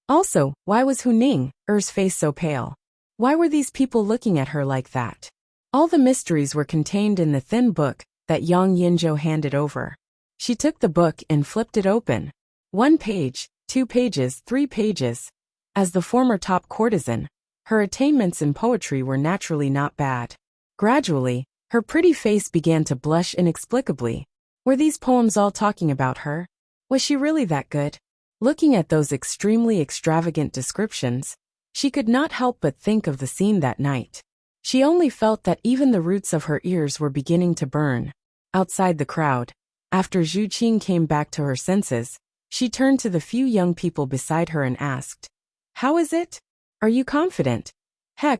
Also, why was Hu Ning'er's face so pale? Why were these people looking at her like that? All the mysteries were contained in the thin book that Yang Yinzhou handed over. She took the book and flipped it open. 1 page, 2 pages, 3 pages. As the former top courtesan, her attainments in poetry were naturally not bad. Gradually, her pretty face began to blush inexplicably. Were these poems all talking about her? Was she really that good? Looking at those extremely extravagant descriptions, she could not help but think of the scene that night. She only felt that even the roots of her ears were beginning to burn. Outside the crowd, after Zhu Qing came back to her senses, she turned to the few young people beside her and asked, How is it? Are you confident?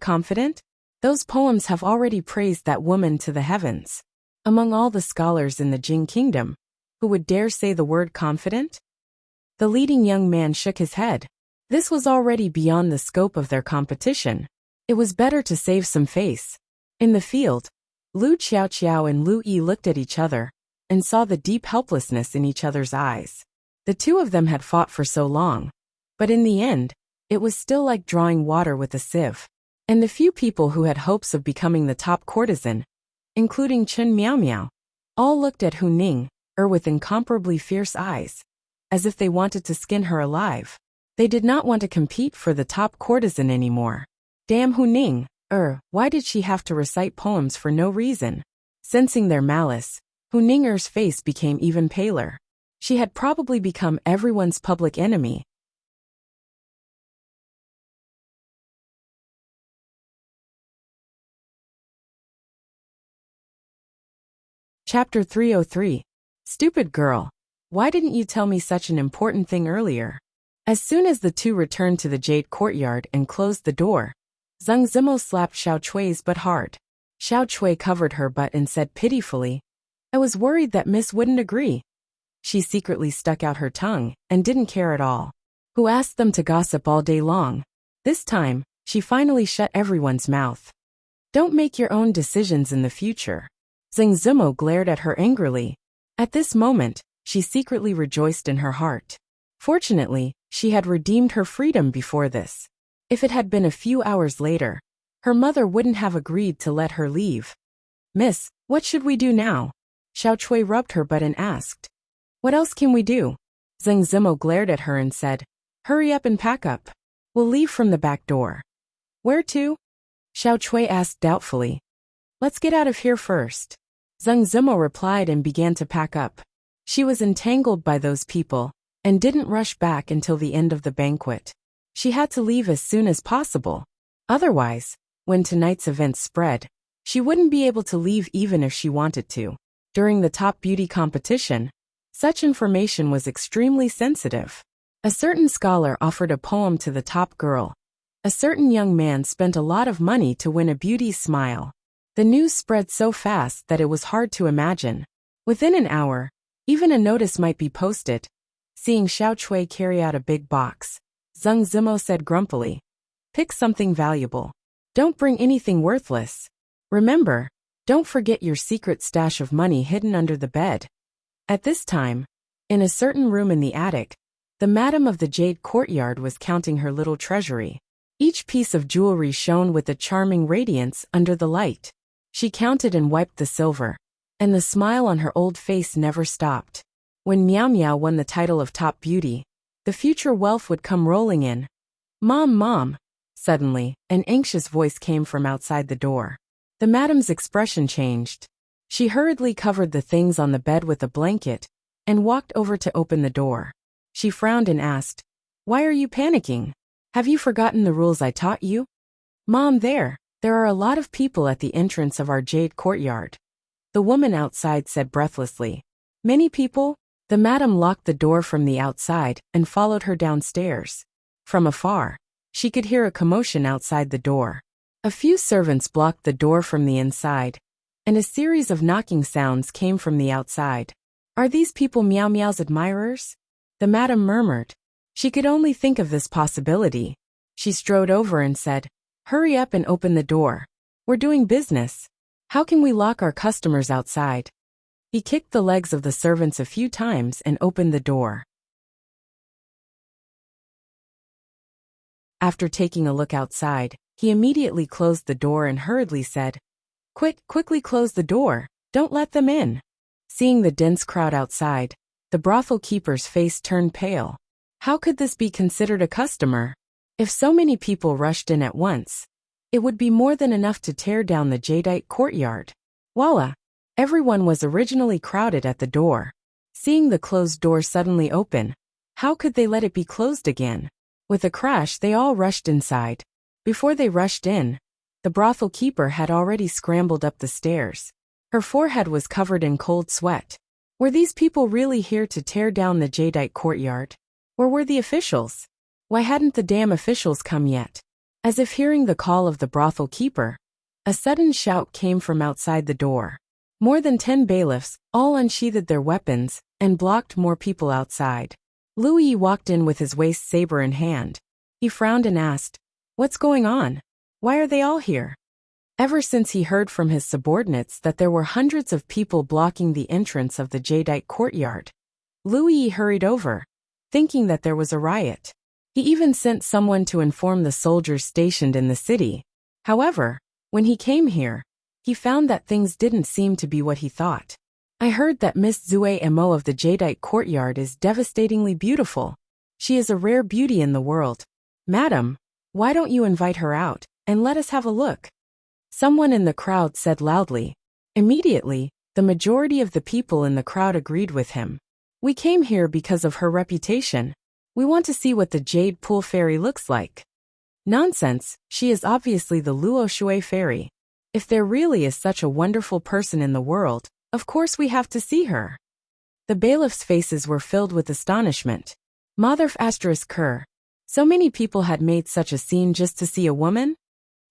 Confident? Those poems have already praised that woman to the heavens. Among all the scholars in the Jing Kingdom, who would dare say the word confident? The leading young man shook his head. This was already beyond the scope of their competition. It was better to save some face. In the field, Lu Qiaoqiao and Lu Yi looked at each other, and saw the deep helplessness in each other's eyes. The two of them had fought for so long, but in the end, it was still like drawing water with a sieve. And the few people who had hopes of becoming the top courtesan, including Chen Miao Miao, all looked at Hu Ning'er with incomparably fierce eyes, as if they wanted to skin her alive. They did not want to compete for the top courtesan anymore. Damn Hu Ning'er, why did she have to recite poems for no reason? Sensing their malice, Hu Ning'er's face became even paler. She had probably become everyone's public enemy. Chapter 303. Stupid girl. Why didn't you tell me such an important thing earlier? As soon as the two returned to the jade courtyard and closed the door, Zheng Zimo slapped Xiao Chui's butt hard. Xiao Chui covered her butt and said pitifully, I was worried that Miss wouldn't agree. She secretly stuck out her tongue and didn't care at all. Who asked them to gossip all day long? This time, she finally shut everyone's mouth. Don't make your own decisions in the future. Zheng Zimo glared at her angrily. At this moment, she secretly rejoiced in her heart. Fortunately, she had redeemed her freedom before this. If it had been a few hours later, her mother wouldn't have agreed to let her leave. Miss, what should we do now? Xiao Chui rubbed her butt and asked. What else can we do? Zheng Zimo glared at her and said, Hurry up and pack up. We'll leave from the back door. Where to? Xiao Chui asked doubtfully. Let's get out of here first. Zheng Zimo replied and began to pack up. She was entangled by those people, and didn't rush back until the end of the banquet. She had to leave as soon as possible. Otherwise, when tonight's events spread, she wouldn't be able to leave even if she wanted to. During the top beauty competition, such information was extremely sensitive. A certain scholar offered a poem to the top girl. A certain young man spent a lot of money to win a beauty smile. The news spread so fast that it was hard to imagine. Within an hour, even a notice might be posted. Seeing Xiao Chui carry out a big box, Zheng Zimo said grumpily, "Pick something valuable. Don't bring anything worthless. Remember, don't forget your secret stash of money hidden under the bed." At this time, in a certain room in the attic, the madam of the Jade Courtyard was counting her little treasury. Each piece of jewelry shone with a charming radiance under the light. She counted and wiped the silver, and the smile on her old face never stopped. When Miao Miao won the title of top beauty, the future wealth would come rolling in. "Mom, Mom!" Suddenly, an anxious voice came from outside the door. The madam's expression changed. She hurriedly covered the things on the bed with a blanket and walked over to open the door. She frowned and asked, "Why are you panicking? Have you forgotten the rules I taught you?" "Mom, there are a lot of people at the entrance of our Jade Courtyard," the woman outside said breathlessly. "Many people?" The madam locked the door from the outside and followed her downstairs. From afar, she could hear a commotion outside the door. A few servants blocked the door from the inside, and a series of knocking sounds came from the outside. "Are these people Miao Miao's admirers?" the madam murmured. She could only think of this possibility. She strode over and said, "Hurry up and open the door. We're doing business. How can we lock our customers outside?" He kicked the legs of the servants a few times and opened the door. After taking a look outside, he immediately closed the door and hurriedly said, Quickly close the door. Don't let them in." Seeing the dense crowd outside, the brothel keeper's face turned pale. How could this be considered a customer? If so many people rushed in at once, it would be more than enough to tear down the jadeite courtyard. Voila! Everyone was originally crowded at the door. Seeing the closed door suddenly open, how could they let it be closed again? With a crash, they all rushed inside. Before they rushed in, the brothel keeper had already scrambled up the stairs. Her forehead was covered in cold sweat. Were these people really here to tear down the jadeite courtyard? Or were the officials? Why hadn't the damn officials come yet? As if hearing the call of the brothel keeper, a sudden shout came from outside the door. More than 10 bailiffs, all unsheathed their weapons, and blocked more people outside. Louis walked in with his waist saber in hand. He frowned and asked, "What's going on? Why are they all here?" Ever since he heard from his subordinates that there were hundreds of people blocking the entrance of the jadeite courtyard, Louis hurried over, thinking that there was a riot. He even sent someone to inform the soldiers stationed in the city. However, when he came here, he found that things didn't seem to be what he thought. "I heard that Miss Zue Mo of the jadeite courtyard is devastatingly beautiful. She is a rare beauty in the world. Madam, why don't you invite her out, and let us have a look?" Someone in the crowd said loudly. Immediately, the majority of the people in the crowd agreed with him. "We came here because of her reputation. We want to see what the Jade Pool Fairy looks like." "Nonsense, she is obviously the Luo Shui Fairy. If there really is such a wonderful person in the world, of course we have to see her." The bailiffs' faces were filled with astonishment. Motherf *Ker. So many people had made such a scene just to see a woman?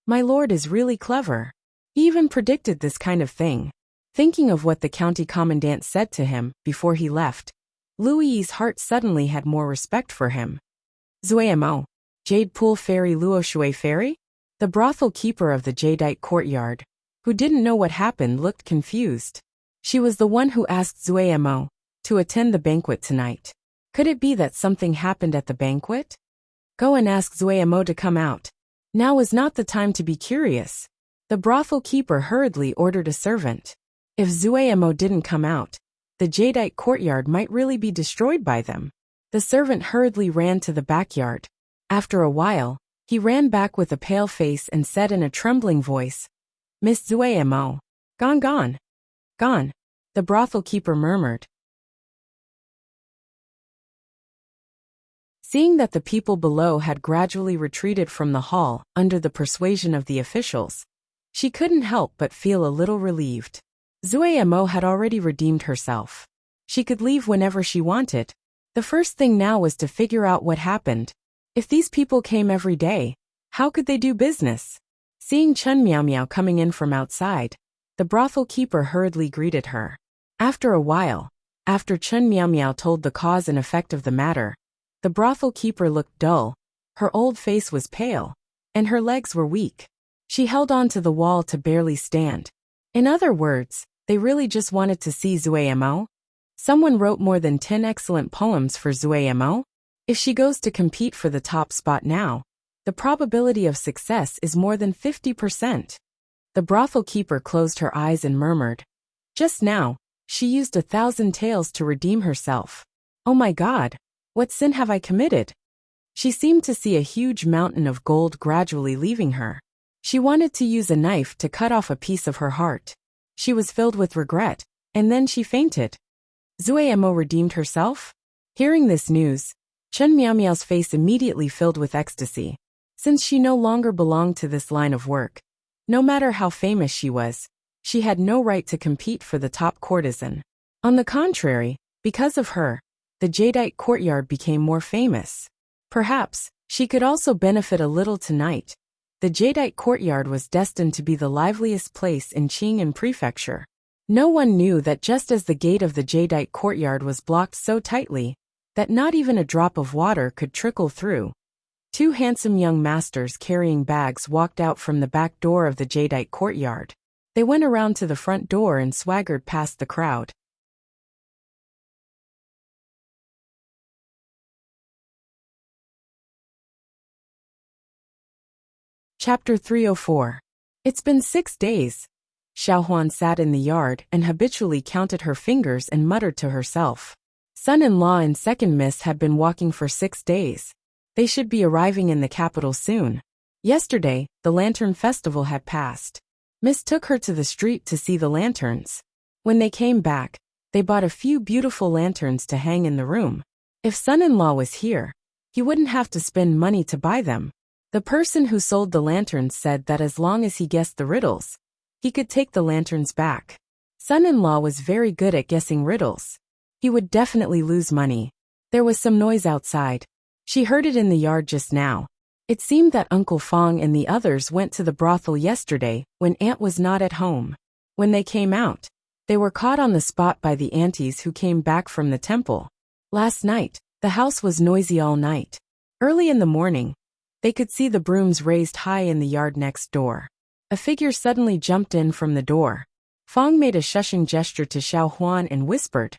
My lord is really clever. He even predicted this kind of thing. Thinking of what the county commandant said to him before he left, Louis's heart suddenly had more respect for him. Zuemo, Jade Pool Fairy Luo Shui Fairy? The brothel keeper of the jadeite courtyard, who didn't know what happened, looked confused. She was the one who asked Zuemo to attend the banquet tonight. Could it be that something happened at the banquet? Go and ask Zuemo to come out. Now is not the time to be curious. The brothel keeper hurriedly ordered a servant. If Zuemo didn't come out, the jadeite courtyard might really be destroyed by them. The servant hurriedly ran to the backyard. After a while, he ran back with a pale face and said in a trembling voice, "Miss Zuemo, gone. Gone," the brothel keeper murmured. Seeing that the people below had gradually retreated from the hall under the persuasion of the officials, she couldn't help but feel a little relieved. Zuemo had already redeemed herself. She could leave whenever she wanted. The first thing now was to figure out what happened. If these people came every day, how could they do business? Seeing Chun Miao Miao coming in from outside, the brothel keeper hurriedly greeted her. After a while, after Chun Miao Miao told the cause and effect of the matter, the brothel keeper looked dull, her old face was pale, and her legs were weak. She held on to the wall to barely stand. In other words, they really just wanted to see Zuemo? Someone wrote more than 10 excellent poems for Zuemo? If she goes to compete for the top spot now, the probability of success is more than 50%. The brothel keeper closed her eyes and murmured. Just now, she used 1,000 taels to redeem herself. Oh my God, what sin have I committed? She seemed to see a huge mountain of gold gradually leaving her. She wanted to use a knife to cut off a piece of her heart. She was filled with regret, and then she fainted. Zuemo redeemed herself? Hearing this news, Chun Miao Miao's face immediately filled with ecstasy. Since she no longer belonged to this line of work, no matter how famous she was, she had no right to compete for the top courtesan. On the contrary, because of her, the jadeite courtyard became more famous. Perhaps, she could also benefit a little tonight. The jadeite courtyard was destined to be the liveliest place in Qing'an Prefecture. No one knew that just as the gate of the jadeite courtyard was blocked so tightly that not even a drop of water could trickle through, two handsome young masters carrying bags walked out from the back door of the jadeite courtyard. They went around to the front door and swaggered past the crowd. Chapter 304. It's been 6 days. Xiaohuan sat in the yard and habitually counted her fingers and muttered to herself. Son-in-law and second miss had been walking for 6 days. They should be arriving in the capital soon. Yesterday, the lantern festival had passed. Miss took her to the street to see the lanterns. When they came back, they bought a few beautiful lanterns to hang in the room. If son-in-law was here, he wouldn't have to spend money to buy them. The person who sold the lanterns said that as long as he guessed the riddles, he could take the lanterns back. Son-in-law was very good at guessing riddles. He would definitely lose money. There was some noise outside. She heard it in the yard just now. It seemed that Uncle Fong and the others went to the brothel yesterday when Aunt was not at home. When they came out, they were caught on the spot by the aunties who came back from the temple. Last night, the house was noisy all night. Early in the morning, they could see the brooms raised high in the yard next door. A figure suddenly jumped in from the door. Fong made a shushing gesture to Xiaohuan and whispered,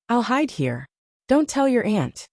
"I'll hide here. Don't tell your aunt."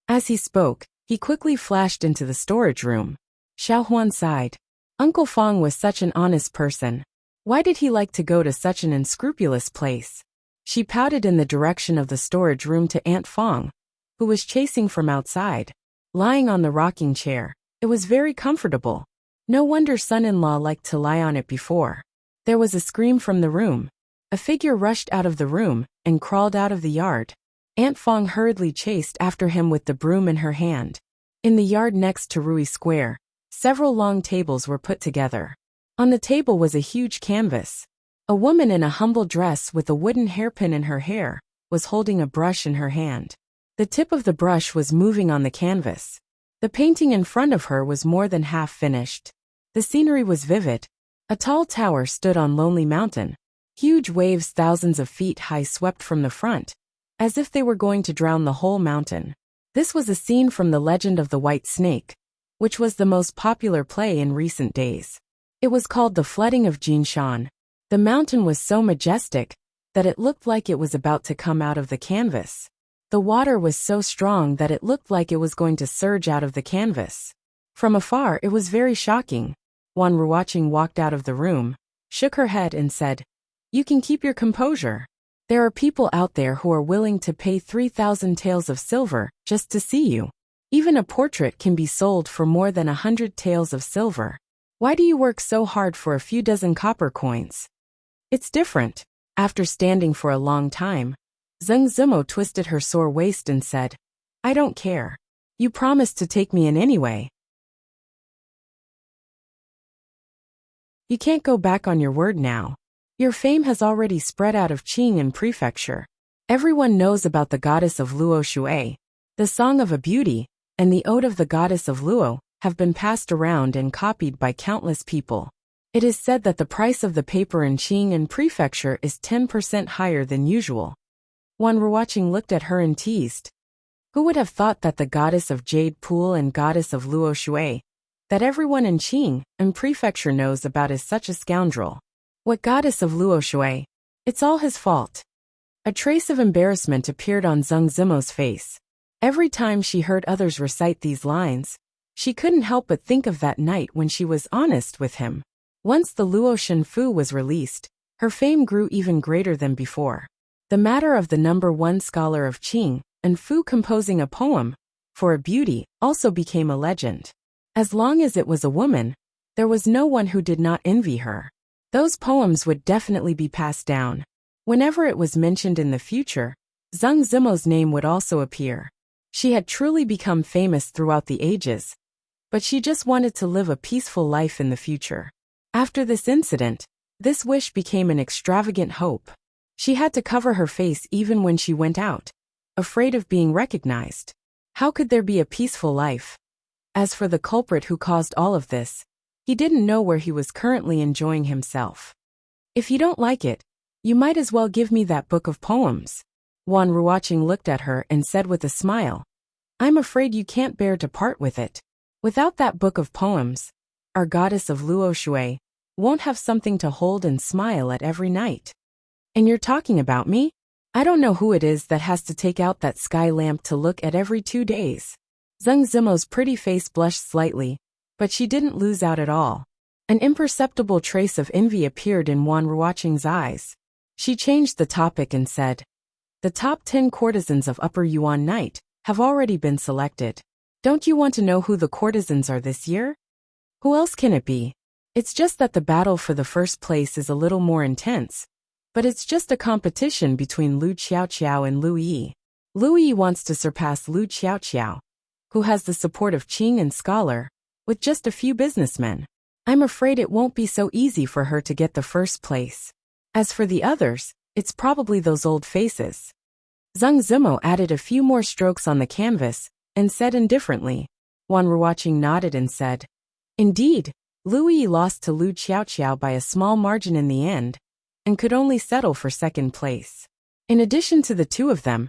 As he spoke, he quickly flashed into the storage room. Xiaohuan sighed. Uncle Fong was such an honest person. Why did he like to go to such an unscrupulous place? She pouted in the direction of the storage room to Aunt Fong, who was chasing from outside. Lying on the rocking chair, it was very comfortable. No wonder son-in-law liked to lie on it before. There was a scream from the room. A figure rushed out of the room and crawled out of the yard. Aunt Fong hurriedly chased after him with the broom in her hand. In the yard next to Rui Square, several long tables were put together. On the table was a huge canvas. A woman in a humble dress with a wooden hairpin in her hair was holding a brush in her hand. The tip of the brush was moving on the canvas. The painting in front of her was more than half finished. The scenery was vivid. A tall tower stood on Lonely Mountain. Huge waves thousands of feet high swept from the front, as if they were going to drown the whole mountain. This was a scene from The Legend of the White Snake, which was the most popular play in recent days. It was called The Flooding of Jinshan. The mountain was so majestic that it looked like it was about to come out of the canvas. The water was so strong that it looked like it was going to surge out of the canvas. From afar it was very shocking. Wan Ruoqing walked out of the room, shook her head and said, "You can keep your composure. There are people out there who are willing to pay 3,000 taels of silver just to see you. Even a portrait can be sold for more than 100 taels of silver. Why do you work so hard for a few dozen copper coins?" It's different. After standing for a long time, Zheng Zimo twisted her sore waist and said, "I don't care. You promised to take me in anyway. You can't go back on your word now. Your fame has already spread out of Qing Prefecture. Everyone knows about the goddess of Luo Shui. The Song of a Beauty and the Ode of the Goddess of Luo have been passed around and copied by countless people. It is said that the price of the paper in Qing Prefecture is 10% higher than usual. Wanruwatching looked at her and teased. Who would have thought that the goddess of Jade Pool and goddess of Luo Shui, that everyone in Qing Prefecture knows about, is such a scoundrel? What goddess of Luo Shui? It's all his fault. A trace of embarrassment appeared on Zheng Zimo's face. Every time she heard others recite these lines, she couldn't help but think of that night when she was honest with him. Once the Luo Shenfu was released, her fame grew even greater than before. The matter of the #1 scholar of Qing and Fu composing a poem for a beauty also became a legend. As long as it was a woman, there was no one who did not envy her. Those poems would definitely be passed down. Whenever it was mentioned in the future, Zheng Zimo's name would also appear. She had truly become famous throughout the ages, but she just wanted to live a peaceful life in the future. After this incident, this wish became an extravagant hope. She had to cover her face even when she went out, afraid of being recognized. How could there be a peaceful life? As for the culprit who caused all of this, he didn't know where he was currently enjoying himself. If you don't like it, you might as well give me that book of poems. Wanruwatching looked at her and said with a smile, I'm afraid you can't bear to part with it. Without that book of poems, our goddess of Luo Shui won't have something to hold and smile at every night. And you're talking about me? I don't know who it is that has to take out that sky lamp to look at every 2 days. Zheng Zimo's pretty face blushed slightly, but she didn't lose out at all. An imperceptible trace of envy appeared in Wanruwatching's eyes. She changed the topic and said, the top 10 courtesans of Upper Yuan Night have already been selected. Don't you want to know who the courtesans are this year? Who else can it be? It's just that the battle for the first place is a little more intense, but it's just a competition between Lu Qiaoqiao and Lu Yi. Lu Yi wants to surpass Lu Qiaoqiao, who has the support of Qing and Scholar, with just a few businessmen. I'm afraid it won't be so easy for her to get the first place. As for the others, it's probably those old faces. Zheng Zimo added a few more strokes on the canvas and said indifferently. Wanruwatching nodded and said, Indeed, Lu Yi lost to Lu Qiaoqiao by a small margin in the end, and could only settle for second place. In addition to the two of them,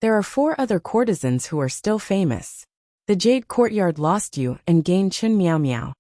there are 4 other courtesans who are still famous. The Jade Courtyard lost you and gained Chun Miao Miao.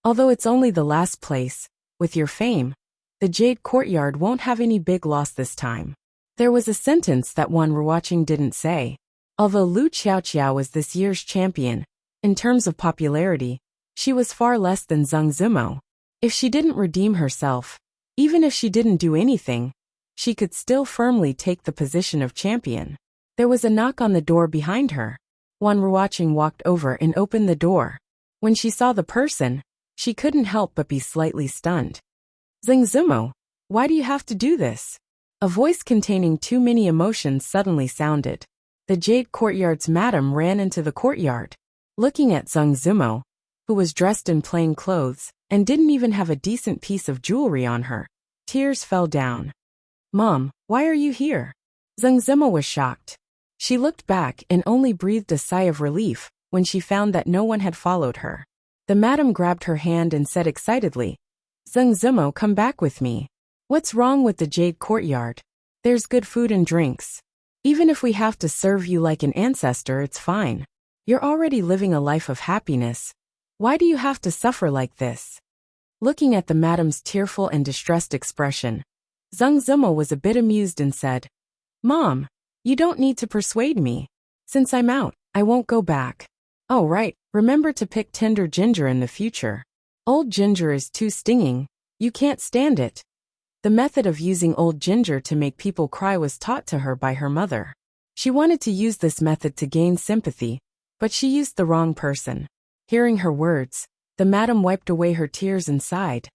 Although it's only the last place, with your fame, the Jade Courtyard won't have any big loss this time. There was a sentence that Wanruwatching didn't say. Although Lu Qiaoqiao was this year's champion, in terms of popularity, she was far less than Zheng Zimo. If she didn't redeem herself, even if she didn't do anything, she could still firmly take the position of champion. There was a knock on the door behind her. Wanruwatching walked over and opened the door. When she saw the person, she couldn't help but be slightly stunned. Zheng Zimo, why do you have to do this? A voice containing too many emotions suddenly sounded. The Jade Courtyard's madam ran into the courtyard. Looking at Zheng Zimo, who was dressed in plain clothes and didn't even have a decent piece of jewelry on her, tears fell down. Mom, why are you here? Zheng Zimo was shocked. She looked back and only breathed a sigh of relief when she found that no one had followed her. The madam grabbed her hand and said excitedly, Zheng Zimo, come back with me. What's wrong with the Jade Courtyard? There's good food and drinks. Even if we have to serve you like an ancestor, it's fine. You're already living a life of happiness. Why do you have to suffer like this? Looking at the madam's tearful and distressed expression, Zheng Zimo was a bit amused and said, Mom, you don't need to persuade me. Since I'm out, I won't go back. Oh right, remember to pick tender ginger in the future. Old ginger is too stinging, you can't stand it. The method of using old ginger to make people cry was taught to her by her mother. She wanted to use this method to gain sympathy, but she used the wrong person. Hearing her words, the madam wiped away her tears and sighed.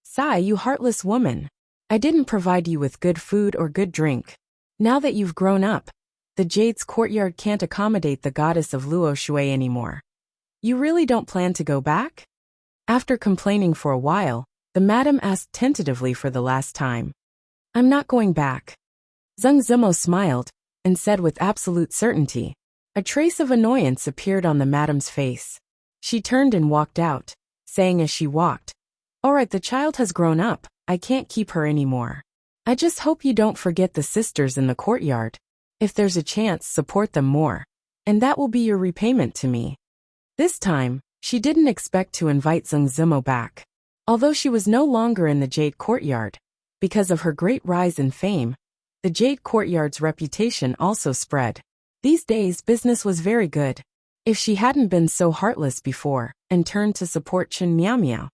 Sigh, you heartless woman. I didn't provide you with good food or good drink. Now that you've grown up, the Jade's courtyard can't accommodate the goddess of Luo Shui anymore. You really don't plan to go back? After complaining for a while, the madam asked tentatively for the last time. I'm not going back. Zheng Zimo smiled and said with absolute certainty. A trace of annoyance appeared on the madam's face. She turned and walked out, saying as she walked, All right, the child has grown up, I can't keep her anymore. I just hope you don't forget the sisters in the courtyard. If there's a chance, support them more. And that will be your repayment to me. This time, she didn't expect to invite Zheng Zimo back. Although she was no longer in the Jade Courtyard, because of her great rise in fame, the Jade Courtyard's reputation also spread. These days business was very good. If she hadn't been so heartless before and turned to support Chen Miao Miao,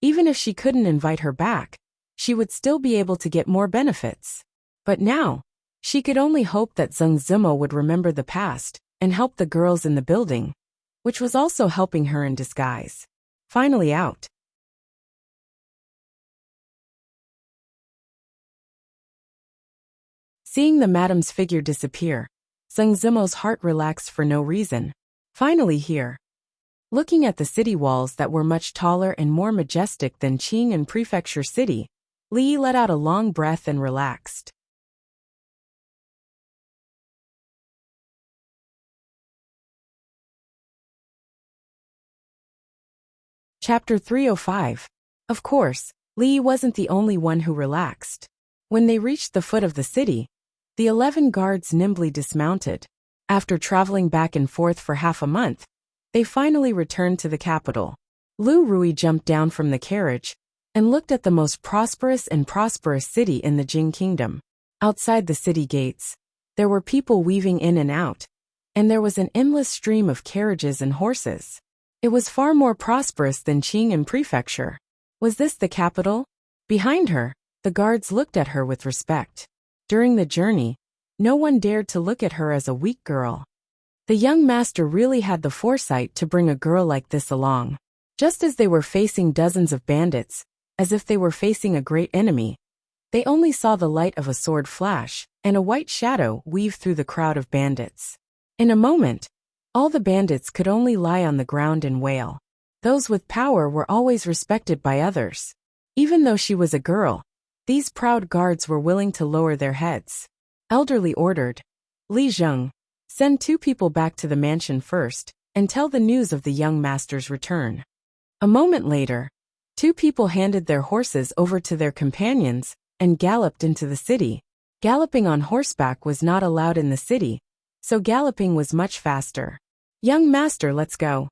even if she couldn't invite her back, she would still be able to get more benefits. But now, she could only hope that Zheng Zimo would remember the past and help the girls in the building, which was also helping her in disguise. Finally out. Seeing the madam's figure disappear, Zheng Zimo's heart relaxed for no reason. Finally here. Looking at the city walls that were much taller and more majestic than Qing'an Prefecture City, Li let out a long breath and relaxed. Chapter 305. Of course, Li wasn't the only one who relaxed. When they reached the foot of the city, the 11 guards nimbly dismounted. After traveling back and forth for half a month, they finally returned to the capital. Lu Rui jumped down from the carriage and looked at the most prosperous city in the Jing Kingdom. Outside the city gates, there were people weaving in and out, and there was an endless stream of carriages and horses. It was far more prosperous than Qing'an Prefecture. Was this the capital? Behind her, the guards looked at her with respect. During the journey, no one dared to look at her as a weak girl. The young master really had the foresight to bring a girl like this along. Just as they were facing dozens of bandits, as if they were facing a great enemy, they only saw the light of a sword flash and a white shadow weave through the crowd of bandits. In a moment, all the bandits could only lie on the ground and wail. Those with power were always respected by others. Even though she was a girl, these proud guards were willing to lower their heads. Elderly ordered, Li Zheng, send 2 people back to the mansion first, and tell the news of the young master's return. A moment later, 2 people handed their horses over to their companions and galloped into the city. Galloping on horseback was not allowed in the city, so galloping was much faster. Young master, let's go,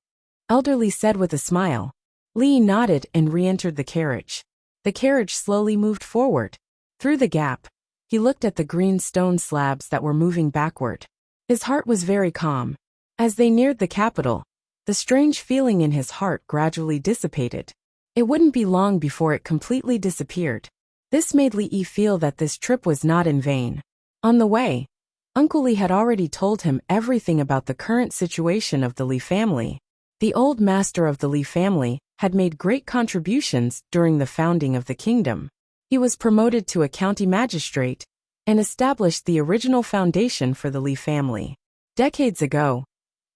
Elderly said with a smile. Li nodded and re-entered the carriage. The carriage slowly moved forward. Through the gap, he looked at the green stone slabs that were moving backward. His heart was very calm. As they neared the capital, the strange feeling in his heart gradually dissipated. It wouldn't be long before it completely disappeared. This made Li feel that this trip was not in vain. On the way, Uncle Li had already told him everything about the current situation of the Li family. The old master of the Li family had made great contributions during the founding of the kingdom. He was promoted to a county magistrate and established the original foundation for the Li family. Decades ago,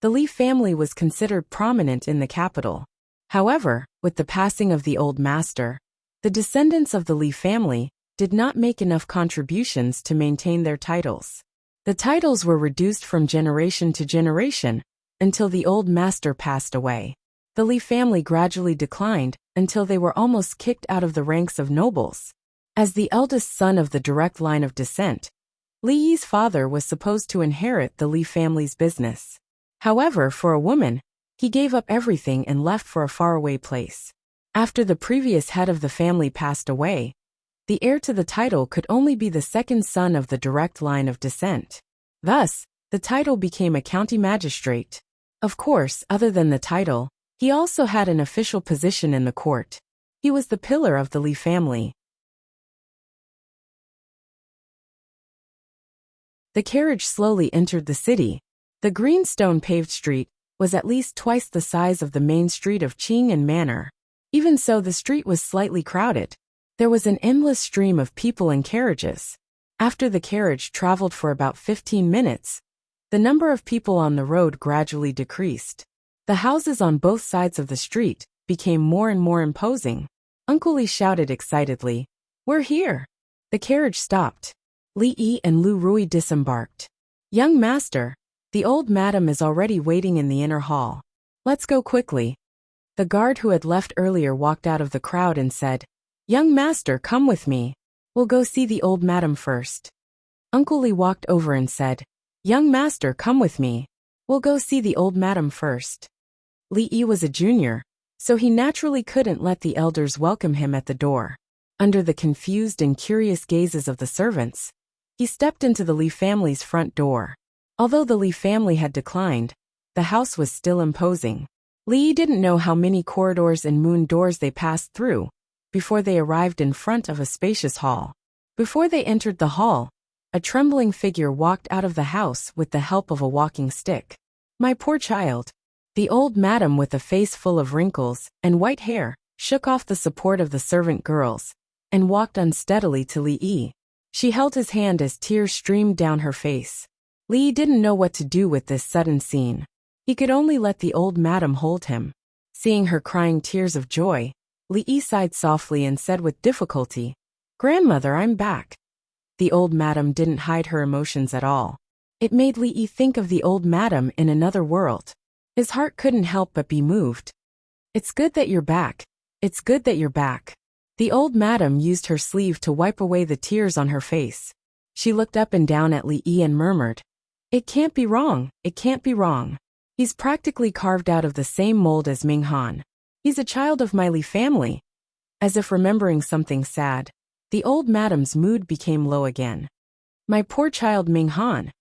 the Li family was considered prominent in the capital. However, with the passing of the old master, the descendants of the Li family did not make enough contributions to maintain their titles. The titles were reduced from generation to generation until the old master passed away. The Li family gradually declined until they were almost kicked out of the ranks of nobles. As the eldest son of the direct line of descent, Li Yi's father was supposed to inherit the Li family's business. However, for a woman, he gave up everything and left for a faraway place. After the previous head of the family passed away, the heir to the title could only be the second son of the direct line of descent. Thus, the title became a county magistrate. Of course, other than the title, he also had an official position in the court. He was the pillar of the Li family. The carriage slowly entered the city. The green stone paved street was at least twice the size of the main street of Qing'an Manor. Even so, the street was slightly crowded. There was an endless stream of people and carriages. After the carriage traveled for about 15 minutes, the number of people on the road gradually decreased. The houses on both sides of the street became more and more imposing. Uncle Li shouted excitedly, "We're here!" The carriage stopped. Li Yi and Lu Rui disembarked. "Young master, the old madam is already waiting in the inner hall. Let's go quickly." The guard who had left earlier walked out of the crowd and said, "Young master, come with me. We'll go see the old madam first." Uncle Li walked over and said, "Young master, come with me. We'll go see the old madam first." Li Yi was a junior, so he naturally couldn't let the elders welcome him at the door. Under the confused and curious gazes of the servants, he stepped into the Li family's front door. Although the Li family had declined, the house was still imposing. Li Yi didn't know how many corridors and moon doors they passed through before they arrived in front of a spacious hall. Before they entered the hall, a trembling figure walked out of the house with the help of a walking stick. "My poor child." The old madam, with a face full of wrinkles and white hair, shook off the support of the servant girls and walked unsteadily to Li Yi. She held his hand as tears streamed down her face. Li Yi didn't know what to do with this sudden scene. He could only let the old madam hold him. Seeing her crying tears of joy, Li Yi sighed softly and said with difficulty, "Grandmother, I'm back." The old madam didn't hide her emotions at all. It made Li Yi think of the old madam in another world. His heart couldn't help but be moved. "It's good that you're back. It's good that you're back." The old madam used her sleeve to wipe away the tears on her face. She looked up and down at Li Yi and murmured, "It can't be wrong, it can't be wrong. He's practically carved out of the same mold as Ming Han. He's a child of my Li family." As if remembering something sad, the old madam's mood became low again. "My poor child Ming Han."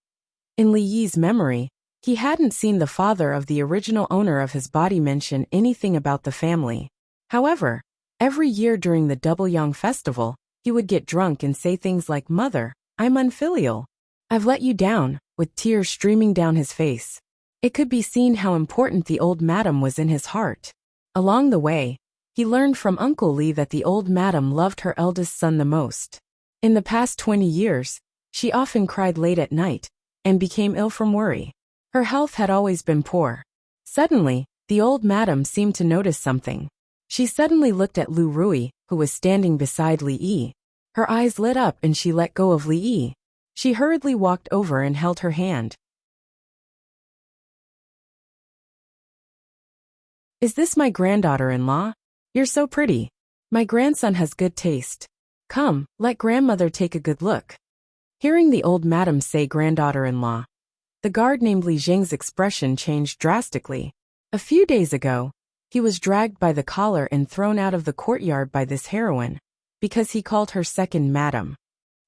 In Li Yi's memory, he hadn't seen the father of the original owner of his body mention anything about the family. However, every year during the Double Yang festival, he would get drunk and say things like, "Mother, I'm unfilial. I've let you down," with tears streaming down his face. It could be seen how important the old madam was in his heart. Along the way, he learned from Uncle Li that the old madam loved her eldest son the most. In the past 20 years, she often cried late at night and became ill from worry. Her health had always been poor. Suddenly, the old madam seemed to notice something. She suddenly looked at Lu Rui, who was standing beside Li Yi. Her eyes lit up and she let go of Li Yi. She hurriedly walked over and held her hand. "Is this my granddaughter-in-law? You're so pretty. My grandson has good taste. Come, let grandmother take a good look." Hearing the old madam say granddaughter-in-law, the guard named Li Zheng's expression changed drastically. A few days ago, he was dragged by the collar and thrown out of the courtyard by this heroine, because he called her second madam.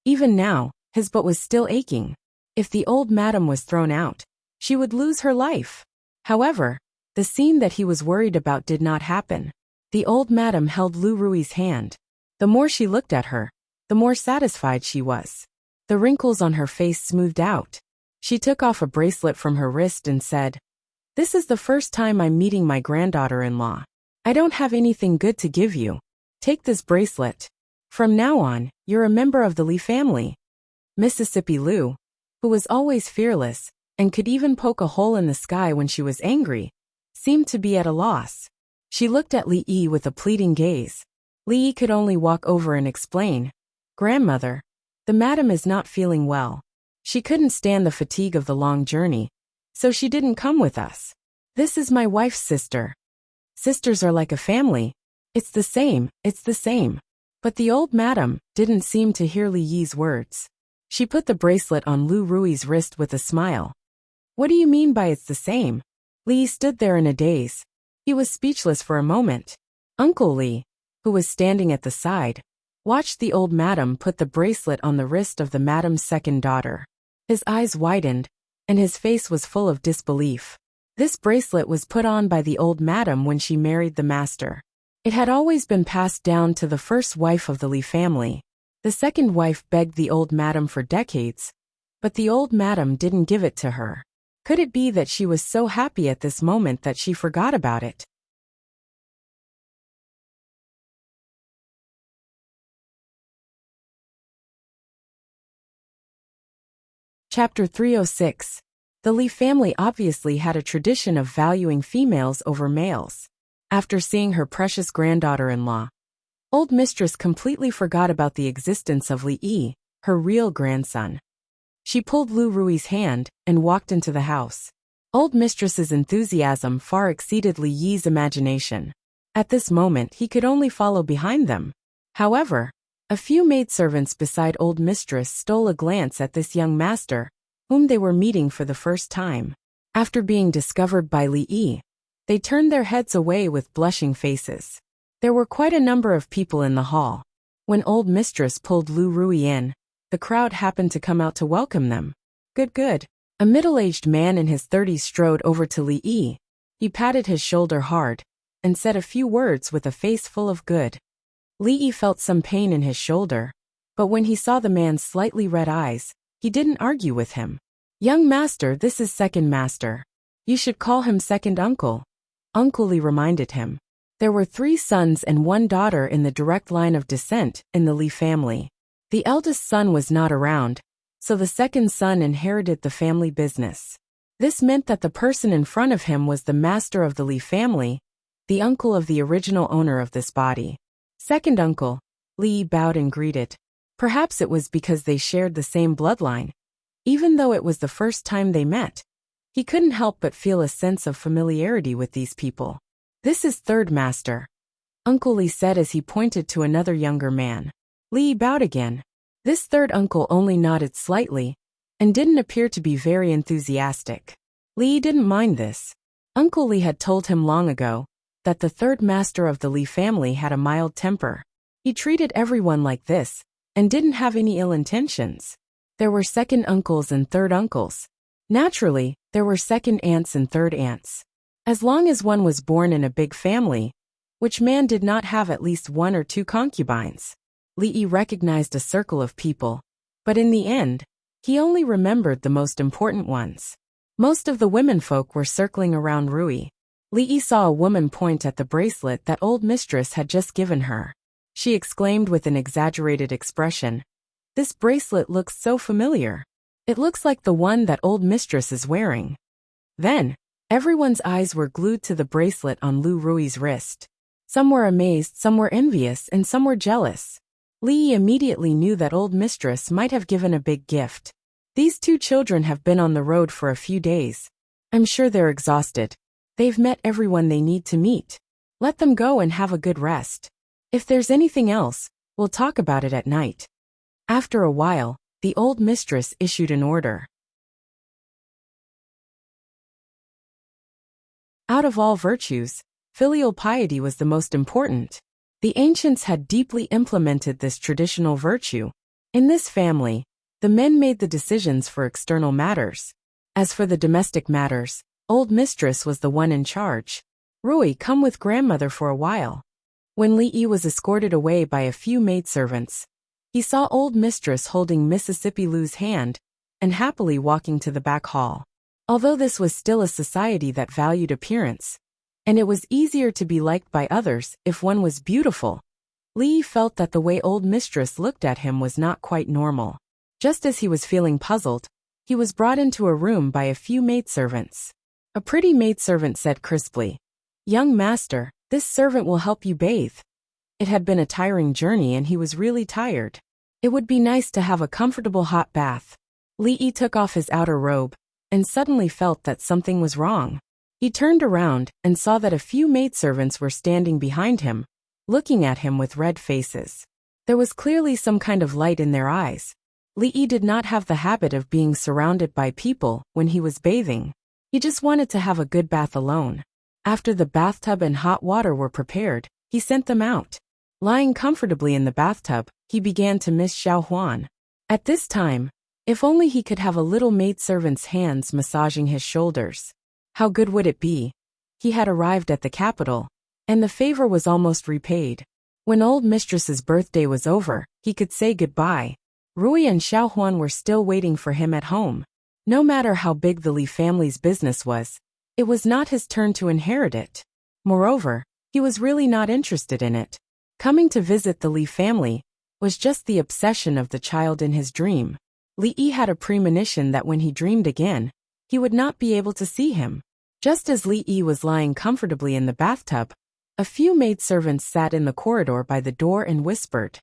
Even now, his butt was still aching. If the old madam was thrown out, she would lose her life. However, the scene that he was worried about did not happen. The old madam held Lu Rui's hand. The more she looked at her, the more satisfied she was. The wrinkles on her face smoothed out. She took off a bracelet from her wrist and said, "This is the first time I'm meeting my granddaughter-in-law. I don't have anything good to give you. Take this bracelet. From now on, you're a member of the Li family." Mississippi Lu, who was always fearless and could even poke a hole in the sky when she was angry, seemed to be at a loss. She looked at Li Yi with a pleading gaze. Li Yi could only walk over and explain, "Grandmother, the madam is not feeling well. She couldn't stand the fatigue of the long journey, so she didn't come with us. This is my wife's sister. Sisters are like a family. It's the same, it's the same." But the old madam didn't seem to hear Li Yi's words. She put the bracelet on Lu Rui's wrist with a smile. "What do you mean by it's the same?" Li Yi stood there in a daze. He was speechless for a moment. Uncle Li, who was standing at the side, watched the old madam put the bracelet on the wrist of the madam's second daughter. His eyes widened, and his face was full of disbelief. This bracelet was put on by the old madam when she married the master. It had always been passed down to the first wife of the Li family. The second wife begged the old madam for decades, but the old madam didn't give it to her. Could it be that she was so happy at this moment that she forgot about it? Chapter 306. The Li family obviously had a tradition of valuing females over males. After seeing her precious granddaughter-in-law, old mistress completely forgot about the existence of Li Yi, her real grandson. She pulled Lu Rui's hand and walked into the house. Old mistress's enthusiasm far exceeded Li Yi's imagination. At this moment he could only follow behind them. However, a few maidservants beside old mistress stole a glance at this young master, whom they were meeting for the first time. After being discovered by Li Yi, they turned their heads away with blushing faces. There were quite a number of people in the hall. When old mistress pulled Lu Rui in, the crowd happened to come out to welcome them. Good. A middle-aged man in his 30s strode over to Li Yi. He patted his shoulder hard and said a few words with a face full of good. Li Yi felt some pain in his shoulder, but when he saw the man's slightly red eyes, he didn't argue with him. Young master, this is second master. You should call him second uncle. Uncle Li reminded him. There were 3 sons and 1 daughter in the direct line of descent in the Li family. The eldest son was not around, so the second son inherited the family business. This meant that the person in front of him was the master of the Li family, the uncle of the original owner of this body. Second uncle, Li bowed and greeted. Perhaps it was because they shared the same bloodline. Even though it was the first time they met, he couldn't help but feel a sense of familiarity with these people. This is third master, Uncle Li said as he pointed to another younger man. Li bowed again. This third uncle only nodded slightly and didn't appear to be very enthusiastic. Li didn't mind this. Uncle Li had told him long ago that the third master of the Li family had a mild temper. He treated everyone like this and didn't have any ill intentions. There were second uncles and third uncles. Naturally, there were second aunts and third aunts. As long as one was born in a big family, which man did not have at least 1 or 2 concubines? Li Yi recognized a circle of people, but in the end, he only remembered the most important ones. Most of the womenfolk were circling around Rui. Li Yi saw a woman point at the bracelet that old mistress had just given her. She exclaimed with an exaggerated expression, "This bracelet looks so familiar. It looks like the one that old mistress is wearing." Then, everyone's eyes were glued to the bracelet on Lu Rui's wrist. Some were amazed, some were envious, and some were jealous. Li Yi immediately knew that old mistress might have given a big gift. These 2 children have been on the road for a few days. I'm sure they're exhausted. They've met everyone they need to meet. Let them go and have a good rest. If there's anything else, we'll talk about it at night. After a while, the old mistress issued an order. Out of all virtues, filial piety was the most important. The ancients had deeply implemented this traditional virtue. In this family, the men made the decisions for external matters. As for the domestic matters, old mistress was the one in charge. Rui, come with grandmother for a while. When Li Yi was escorted away by a few maidservants, he saw old mistress holding Mississippi Lu's hand and happily walking to the back hall. Although this was still a society that valued appearance, and it was easier to be liked by others if one was beautiful, Li Yi felt that the way old mistress looked at him was not quite normal. Just as he was feeling puzzled, he was brought into a room by a few maidservants. A pretty maidservant said crisply, "Young master, this servant will help you bathe." It had been a tiring journey and he was really tired. It would be nice to have a comfortable hot bath. Li Yi took off his outer robe and suddenly felt that something was wrong. He turned around and saw that a few maidservants were standing behind him, looking at him with red faces. There was clearly some kind of light in their eyes. Li Yi did not have the habit of being surrounded by people when he was bathing. He just wanted to have a good bath alone. After the bathtub and hot water were prepared, he sent them out. Lying comfortably in the bathtub, he began to miss Xiao Huan. At this time, if only he could have a little maidservant's hands massaging his shoulders. How good would it be? He had arrived at the capital, and the favor was almost repaid. When old mistress's birthday was over, he could say goodbye. Rui and Xiao Huan were still waiting for him at home. No matter how big the Li family's business was, it was not his turn to inherit it. Moreover, he was really not interested in it. Coming to visit the Li family was just the obsession of the child in his dream. Li had a premonition that when he dreamed again, he would not be able to see him. Just as Li was lying comfortably in the bathtub, a few maidservants sat in the corridor by the door and whispered,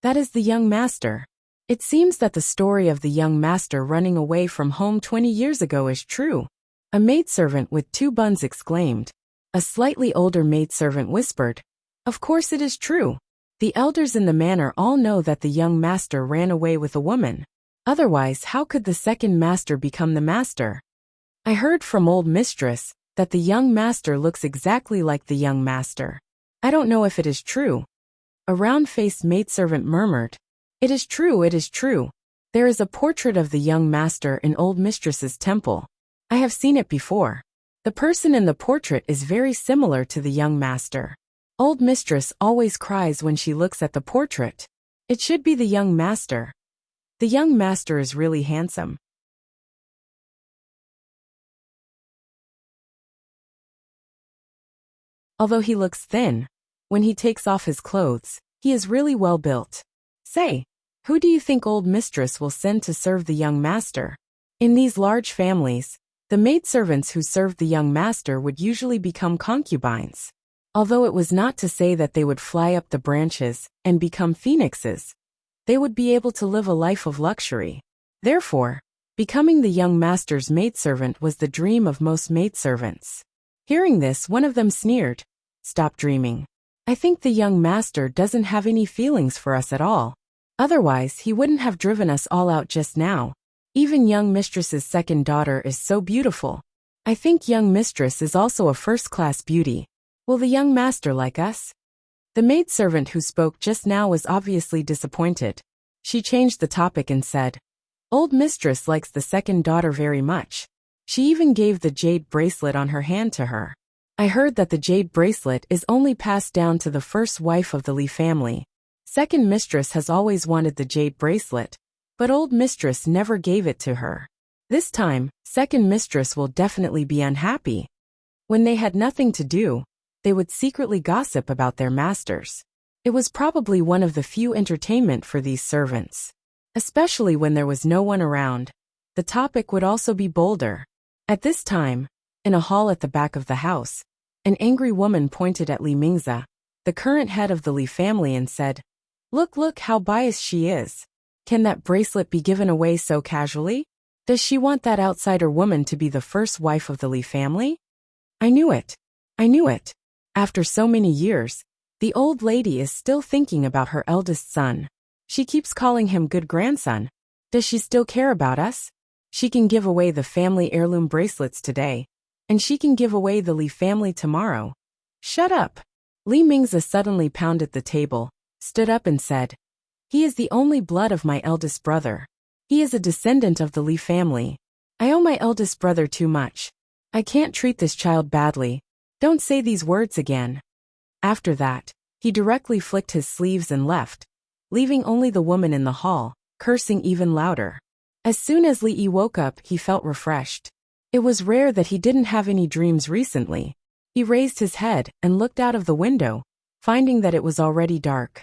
"That is the young master." It seems that the story of the young master running away from home 20 years ago is true. A maidservant with 2 buns exclaimed. A slightly older maidservant whispered, "Of course it is true. The elders in the manor all know that the young master ran away with a woman. Otherwise, how could the second master become the master? I heard from old mistress that the young master looks exactly like the young master. I don't know if it is true." A round-faced maidservant murmured, "It is true, it is true. There is a portrait of the young master in old mistress's temple. I have seen it before. The person in the portrait is very similar to the young master. Old mistress always cries when she looks at the portrait. It should be the young master. The young master is really handsome. Although he looks thin, when he takes off his clothes, he is really well built. Say, who do you think old mistress will send to serve the young master?" In these large families, the maidservants who served the young master would usually become concubines. Although it was not to say that they would fly up the branches and become phoenixes, they would be able to live a life of luxury. Therefore, becoming the young master's maidservant was the dream of most maidservants. Hearing this, one of them sneered, "Stop dreaming. I think the young master doesn't have any feelings for us at all. Otherwise, he wouldn't have driven us all out just now. Even young mistress's second daughter is so beautiful. I think young mistress is also a first-class beauty. Will the young master like us?" The maidservant who spoke just now was obviously disappointed. She changed the topic and said, "Old mistress likes the second daughter very much. She even gave the jade bracelet on her hand to her. I heard that the jade bracelet is only passed down to the first wife of the Li family. Second mistress has always wanted the jade bracelet, but old mistress never gave it to her. This time, second mistress will definitely be unhappy." When they had nothing to do, they would secretly gossip about their masters. It was probably one of the few entertainment for these servants. Especially when there was no one around, the topic would also be bolder. At this time, in a hall at the back of the house, an angry woman pointed at Li Mingzi, the current head of the Li family, and said, Look how biased she is. Can that bracelet be given away so casually? Does she want that outsider woman to be the first wife of the Li family? I knew it. After so many years, the old lady is still thinking about her eldest son. She keeps calling him good grandson. Does she still care about us? She can give away the family heirloom bracelets today, and she can give away the Li family tomorrow. Shut up. Li Mingzi suddenly pounded the table, stood up and said, He is the only blood of my eldest brother. He is a descendant of the Li family. I owe my eldest brother too much. I can't treat this child badly. Don't say these words again. After that, he directly flicked his sleeves and left, leaving only the woman in the hall, cursing even louder. As soon as Li woke up, he felt refreshed. It was rare that he didn't have any dreams recently. He raised his head and looked out of the window, finding that it was already dark.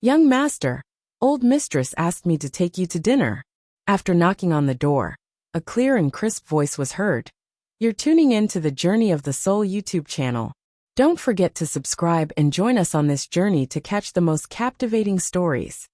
Young master, old mistress asked me to take you to dinner. After knocking on the door, a clear and crisp voice was heard. You're tuning in to the Journey of the Soul YouTube channel. Don't forget to subscribe and join us on this journey to catch the most captivating stories.